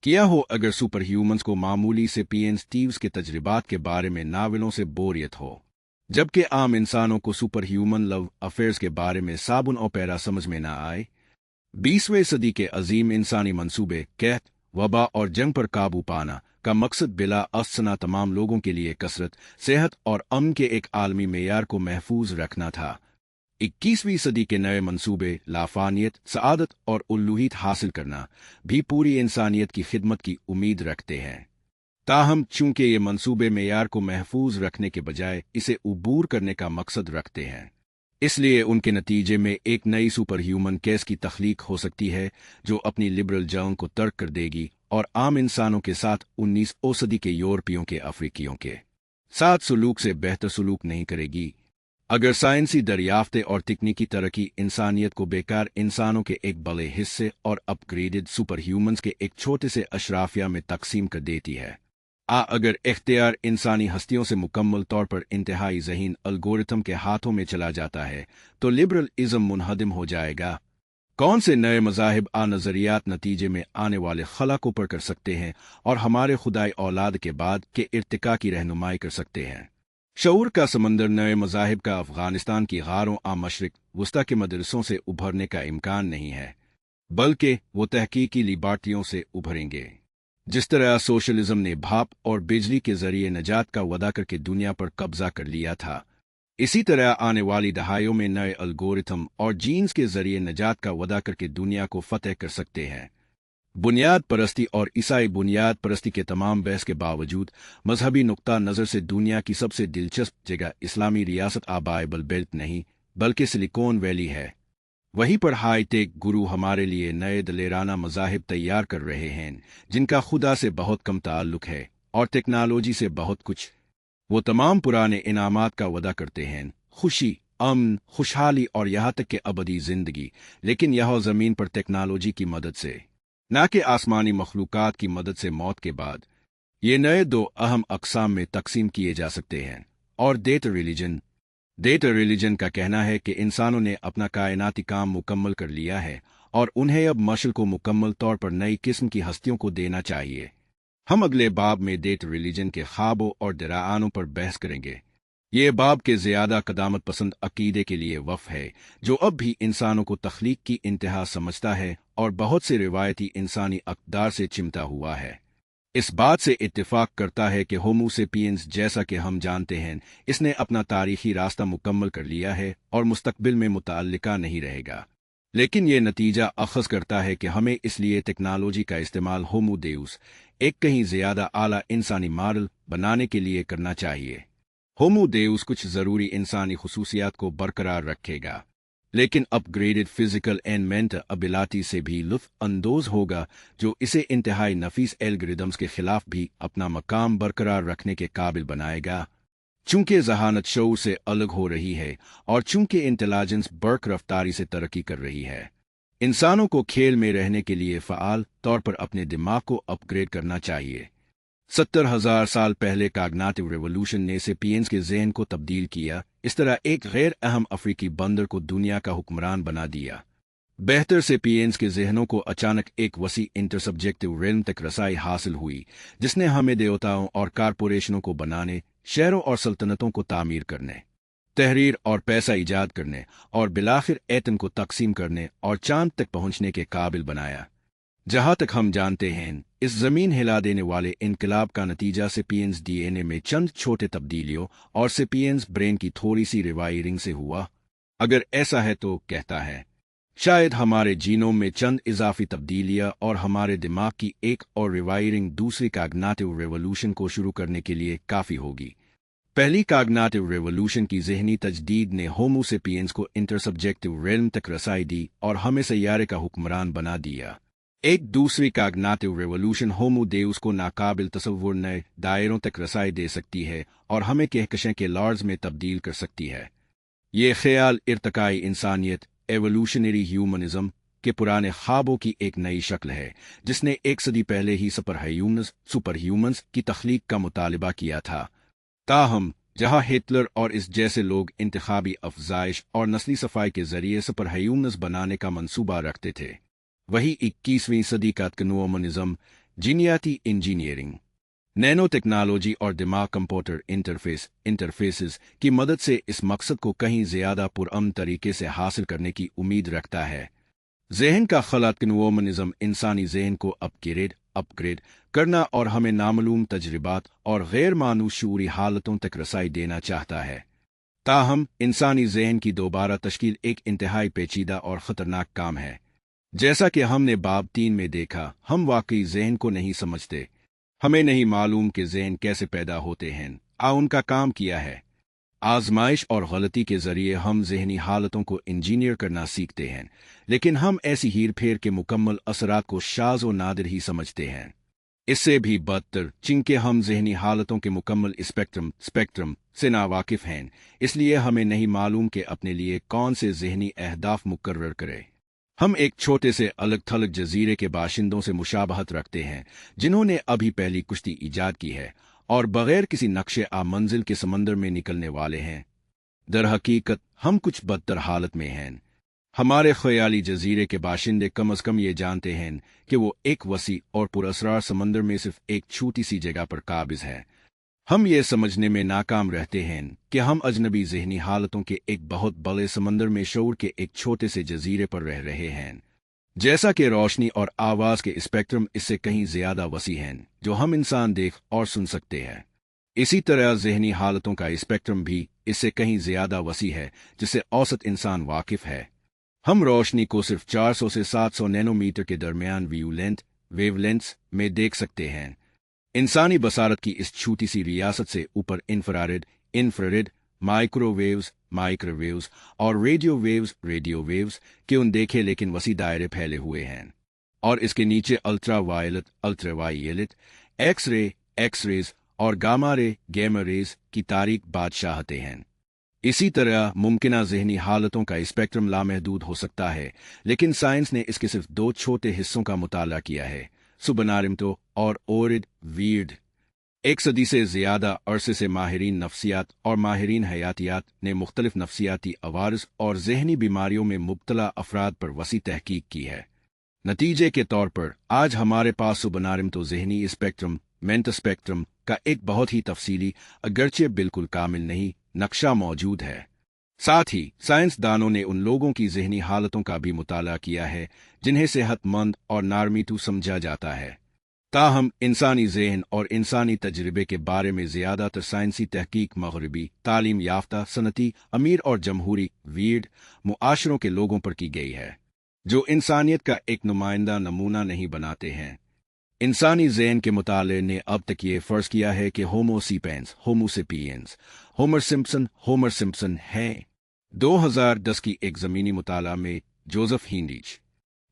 Speaker 1: क्या हो अगर सुपर ह्यूमन्स को मामूली सेपियंस टीव्स के तजर्बात के बारे में नावलों से बोरियत हो, जबकि आम इंसानों को सुपर ह्यूमन लव अफेयर्स के बारे में साबुन और पैरा समझ में ना आए? 20वीं सदी के अजीम इंसानी मंसूबे कहत, वबा और जंग पर काबू पाना का मकसद बिला असना तमाम लोगों के लिए कसरत, सेहत और अमन के एक आलमी मेयार को महफूज रखना था। 21वीं सदी के नए मंसूबे लाफानियत, सआदत और उल्लूहियत हासिल करना भी पूरी इंसानियत की खिदमत की उम्मीद रखते हैं। ताहम चूंकि ये मंसूबे मेयार को महफूज रखने के बजाय इसे उबूर करने का मकसद रखते हैं, इसलिए उनके नतीजे में एक नई सुपर ह्यूमन केस की तख्लीक हो सकती है जो अपनी लिबरल जंग को तर्क कर देगी और आम इंसानों के साथ 19वीं सदी के यूरोपियों के अफ्रीकियों के साथ सुलूक से बेहतर सुलूक नहीं करेगी। अगर साइंसी दरियाफ्तें और तकनीकी तरक्की इंसानियत को बेकार इंसानों के एक बड़े हिस्से और अपग्रेडेड सुपर ह्यूमन्स के एक छोटे से अशराफिया में तकसीम कर देती है, अगर इख्तियार इंसानी हस्तियों से मुकम्मल तौर पर इंतहाई ज़हीन अलगोरिथम के हाथों में चला जाता है, तो लिबरल इज़म मुनहदिम हो जाएगा। कौन से नए मज़ाहिब नज़रियात नतीजे में आने वाले खला को पर कर सकते हैं और हमारे खुदाई औलाद के बाद के इर्तिका की रहनुमाई कर सकते हैं? शऊर का समंदर नए मज़ाहिब का अफ़गानिस्तान की गारों मशरिक वस्ता के मदरसों से उभरने का इम्कान नहीं है, बल्कि वो तहकीकी लिबार्टियों से उभरेंगे। जिस तरह सोशलिज्म ने भाप और बिजली के जरिए नजात का वादा करके दुनिया पर कब्जा कर लिया था, इसी तरह आने वाली दहाइयों में नए अलगोरिथम और जीन्स के जरिए नजात का वादा करके दुनिया को फतेह कर सकते हैं। बुनियाद परस्ती और ईसाई बुनियाद परस्ती के तमाम बहस के बावजूद मजहबी नुक्ता नज़र से दुनिया की सबसे दिलचस्प जगह इस्लामी रियासत बाइबल बेल्ट नहीं बल्कि सिलिकॉन वैली है। वहीं पर हाईटेक गुरु हमारे लिए नए दलेराना मज़ाहिब तैयार कर रहे हैं जिनका खुदा से बहुत कम ताल्लुक है और टेक्नोलॉजी से बहुत कुछ। वो तमाम पुराने इनामात का वदा करते हैं, खुशी, अमन, खुशहाली और यहाँ तक कि अबदी जिंदगी, लेकिन यह ज़मीन पर टेक्नोलॉजी की मदद से, न कि आसमानी मखलूक़ात की मदद से। मौत के बाद ये नए दो अहम अक़साम में तकसीम किए जा सकते हैं। और डेटा रिलीजन का कहना है कि इंसानों ने अपना कायनाती काम मुकम्मल कर लिया है और उन्हें अब मशल को मुकम्मल तौर पर नई किस्म की हस्तियों को देना चाहिए। हम अगले बाब में डेटा रिलीजन के ख्वाबों और दराआनों पर बहस करेंगे। ये बाब के ज़्यादा कदामत पसंद अकीदे के लिए वफ़ है जो अब भी इंसानों को तख्लीक की इंतहा समझता है और बहुत से रिवायती इंसानी अक़दार से चिमटा हुआ है। इस बात से इत्तेफाक करता है कि होमो सेपियंस जैसा कि हम जानते हैं इसने अपना तारीखी रास्ता मुकम्मल कर लिया है और मुस्तकबिल में मुतअल्लिका नहीं रहेगा। लेकिन यह नतीजा अखज़ करता है कि हमें इसलिए टेक्नोलॉजी का इस्तेमाल होमो देउस, एक कहीं ज़्यादा आला इंसानी मॉडल बनाने के लिए करना चाहिए। होमो देउस कुछ ज़रूरी इंसानी खुसूसियात को बरकरार रखेगा, लेकिन upgraded physical and mental ability से भी लुत्फ़ अंदोज़ होगा जो इसे इंतहाई नफीस एल्गोरिदम्स के खिलाफ भी अपना मकाम बरकरार रखने के काबिल बनाएगा। चूंकि जहानत शऊर से अलग हो रही है और चूंकि इंटेलिजेंस बर्क रफ्तारी से तरक्की कर रही है, इंसानों को खेल में रहने के लिए फ़आल तौर पर अपने दिमाग को अपग्रेड करना चाहिए। 70,000 साल पहले कॉग्निटिव रेवोल्यूशन ने सेपियंस के ज़हन को तब्दील किया, इस तरह एक गैर अहम अफ्रीकी बंदर को दुनिया का हुक्मरान बना दिया। बेहतर सेपियंस के ज़हनों को अचानक एक वसी इंटरसब्जेक्टिव रेल्म तक रसाई हासिल हुई जिसने हमें देवताओं और कारपोरेशनों को बनाने, शहरों और सल्तनतों को तामीर करने, तहरीर और पैसा ईजाद करने और बिलाखिर एटम को तकसीम करने और चांद तक पहुंचने के काबिल बनाया। जहां तक हम जानते हैं, इस जमीन हिला देने वाले इनकलाब का नतीजा सेपियंस डीएनए में चंद छोटे तब्दीलियों और सेपियंस ब्रेन की थोड़ी सी रिवायरिंग से हुआ। अगर ऐसा है तो कहता है शायद हमारे जीनोम में चंद इजाफी तब्दीलियां और हमारे दिमाग की एक और रिवायरिंग दूसरी कॉग्निटिव रेवोल्यूशन को शुरू करने के लिए काफ़ी होगी। पहली कॉग्निटिव रेवोल्यूशन की ज़हनी तजदीद ने होमो सेपियंस को इंटरसब्जेक्टिव रेल्म तक रसाई दी और हमें सैयारे का हुक्मरान बना दिया। एक दूसरी कॉग्निटिव रेवोल्यूशन होमो देउस को नाकाबिल तसव्वुर नए दायरों तक रसाई दे सकती है और हमें कहकशें के लॉर्ड्स में तब्दील कर सकती है। ये ख्याल इर्तकाई इंसानियत, एवोल्यूशनरी ह्यूमनिज्म के पुराने ख्वाबों की एक नई शक्ल है जिसने एक सदी पहले ही सुपर ह्यूमंस की तख्लीक का मुतालिबा किया था। ताहम जहां हिटलर और इस जैसे लोग इंतखाबी अफजाइश और नस्ली सफाई के जरिए सुपर ह्यूमंस बनाने का मंसूबा रखते थे, वही 21वीं सदी का ह्यूमनिज्म जीनियाती इंजीनियरिंग, नैनो टेक्नोलॉजी और दिमाग कंप्यूटर इंटरफेसेस की मदद से इस मकसद को कहीं ज़्यादा पुरअमन तरीके से हासिल करने की उम्मीद रखता है। ज़हन का खलात ह्यूमनिज्म इंसानी ज़हन को अपग्रेड करना और हमें नामालूम तजर्बात और गैर मानूस शूरी हालतों तक रसाई देना चाहता है। ताहम इंसानी ज़हन की दोबारा तश्कील एक इंतहाई पेचीदा और ख़तरनाक काम है। जैसा कि हमने बाब 3 में देखा, हम वाकई ज़हन को नहीं समझते। हमें नहीं मालूम कि ज़हन कैसे पैदा होते हैं, उनका काम किया है। आजमाइश और गलती के ज़रिए हम ज़हनी हालतों को इंजीनियर करना सीखते हैं, लेकिन हम ऐसी हीर फेर के मुकम्मल असरात को शाज़ व नादिर ही समझते हैं। इससे भी बदतर, चूंकि हम ज़हनी हालतों के मुकम्मल स्पेक्ट्रम से नावाकिफ़ हैं, इसलिए हमें नहीं मालूम कि अपने लिए कौन से ज़हनी अहदाफ मुकर्रर करें। हम एक छोटे से अलग थलग जजीरे के बाशिंदों से मुशाबहत रखते हैं जिन्होंने अभी पहली कुश्ती ईजाद की है और बगैर किसी नक्शे मंजिल के समंदर में निकलने वाले हैं। दर हकीकत हम कुछ बदतर हालत में हैं। हमारे ख्याली जजीरे के बाशिंदे कम अज़ कम ये जानते हैं कि वो एक वसी और पुरअसरार समंदर में सिर्फ एक छोटी सी जगह पर काबिज है। हम ये समझने में नाकाम रहते हैं कि हम अजनबी ज़हनी हालतों के एक बहुत बड़े समंदर में शऊर के एक छोटे से जजीरे पर रह रहे हैं। जैसा कि रोशनी और आवाज़ के स्पेक्ट्रम इससे कहीं ज़्यादा वसी हैं जो हम इंसान देख और सुन सकते हैं, इसी तरह ज़हनी हालतों का स्पेक्ट्रम भी इससे कहीं ज़्यादा वसी है जिससे औसत इंसान वाकिफ़ है। हम रोशनी को सिर्फ 400 से 700 नैनोमीटर के दरमियान वेवलेंथ्स में देख सकते हैं। इंसानी बसारत की इस छोटी सी रियासत से ऊपर इंफ्रारेड, माइक्रोवेव्स और रेडियो वेव्स के उनदेखे लेकिन वसी दायरे फैले हुए हैं। और इसके नीचे अल्ट्रावायलेट, एक्सरेज और गामा रेज की तारीख बादशाहते हैं। इसी तरह मुमकिना ज़हनी हालतों का स्पेक्ट्रम लामहदूद हो सकता है, लेकिन साइंस ने इसके सिर्फ दो छोटे हिस्सों का मुताला किया है, सुबनारिमतो और ओरिड वीर्ड। एक सदी से ज़्यादा अरसे से माहिरीन नफ्सियात और माहिरीन हयातियात ने मुख्तलिफ नफ्सियाती अवारस और ज़हनी बीमारियों में मुब्तला अफराद पर वसी तहकीक की है। नतीजे के तौर पर आज हमारे पास सुबनारिमतो ज़हनी स्पेक्ट्रम मेंटल स्पेक्ट्रम का एक बहुत ही तफसीली, अगरचे बिल्कुल कामिल नहीं, नक्शा मौजूद है। साथ ही साइंसदानों ने उन लोगों की ज़हनी हालतों का भी मुताला किया है जिन्हें सेहतमंद और नारमीतू समझा जाता है। ताहम इंसानी ज़हन और इंसानी तजर्बे के बारे में ज़्यादातर साइंसी तहकीक मगरबी तालीम याफ्ता सनती अमीर और जमहूरी वीर्ड मुआशरों के लोगों पर की गई है, जो इंसानियत का एक नुमाइंदा नमूना नहीं बनाते हैं। इंसानी ज़हन के मुताले ने अब तक ये फ़र्ज़ किया है कि होमो सेपियंस होमर सिम्पसन है। 2010 की एक ज़मीनी मुताला में जोसेफ हिंडीच,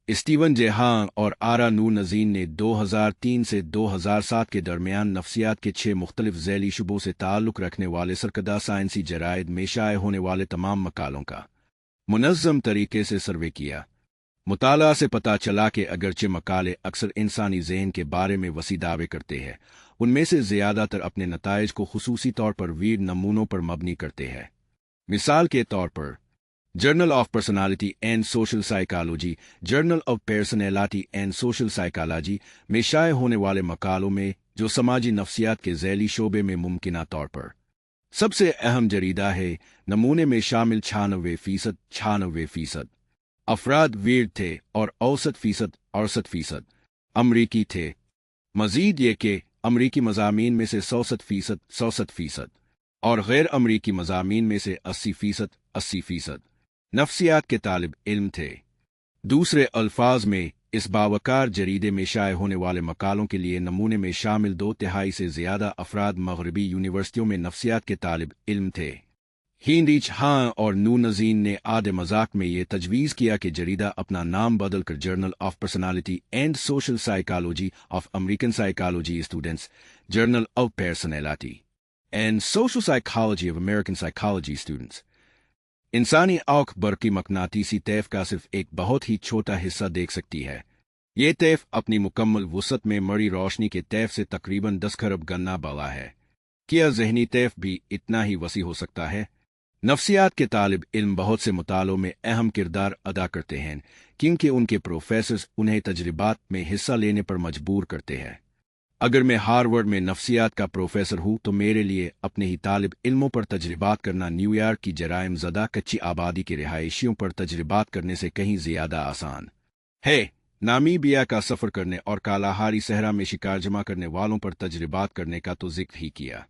Speaker 1: स्टीवन जेहान और आरा नूर नज़ीन ने 2003 से 2007 के दरमियान नफ्सियात के 6 मुख्तलिफ ज़ैली शुबों से ताल्लुक़ रखने वाले सरकदा साइंसी जराइद में शाये होने वाले तमाम मकालों का मुनज़्ज़म तरीके से सर्वे किया। मुताला से पता चला कि अगरचे मकाले अक्सर इंसानी ज़हन के बारे में वसी दावे करते हैं, उनमें से ज़्यादातर अपने नताइज को खुसूसी तौर पर वीर नमूनों पर मबनी करते हैं। मिसाल के तौर पर journal of personality and social psychology, journal of personality and social psychology में शाये होने वाले मकालों में जो समाजी नफ्सियात के ज़ैली शोबे में मुमकिना तौर पर सबसे अहम जरीदा है, नमूने में शामिल 96% अफराद वीर थे और औसत फीसद 68% अमरीकी थे। मजीद ये कि अमरीकी मज़ामीन में से 67% और गैर अमरीकी मज़ामीन में से 80% नफ्सियात के तालिब इल्म थे। दूसरे अल्फाज में इस बावकार जरीदे में शाये होने वाले मकालों के लिए नमूने में शामिल 2/3 से ज़्यादा अफराद मगरबी यूनिवर्सिटियों में नफ्सियात के तालिब इल्म थे। हिंडीच और नूर नज़ीन ने आधे मजाक में ये तजवीज़ किया कि जरीदा अपना नाम बदल कर journal of personality and social psychology of American psychology students, journal of personality and social psychology of American psychology students. इंसानी आँख बरकी मकनातीसी तैफ का सिर्फ एक बहुत ही छोटा हिस्सा देख सकती है। ये तैफ अपनी मुकम्मल वुसअत में मरी रोशनी के तैफ से तकरीबन 10 खरब गन्ना बड़ा है। क्या ज़हनी तैफ भी इतना ही वसी हो सकता है? नफ्सियात के तालिब इल्म बहुत से मुतालों में अहम किरदार अदा करते हैं, क्योंकि उनके प्रोफेसर्स उन्हें तजर्बात में हिस्सा लेने पर मजबूर करते हैं। अगर मैं हार्वर्ड में नफ्सियात का प्रोफेसर हूँ तो मेरे लिए अपने ही तालिब इल्मों पर तजर्बात करना न्यूयॉर्क की जराइम ज़दा कच्ची आबादी के रिहायशियों पर तजर्बात करने से कहीं ज़्यादा आसान है। नामीबिया का सफ़र करने और कालाहारी सहरा में शिकार जमा करने वालों पर तजर्बात करने का तो जिक्र ही किया।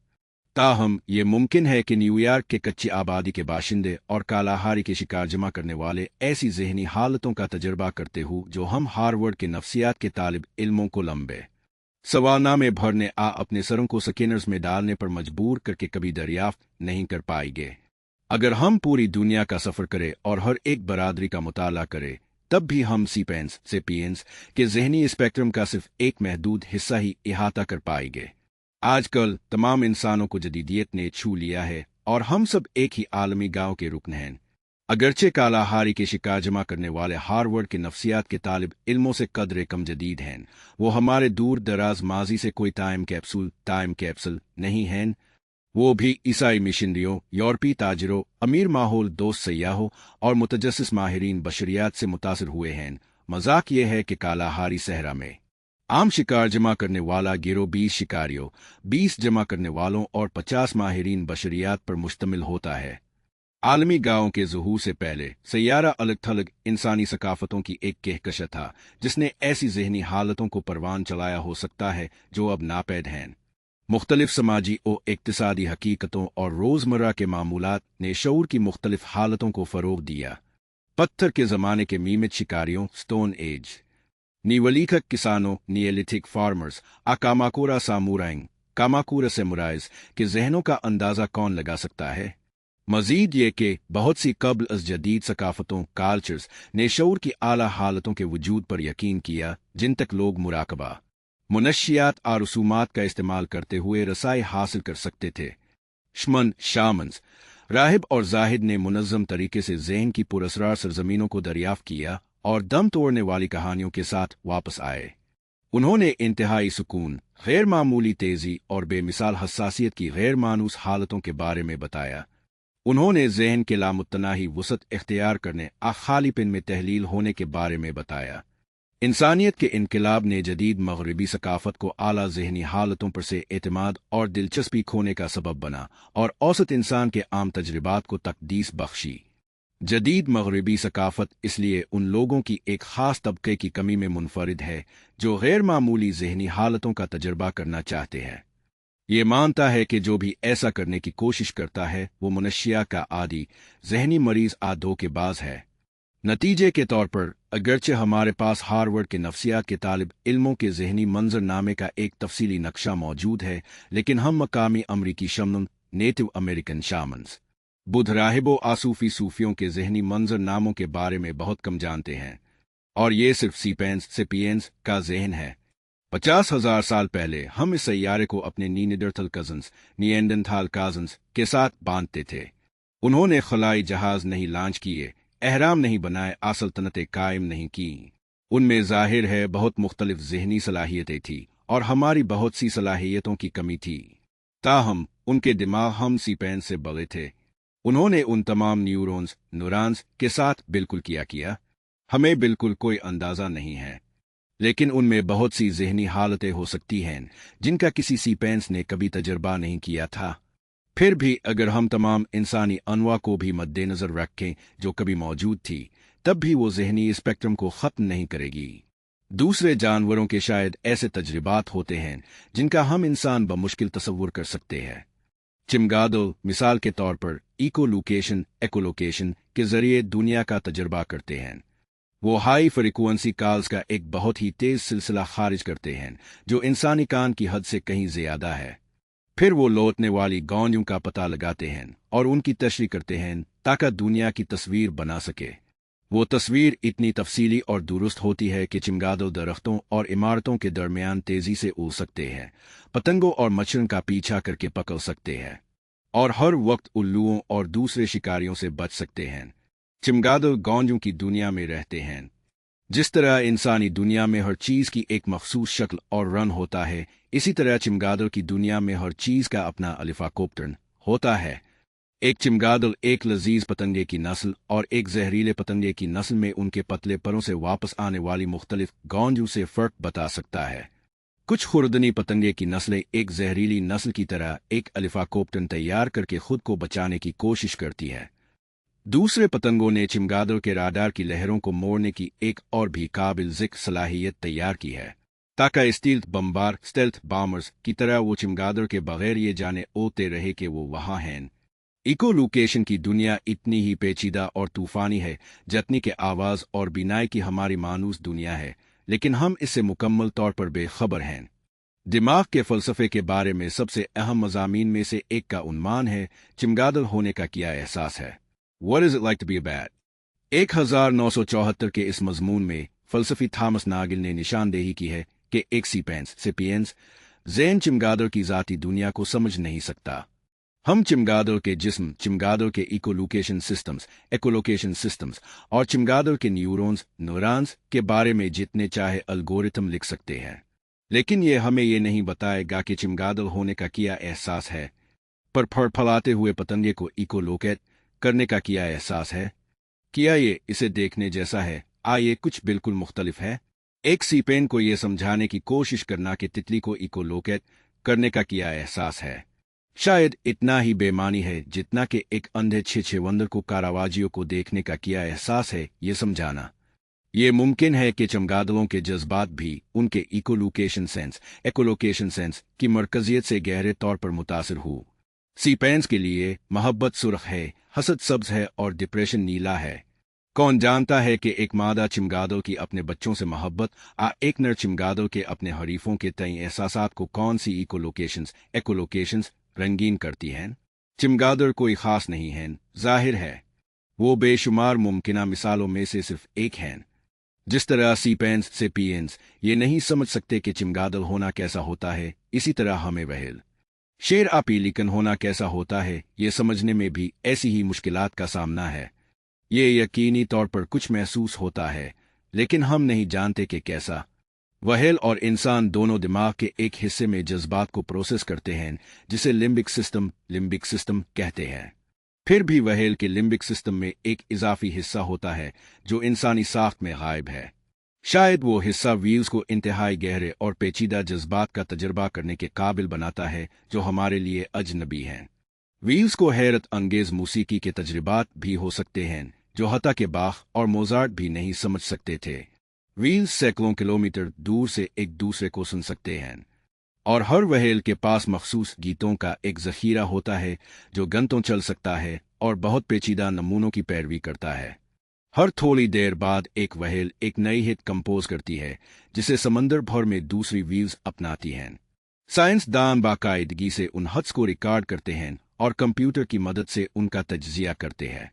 Speaker 1: ताहम ये मुमकिन है कि न्यूयॉर्क के कच्ची आबादी के बाशिंदे और कालाहारी के शिकार जमा करने वाले ऐसी ज़हनी हालतों का तजर्बा करते हो जो हम हार्वर्ड के नफ्सियात के तालिब इल्मों को लंबे सवालनामे भरने अपने सरों को स्कैनर्स में डालने पर मजबूर करके कभी दरियाफ्त नहीं कर पाएंगे। अगर हम पूरी दुनिया का सफ़र करें और हर एक बरादरी का मुताला करें, तब भी हम सेपियंस के ज़हनी स्पेक्ट्रम का सिर्फ एक महदूद हिस्सा ही इहाता कर पाएंगे। आजकल तमाम इंसानों को जदीदियत ने छू लिया है और हम सब एक ही आलमी गांव के रुकन हैं। अगरचे कालाहारी के शिकार जमा करने वाले हार्वर्ड के नफ्सियात के तालिब इल्मों से कदरे कम जदीद हैं, वो हमारे दूर दराज माजी से कोई टाइम कैप्सूल नहीं हैं। वो भी ईसाई मिशनरियों, यूरोपी ताजरों, अमीर माहौल दोस्त सयाहों और मुतजस्सिस माहिरीन बशरियात से मुतासिर हुए हैं। मजाक ये है कि कालाहारी सहरा में आम शिकार जमा करने वाला गिरोह 20 शिकारियों, 20 जमा करने वालों और 50 माहिरीन बशरियात पर मुश्तमिल होता है। आलमी गांवों के ज़ुहूर से पहले सैयारा अलग थलग इंसानी सकाफतों की एक कहकश था जिसने ऐसी ज़हनी हालतों को परवान चलाया हो सकता है जो अब नापैद हैं। मुख्तलिफ समाजी और इक्तिसादी हकीकतों और रोज़मर्रा के मामूलात ने शऊर की मुख्तलिफ हालतों को फ़रोग़ दिया। पत्थर के ज़माने के मीमित शिकारियों, स्टोन एज Niwalikhak किसानों नियोलिथिक फार्मर्स कामाकुरा सामुराइंग कामाकुरा सेमुराइज के जहनों का अंदाज़ा कौन लगा सकता है। मजीद ये कि बहुत सी कब्ल अज जदीद सकाफतों कल्चर्स ने शऊर की आला हालतों के वजूद पर यकीन किया जिन तक लोग मुराकबा मुनशियात और रसूमात का इस्तेमाल करते हुए रसाई हासिल कर सकते थे। शमन शामन्स राहिब और जाहिद ने मुनज़्ज़म तरीके से ज़हन की पुरअसरार सरजमीनों को दरियाफ्त किया और दम तोड़ने वाली कहानियों के साथ वापस आए। उन्होंने इंतहाई सुकून, गैर मामूली तेज़ी और बेमिसाल हसासियत की गैर मानूस हालतों के बारे में बताया। उन्होंने ज़हन के लामुतनाही वसत इख्तियार करने खालीपन में तहलील होने के बारे में बताया। इंसानियत के इनकलाब ने जदीद मगरबी सकाफत को आला ज़हनी हालतों पर से एतमाद और दिलचस्पी खोने का सबब बना और औसत इंसान के आम तजर्बात को तकदीस बख्शी। जदीद मगरबी सकाफत इसलिए उन लोगों की एक ख़ास तबके की कमी में मुनफरिद है जो गैर मामूली ज़हनी हालतों का तजर्बा करना चाहते हैं। ये मानता है कि जो भी ऐसा करने की कोशिश करता है वो मुनशिया का आदी ज़हनी मरीज़ धोखेबाज है। नतीजे के तौर पर अगरचे हमारे पास हार्वर्ड के नफ्सियात के तालिब इल्मों के ज़हनी मंजरनामे का एक तफसीली नक्शा मौजूद है, लेकिन हम मकामी अमरीकी शमन नेटिव अमेरिकन शामन्स बुद्ध राहिबों आसूफी सूफियों के ज़हनी मंजरनामों के बारे में बहुत कम जानते हैं, और ये सिर्फ सेपियंस का ज़हन है। 50,000 साल पहले हम इस सैयारे को अपने नीएंडरथल कज़न्स निएंडरथाल काज़न्स के साथ बांधते थे। उन्होंने खलाई जहाज नहीं लॉन्च किए, एहराम नहीं बनाए, सल्तनतें कायम नहीं की। उनमें जाहिर है बहुत मुख्तलिफ ज़हनी सलाहियतें थी और हमारी बहुत सी सलाहियतों की कमी थी। ताहम उनके दिमाग हम सीपेंस से बड़े थे। उन्होंने उन तमाम न्यूरॉन्स के साथ बिल्कुल किया हमें बिल्कुल कोई अंदाज़ा नहीं है, लेकिन उनमें बहुत सी ज़हनी हालतें हो सकती हैं जिनका किसी सीपेंस ने कभी तजर्बा नहीं किया था। फिर भी अगर हम तमाम इंसानी अनवा को भी मद्देनज़र रखें जो कभी मौजूद थी, तब भी वो ज़हनी स्पेक्ट्रम को ख़त्म नहीं करेगी। दूसरे जानवरों के शायद ऐसे तजर्बात होते हैं जिनका हम इंसान बमुश्किल तसव्वुर कर सकते हैं। चिमगादड़ मिसाल के तौर पर एकोलोकेशन के ज़रिए दुनिया का तजर्बा करते हैं। वो हाई फ्रीक्वेंसी कॉल्स का एक बहुत ही तेज़ सिलसिला खारिज करते हैं जो इंसानी कान की हद से कहीं ज़्यादा है। फिर वो लौटने वाली गौंजों का पता लगाते हैं और उनकी तशरीह करते हैं ताकि दुनिया की तस्वीर बना सके। वो तस्वीर इतनी तफसीली और दुरुस्त होती है कि चिमगादड़ दरख्तों और इमारतों के दरमियान तेज़ी से उड़ सकते हैं, पतंगों और मच्छरों का पीछा करके पकड़ सकते हैं और हर वक्त उल्लुओं और दूसरे शिकारियों से बच सकते हैं। चिमगादड़ गौंजों की दुनिया में रहते हैं। जिस तरह इंसानी दुनिया में हर चीज़ की एक मखसूस शक्ल और रंग होता है, इसी तरह चिमगादड़ की दुनिया में हर चीज़ का अपना अलिफा होता है। एक चिमगादड़ एक लजीज पतंगे की नस्ल और एक जहरीले पतंगे की नस्ल में उनके पतले परों से वापस आने वाली मुख्तलिफ गौंजों से फ़र्क बता सकता है। कुछ खुर्दनी पतंगे की नस्लें एक जहरीली नस्ल की तरह एक अलिफा तैयार करके खुद को बचाने की कोशिश करती है। दूसरे पतंगों ने चिमगादड़ के राडार की लहरों को मोड़ने की एक और भी काबिल ज़िक्र सलाहियत तैयार की है ताकि स्टेल्थ बॉम्बर्स की तरह वो चिमगादड़ के बगैर ये जाने ओते रहे कि वो वहाँ हैं। इकोलोकेशन की दुनिया इतनी ही पेचीदा और तूफानी है जितनी के आवाज़ और बिनाई की हमारी मानूस दुनिया है, लेकिन हम इससे मुकम्मल तौर पर बेखबर हैं। दिमाग के फ़लसफ़े के बारे में सबसे अहम मज़ामीन में से एक का उन्मान है चिमगादड़ होने का क्या एहसास है। What is it like to be a bat? 1974 के इस मजमून में फ़लसफ़ी थॉमस नागिल ने निशानदेही की है कि एक सेपियंस ज़ेन चिमगादड़ की ज़ाती दुनिया को समझ नहीं सकता। हम चिमगादड़ के जिस्म, चिमगादड़ के इकोलोकेशन सिस्टम्स और चिमगादड़ के न्यूरॉन्स के बारे में जितने चाहे एल्गोरिथम लिख सकते हैं, लेकिन ये हमें ये नहीं बताएगा कि चिमगादड़ होने का क्या एहसास है। पर फड़फड़ाते हुए पतंगे को इकोलोकेट करने का क्या एहसास है? क्या ये इसे देखने जैसा है? ये कुछ बिल्कुल मुख्तलिफ है। एक सीपेन को ये समझाने की कोशिश करना कि तितली को इकोलोकेट करने का क्या एहसास है, शायद इतना ही बेमानी है जितना कि एक अंधे छेवंदर को कारावाजियों को देखने का क्या एहसास है ये समझाना। ये मुमकिन है कि चमगादड़ों के जज्बात भी उनके इकोलोकेशन सेंस की मरकजियत से गहरे तौर पर मुतासिर हो। सीपेंस के लिए मोहब्बत सुर्ख है, हसद सब्ज है और डिप्रेशन नीला है। कौन जानता है कि एक मादा चमगादड़ की अपने बच्चों से मोहब्बत एक नर चमगादड़ के अपने हरीफों के तय एहसासात को कौन सी एकोलोकेशंस रंगीन करती हैं? चमगादड़ कोई खास नहीं है, जाहिर है वो बेशुमार मुमकिना मिसालों में से सिर्फ एक है। जिस तरह सीपेंस सेपियंस ये नहीं समझ सकते कि चमगादड़ होना कैसा होता है, इसी तरह हमें व्हेल शेर पेलिकन होना कैसा होता है ये समझने में भी ऐसी ही मुश्किलात का सामना है। ये यकीनी तौर पर कुछ महसूस होता है, लेकिन हम नहीं जानते कि कैसा। व्हेल और इंसान दोनों दिमाग के एक हिस्से में जज्बात को प्रोसेस करते हैं जिसे लिम्बिक सिस्टम कहते हैं। फिर भी व्हेल के लिम्बिक सिस्टम में एक इजाफी हिस्सा होता है जो इंसानी साख्त में गायब है। शायद वो हिस्सा व्हील्स को इंतहाई गहरे और पेचीदा जज्बात का तजर्बा करने के काबिल बनाता है जो हमारे लिए अजनबी हैं। व्हील्स को हैरत अंगेज मौसीकी के तजर्बात भी हो सकते हैं जो हता के बाख और मोजार्ट भी नहीं समझ सकते थे। व्हील्स सैकड़ों किलोमीटर दूर से एक दूसरे को सुन सकते हैं, और हर व्हेल के पास मखसूस गीतों का एक जखीरा होता है जो घंटों चल सकता है और बहुत पेचीदा नमूनों की पैरवी करता है। हर थोड़ी देर बाद एक व्हेल एक नई हिट कंपोज करती है जिसे समंदर भर में दूसरी व्हील्स अपनाती हैं। साइंसदान बाकायदगी से उन हट्स को रिकॉर्ड करते हैं और कंप्यूटर की मदद से उनका तज्जिया करते हैं।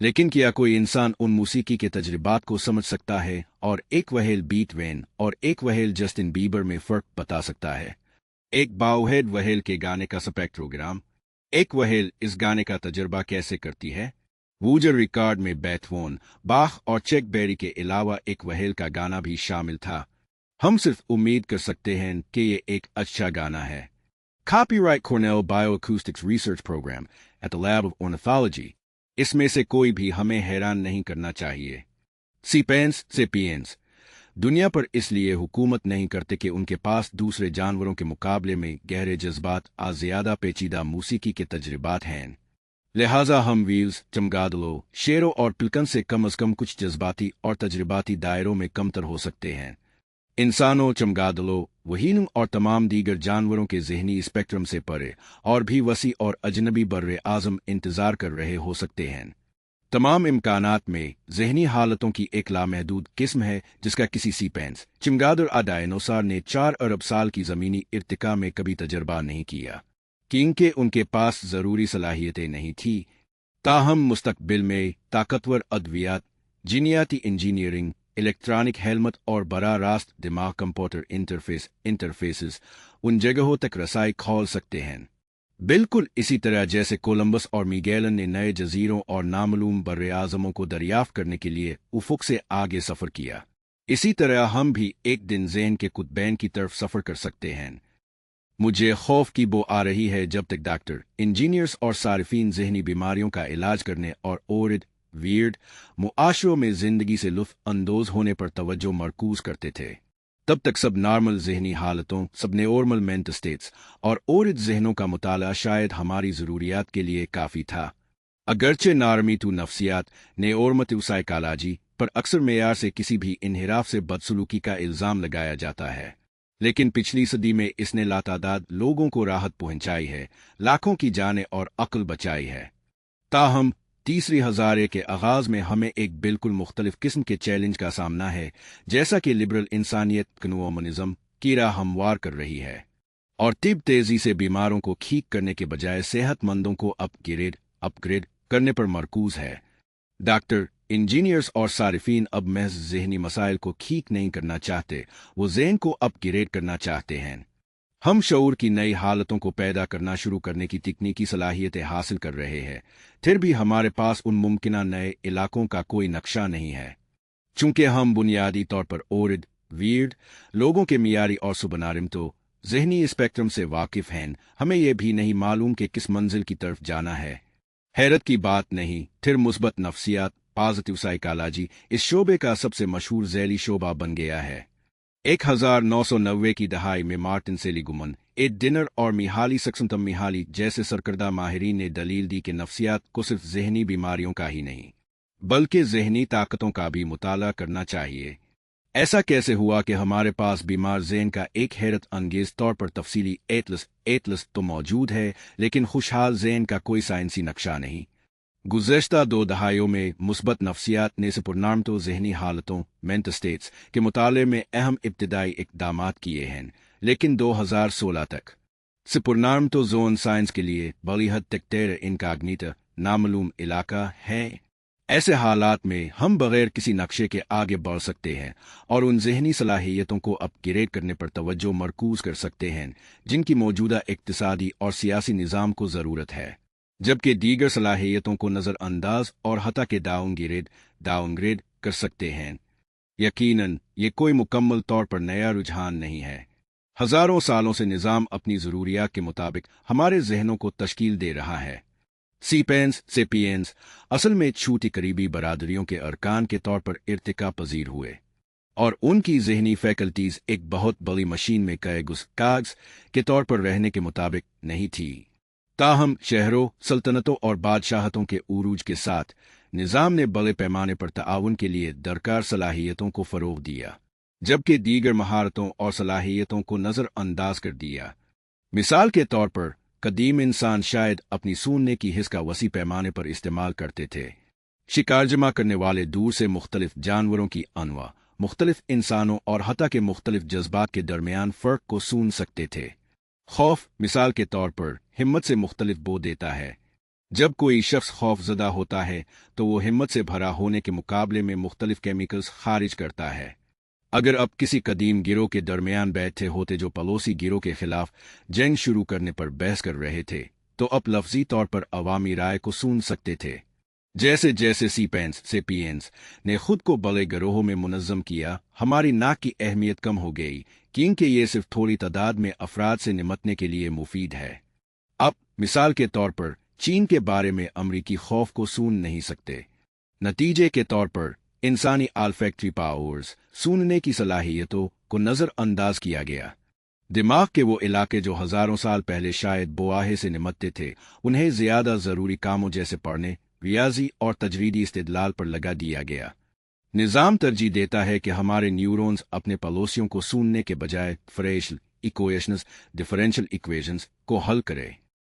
Speaker 1: लेकिन क्या कोई इंसान उन मौसीकी के तजर्बात को समझ सकता है और एक व्हेल बीटवेन और एक व्हेल जस्टिन बीबर में फ़र्क बता सकता है? एक बाउहेड व्हेल के गाने का स्पेक्ट्रोग्राम। एक व्हेल इस गाने का तजर्बा कैसे करती है? वूजर रिकॉर्ड में बेथोवन, बाख और चेक बेरी के अलावा एक व्हेल का गाना भी शामिल था। हम सिर्फ उम्मीद कर सकते हैं कि ये एक अच्छा गाना है। Copyright Cornell Bioacoustics Research Program at the Lab of Ornithology। इसमें से कोई भी हमें हैरान नहीं करना चाहिए। सेपियंस दुनिया पर इसलिए हुकूमत नहीं करते कि उनके पास दूसरे जानवरों के मुकाबले में गहरे जज्बात ज़्यादा पेचीदा मौसीकी के तजर्बात हैं। लिहाजा हम व्हील्स, चमगादड़ों, शेरों और पिलकन से कम कुछ जज्बाती और तजर्बाती दायरों में कमतर हो सकते हैं। इंसानों, चमगादड़ों, वहीनों और तमाम दीगर जानवरों के ज़हनी स्पेक्ट्रम से परे और भी वसी और अजनबी बर्रे आज़म इंतज़ार कर रहे हो सकते हैं। तमाम इम्कानात में ज़हनी हालतों की एक लामहदूद किस्म है जिसका किसी सीपेंस चमगादड़ डायनोसॉर ने 4 अरब साल की ज़मीनी इर्तिका में कभी तजर्बा नहीं किया, क्योंकि उनके पास ज़रूरी सलाहियतें नहीं थी। ताहम मुस्तकबिल में ताकतवर अद्वियात, जीनियाती इंजीनियरिंग, इलेक्ट्रॉनिक हेलमेट और बराह रास्त दिमाग कंप्यूटर इंटरफेसेस उन जगहों तक रसाई खोल सकते हैं, बिल्कुल इसी तरह जैसे कोलंबस और मिगेलन ने नए जजीरों और नामालूम बर्रे आज़मों को दरियाफ्त करने के लिए उफुक से आगे सफ़र किया। इसी तरह हम भी एक दिन ज़हन के कुतबैन की तरफ सफ़र कर सकते हैं। मुझे खौफ की बो आ रही है जब तक डॉक्टर, इंजीनियर्स और सारिफीन ज़हनी बीमारियों का इलाज करने और वियर्ड मुआशरों में ज़िंदगी से लुत्फ़ अंदोज़ होने पर तवज्जो मरकूज़ करते थे। तब तक सब नॉर्मल ज़हनी हालतों, सब नॉर्मल मेंटल स्टेट्स और ओरिड ज़हनों का मुताला शायद हमारी ज़रूरियात के लिए काफ़ी था। अगरचे नारमीतु नफ्सियात नेओर्मतु साइकोलॉजी पर अक्सर मेयार से किसी भी इन्हिराफ से बदसलूकी का इल्ज़ाम लगाया जाता है, लेकिन पिछली सदी में इसने लातादाद लोगों को राहत पहुंचाई है, लाखों की जानें और अक्ल बचाई है। ताहम तीसरी हज़ारे के आगाज़ में हमें एक बिल्कुल मुख्तलिफ किस्म के चैलेंज का सामना है, जैसा कि लिबरल इंसानियत कन्फॉर्मिज्म की राह हमवार कर रही है और तिब तेज़ी से बीमारों को ठीक करने के बजाय सेहतमंदों को अपग्रेड करने पर मरकूज़ है। डॉक्टर, इंजीनियर्स और सारिफीन अब महज ज़हनी मसाइल को ठीक नहीं करना चाहते, वो ज़हन को अपग्रेड करना चाहते हैं। हम शऊर की नई हालतों को पैदा करना शुरू करने की तकनीकी सलाहियतें हासिल कर रहे हैं, फिर भी हमारे पास उन मुमकिना नए इलाकों का कोई नक्शा नहीं है। चूंकि हम बुनियादी तौर पर वियर्ड लोगों के मियारी और सुबनारिमतो ज़हनी स्पेक्ट्रम से वाकिफ़ हैं, हमें यह भी नहीं मालूम कि किस मंजिल की तरफ जाना है। हैरत की बात नहीं, फिर मुस्बत नफ्सियात, पॉजिटिव साइकोलॉजी इस शोबे का सबसे मशहूर ज़ैली शोबा बन गया है। 1990 की दहाई में मार्टिन सेलिगमन, एड डिनर और मिहाली सक्संतम-मिहाली जैसे सरकर्दा माहिरीन ने दलील दी कि नफ्सियात को सिर्फ ज़हनी बीमारियों का ही नहीं बल्कि ज़हनी ताकतों का भी मुताला करना चाहिए। ऐसा कैसे हुआ कि हमारे पास बीमार ज़हन का एक हैरत अंगेज़ तौर पर तफसीली एटलस तो मौजूद है, लेकिन खुशहाल ज़हन का कोई साइंसी नक्शा नहीं? गुज़श्ता 2 दहाइयों में मुस्बत नफ्सियात ने पुरनामतो ज़हनी हालतों मेंटल स्टेट्स के मुताले में अहम इब्तिदाई इक़दामात किए हैं, लेकिन 2016 तक पुरनामतो जोन साइंस के लिए बड़ी हद तक टेरा इनकॉग्निटा नामालूम इलाका है। ऐसे हालात में हम बगैर किसी नक्शे के आगे बढ़ सकते हैं और उन ज़हनी सलाहियतों को अपग्रेड करने पर तवज्जो मरकूज़ कर सकते हैं जिनकी मौजूदा इक़्तिसादी और सियासी निज़ाम को ज़रूरत है, जबकि दीगर सलाहियतों को नज़रअंदाज और हता के डाउनग्रेड कर सकते हैं। यकीनन ये कोई मुकम्मल तौर पर नया रुझान नहीं है। हज़ारों सालों से निज़ाम अपनी ज़रूरियात के मुताबिक हमारे जहनों को तश्कील दे रहा है। सेपियंस असल में छोटी करीबी बरादरियों के अरकान के तौर पर इर्तिका पजीर हुए और उनकी ज़हनी फैकल्टीज़ एक बहुत बड़ी मशीन में कागज़ के तौर पर रहने के मुताबिक नहीं थी। ताहम शहरों, सल्तनतों और बादशाहतों के उरूज के साथ निज़ाम ने बड़े पैमाने पर ताउन के लिए दरकार सलाहियतों को फ़रोग़ दिया, जबकि दीगर महारतों और सलाहियतों को नज़रअंदाज कर दिया। मिसाल के तौर पर कदीम इंसान शायद अपनी सूंघने की हिस्स का वसी पैमाने पर इस्तेमाल करते थे। शिकार जमा करने वाले दूर से मुख्तलिफ जानवरों की अनवा, मुख्तलिफ इंसानों और हता के मुख्तलिफ जज्बात के दरमियान फ़र्क को सूंघ सकते थे। खौफ मिसाल के तौर पर हिम्मत से मुख्तलिफ बो देता है। जब कोई शख्स खौफजदा होता है तो वो हिम्मत से भरा होने के मुकाबले में मुख्तलिफ केमिकल्स खारिज करता है। अगर अब किसी कदीम गिरोह के दरमियान बैठे होते जो पड़ोसी गिरोह के खिलाफ जंग शुरू करने पर बहस कर रहे थे, तो अब लफ्जी तौर पर अवामी राय को सुन सकते थे। जैसे जैसे सेपियंस ने खुद को बड़े गिरोहों में मुनज़्ज़म किया, हमारी नाक की अहमियत कम हो गई, क्योंकि ये सिर्फ थोड़ी तादाद में अफराद से निमटने के लिए मुफीद है। अब मिसाल के तौर पर चीन के बारे में अमरीकी खौफ को सुन नहीं सकते। नतीजे के तौर पर इंसानी आल्फैक्टरी पावर्स सुनने की सलाहियतों को नज़रअंदाज किया गया। दिमाग के वो इलाके जो हज़ारों साल पहले शायद बुआहे से निमटते थे, उन्हें ज़्यादा ज़रूरी कामों जैसे पढ़ने, रियाजी और तजरीदी इस्तेदलाल पर लगा दिया गया। निज़ाम तरजीह देता है कि हमारे न्यूरॉन्स अपने पड़ोसियों को सुनने के बजाय डिफरेंशियल इक्वेशंस को हल करें।